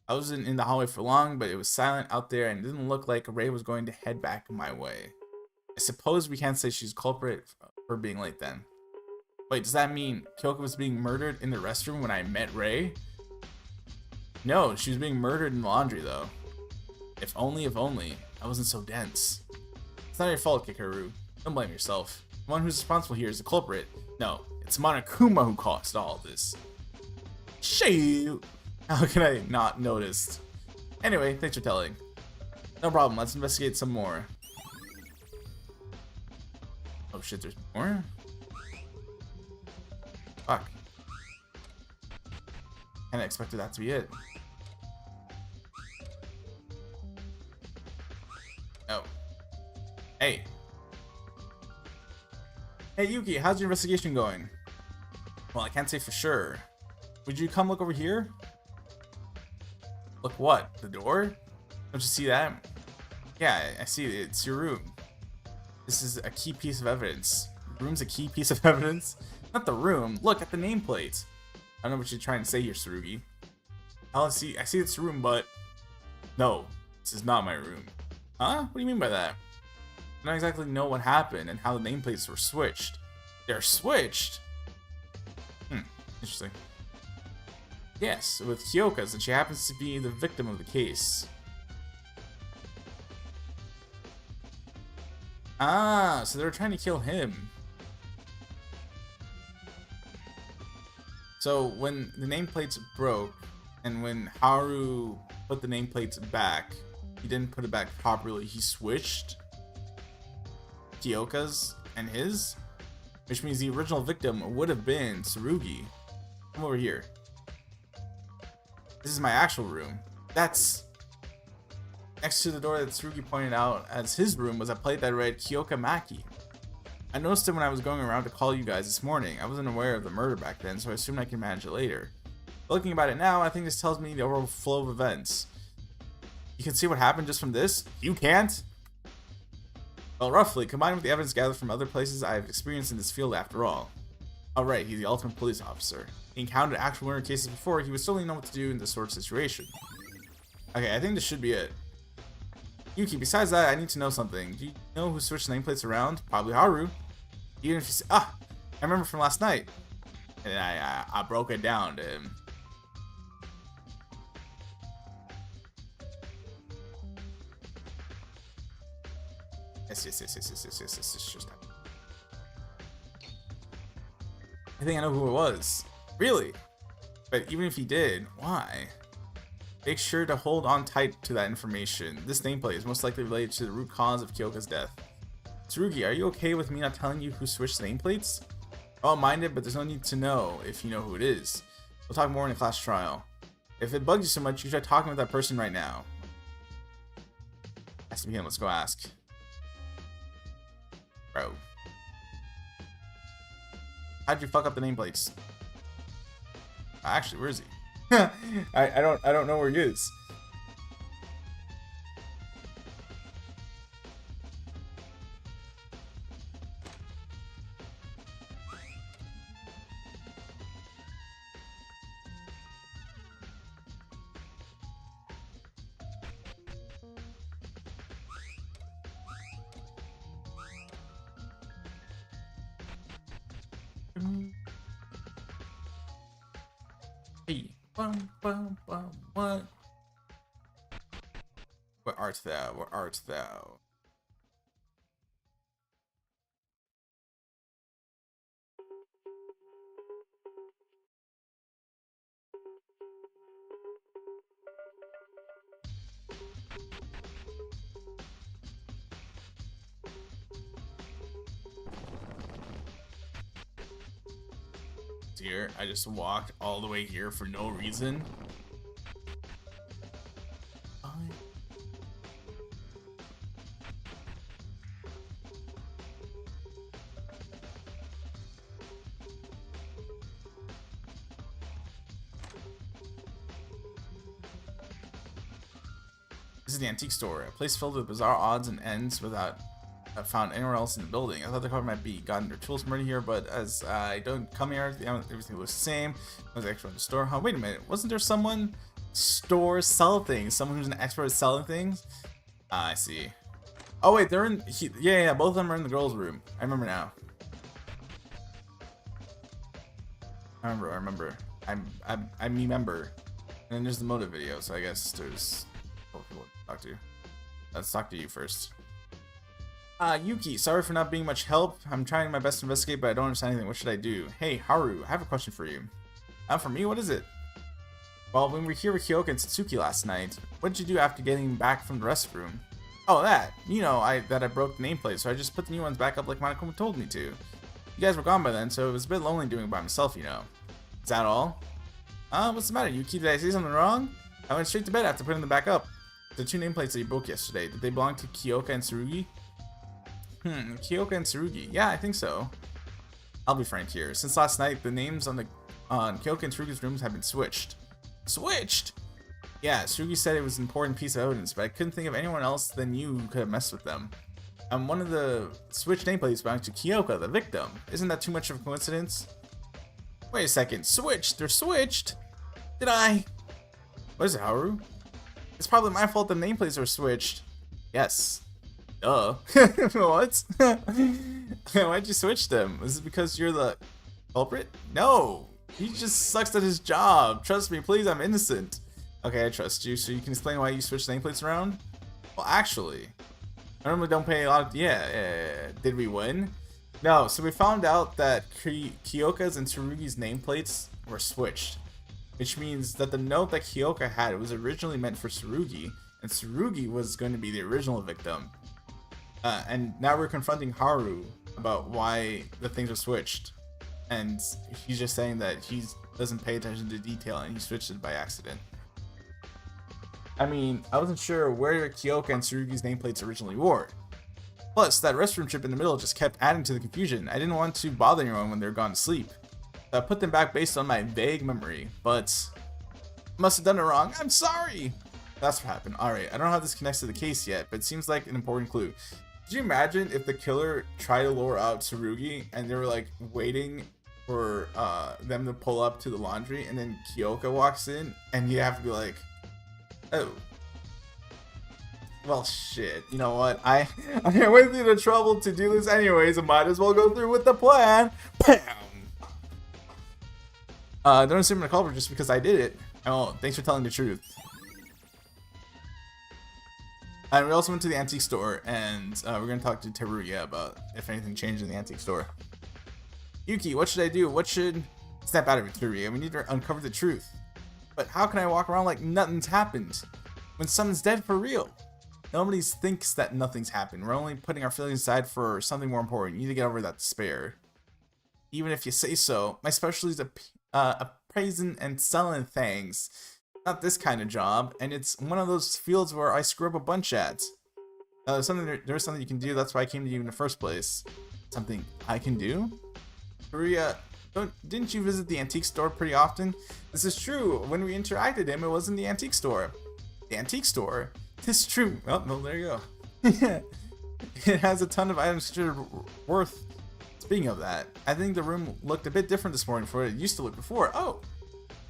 I wasn't in the hallway for long, but it was silent out there and it didn't look like Rei was going to head back my way. I suppose we can't say she's culprit for being late then. Wait, does that mean Kyoka was being murdered in the restroom when I met Rei? No, she was being murdered in the laundry though. If only, I wasn't so dense. It's not your fault, Kakeru. Don't blame yourself. The one who's responsible here is the culprit. No, it's Monokuma who caused all this. Shoot! How can I not notice? Anyway, thanks for telling. No problem, let's investigate some more. Oh shit, there's more? Fuck. Kinda expected that to be it. Oh. Hey. Hey Yuki, how's your investigation going? Well, I can't say for sure. Would you come look over here? Look what? The door? Don't you see that? Yeah, I see it. It's your room. This is a key piece of evidence. The room's a key piece of evidence? Not the room. Look at the nameplate. I don't know what you're trying to say here, Tsurugi. I see it's room, but no, this is not my room. Huh? What do you mean by that? I don't exactly know what happened and how the nameplates were switched. They're switched? Interesting. Yes, with Kyoka's, and she happens to be the victim of the case. Ah, so they were trying to kill him. So when the nameplates broke, and when Haru put the nameplates back, he didn't put it back properly. He switched Kyoka's and his, which means the original victim would have been Tsurugi. Come over here. This is my actual room. That's next to the door that Tsurugi pointed out as his room was a plate that read Kyoka Maki. I noticed it when I was going around to call you guys this morning. I wasn't aware of the murder back then, so I assumed I can manage it later. But looking about it now, I think this tells me the overall flow of events. You can see what happened just from this? You can't? Well, roughly, combined with the evidence gathered from other places I have experienced in this field after all. Alright, he's the ultimate police officer. He encountered actual murder cases before, he would certainly know what to do in this sort of situation. Okay, I think this should be it. Yuki, besides that, I need to know something. Do you know who switched nameplates around? Probably Haru. Even if you say, I remember from last night. And I broke it down to him. Yes, just that. I think I know who it was. Really? But even if he did, why? Make sure to hold on tight to that information. This nameplate is most likely related to the root cause of Kyoka's death. Tsurugi, are you okay with me not telling you who switched nameplates? I won't mind it, but there's no need to know if you know who it is. We'll talk more in a class trial. If it bugs you so much, you try talking with that person right now. Has to be him. Let's go ask. Bro. How'd you fuck up the nameplates? Actually, where is he? I don't know where he is. Hey, what? Where art thou? Where art thou? Dear, I just walked all the way here for no reason. This is the antique store, a place filled with bizarre odds and ends without found anywhere else in the building. I thought the cover might be gotten their tools from right here, but as I don't come here, everything looks the same. Was actually in the store. Huh? Wait a minute, wasn't there someone sell things? Someone who's an expert at selling things? I see. Oh wait, they're in. Yeah, both of them are in the girls' room. I remember now. I remember. I remember. And then there's the motive video, so I guess there's people to talk to. Let's talk to you first. Yuki, sorry for not being much help. I'm trying my best to investigate, but I don't understand anything. What should I do? Hey, Haru, I have a question for you. For me? What is it? Well, when we were here with Kyoka and Satsuki last night, what did you do after getting back from the restroom? Oh, that. You know, I broke the nameplate, so I just put the new ones back up like Monokuma told me to. You guys were gone by then, so it was a bit lonely doing it by myself, you know. Is that all? What's the matter, Yuki? Did I say something wrong? I went straight to bed after putting them back up. The two nameplates that you broke yesterday, did they belong to Kyoka and Tsurugi? Kyoka and Tsurugi. Yeah, I think so. I'll be frank here. Since last night, the names on Kyoka and Tsurugi's rooms have been switched. Switched? Yeah, Tsurugi said it was an important piece of evidence, but I couldn't think of anyone else than you who could have messed with them. One of the switched nameplates belongs to Kyoka, the victim. Isn't that too much of a coincidence? Wait a second. Switched? They're switched? Did I? What is it, Haru? It's probably my fault the nameplates are switched. Yes. Duh. What? Why'd you switch them? Is it because you're the culprit? No. He just sucks at his job. Trust me, please, I'm innocent. Okay, I trust you. So you can explain why you switched nameplates around? Well, actually, I normally don't pay a lot of, did we win? No, so we found out that Kyoka's and Tsurugi's nameplates were switched, which means that the note that Kyoka had was originally meant for Tsurugi, and Tsurugi was going to be the original victim. And now we're confronting Haru about why the things are switched, and he's just saying that he doesn't pay attention to detail and he switched it by accident. I mean, I wasn't sure where Kyoka and Tsurugi's nameplates originally were. Plus, that restroom trip in the middle just kept adding to the confusion. I didn't want to bother anyone when they were gone to sleep. So I put them back based on my vague memory, but must have done it wrong. I'm sorry! That's what happened. Alright, I don't know how this connects to the case yet, but it seems like an important clue. Could you imagine if the killer tried to lure out Tsurugi and they were like waiting for them to pull up to the laundry, and then Kyoka walks in and you have to be like, oh. Well, shit. You know what? I went through the trouble to do this anyways, and might as well go through with the plan. Bam! Don't assume I'm a culprit just because I did it. Oh, thanks for telling the truth. And we also went to the antique store, and we're gonna talk to Teruya about if anything changed in the antique store. Yuki, what should I do? What should... Snap out of it, Teruya. We need to uncover the truth. But how can I walk around like nothing's happened when someone's dead for real? Nobody thinks that nothing's happened. We're only putting our feelings aside for something more important. You need to get over that despair. Even if you say so, my specialty is appraising and selling things. Not this kind of job, and it's one of those fields where I screw up a bunch at. There's something you can do. That's why I came to you in the first place. Something I can do? Teruya, didn't you visit the antique store pretty often? This is true. When we interacted him, it was in the antique store. The antique store? This is true. Oh, no, there you go. It has a ton of items considered worth. Speaking of that, I think the room looked a bit different this morning from what it used to look before. Oh,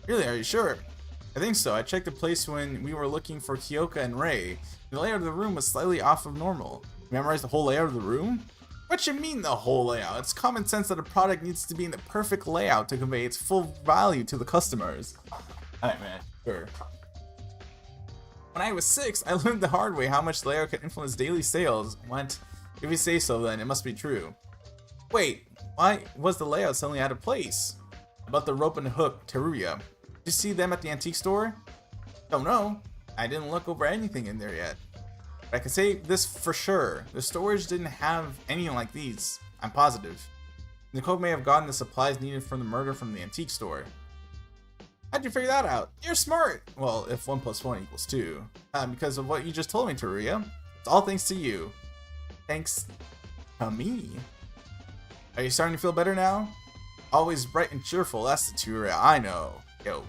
really? Are you sure? I think so. I checked the place when we were looking for Kyoka and Rei. The layout of the room was slightly off of normal. You memorized the whole layout of the room? What you mean the whole layout? It's common sense that a product needs to be in the perfect layout to convey its full value to the customers. Alright, man. Sure. When I was 6, I learned the hard way how much layout can influence daily sales. What? If you say so, then it must be true. Wait, why was the layout suddenly out of place? About the rope and hook, Teruya. Did you see them at the antique store? Don't know. I didn't look over anything in there yet. But I can say this for sure. The stores didn't have anything like these. I'm positive. Nicole may have gotten the supplies needed for the murder from the antique store. How'd you figure that out? You're smart! Well, if 1 + 1 = 2. Because of what you just told me, Teruya. It's all thanks to you. Thanks to me? Are you starting to feel better now? Always bright and cheerful, that's the Teruya I know. Yo.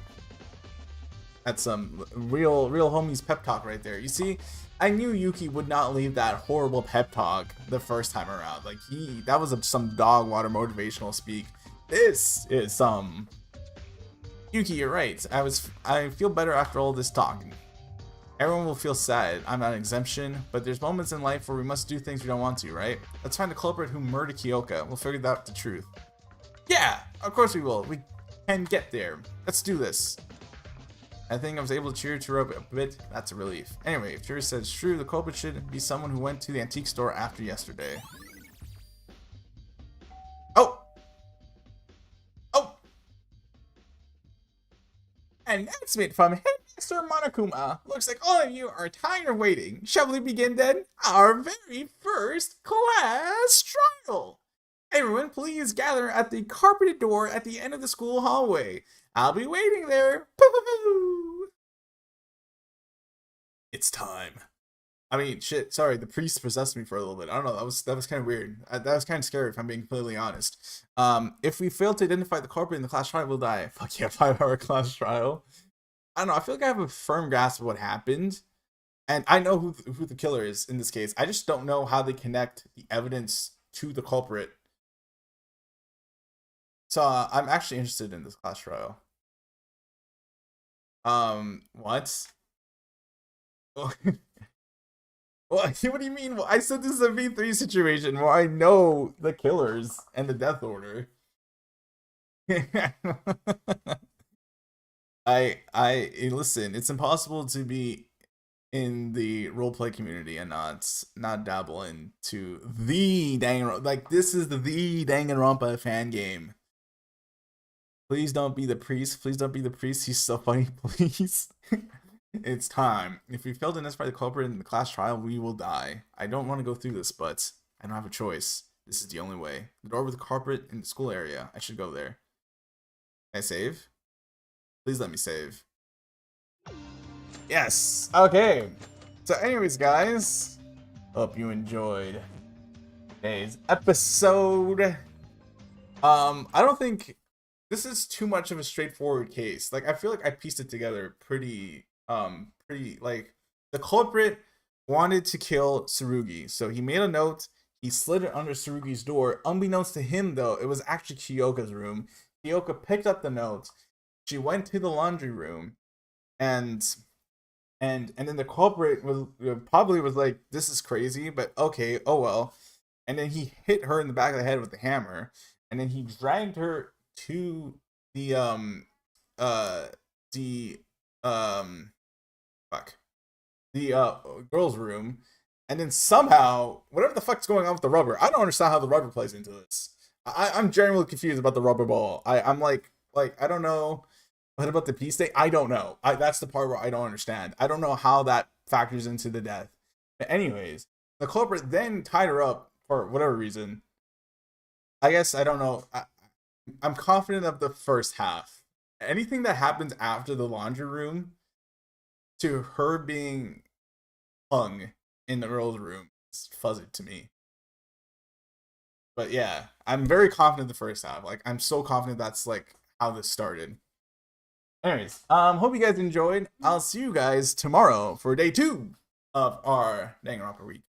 That's some real homies pep talk right there. You see, I knew Yuki would not leave that horrible pep talk the first time around. Like, that was some dog water motivational speak. This is some... Yuki, you're right. I feel better after all this talking. Everyone will feel sad. I'm not an exemption, but there's moments in life where we must do things we don't want to, right? Let's find the culprit who murdered Kyoka. We'll figure out the truth. Yeah, of course we will. We can get there. Let's do this. I think I was able to cheer Teruya a bit. That's a relief. Anyway, if Teruya says true, the culprit should be someone who went to the antique store after yesterday. Oh! Oh! Announcement from Headmaster Monokuma. Looks like all of you are tired of waiting. Shall we begin then? Our very first class trial! Everyone, please gather at the carpeted door at the end of the school hallway. I'll be waiting there. Poo-poo-poo. It's time. I mean, shit. Sorry, the priest possessed me for a little bit. I don't know. That was kind of weird. That was kind of scary, if I'm being completely honest. If we fail to identify the culprit in the class trial, we'll die. Fuck yeah, 5-hour class trial. I don't know. I feel like I have a firm grasp of what happened, and I know who the killer is in this case. I just don't know how they connect the evidence to the culprit. So I'm actually interested in this class trial. What? What do you mean? Well, I said this is a V3 situation where I know the killers and the death order. I listen, it's impossible to be in the roleplay community and not dabble into the Danganronpa. Like, this is the Danganronpa fan game. Please don't be the priest. Please don't be the priest. He's so funny. Please. It's time. If we fail to identify the culprit in the class trial, we will die. I don't want to go through this, but I don't have a choice. This is the only way. The door with the culprit in the school area. I should go there. Can I save? Please let me save. Yes. Okay. So anyways, guys, hope you enjoyed today's episode. I don't think this is too much of a straightforward case. Like, I feel like I pieced it together pretty like, the culprit wanted to kill Tsurugi, so he made a note. He slid it under Tsurugi's door. Unbeknownst to him, though, it was actually Kyoka's room. Kyoka picked up the note. She went to the laundry room, and then the culprit was probably was like, "This is crazy, but okay, oh well." And then he hit her in the back of the head with the hammer, and then he dragged her to the fuck the girls' room, and then somehow whatever the fuck's going on with the rubber, I don't understand how the rubber plays into this. I'm genuinely confused about the rubber ball. I'm like I don't know. What about the peace thing? I don't know. That's the part where I don't understand. I don't know how that factors into the death. But anyways, the culprit then tied her up for whatever reason. I guess I don't know. I'm confident of the first half. Anything that happens after the laundry room to her being hung in the girl's room is fuzzy to me. But yeah, I'm very confident the first half. Like, I'm so confident that's like how this started. Anyways, hope you guys enjoyed. I'll see you guys tomorrow for day 2 of our Danganronpa week.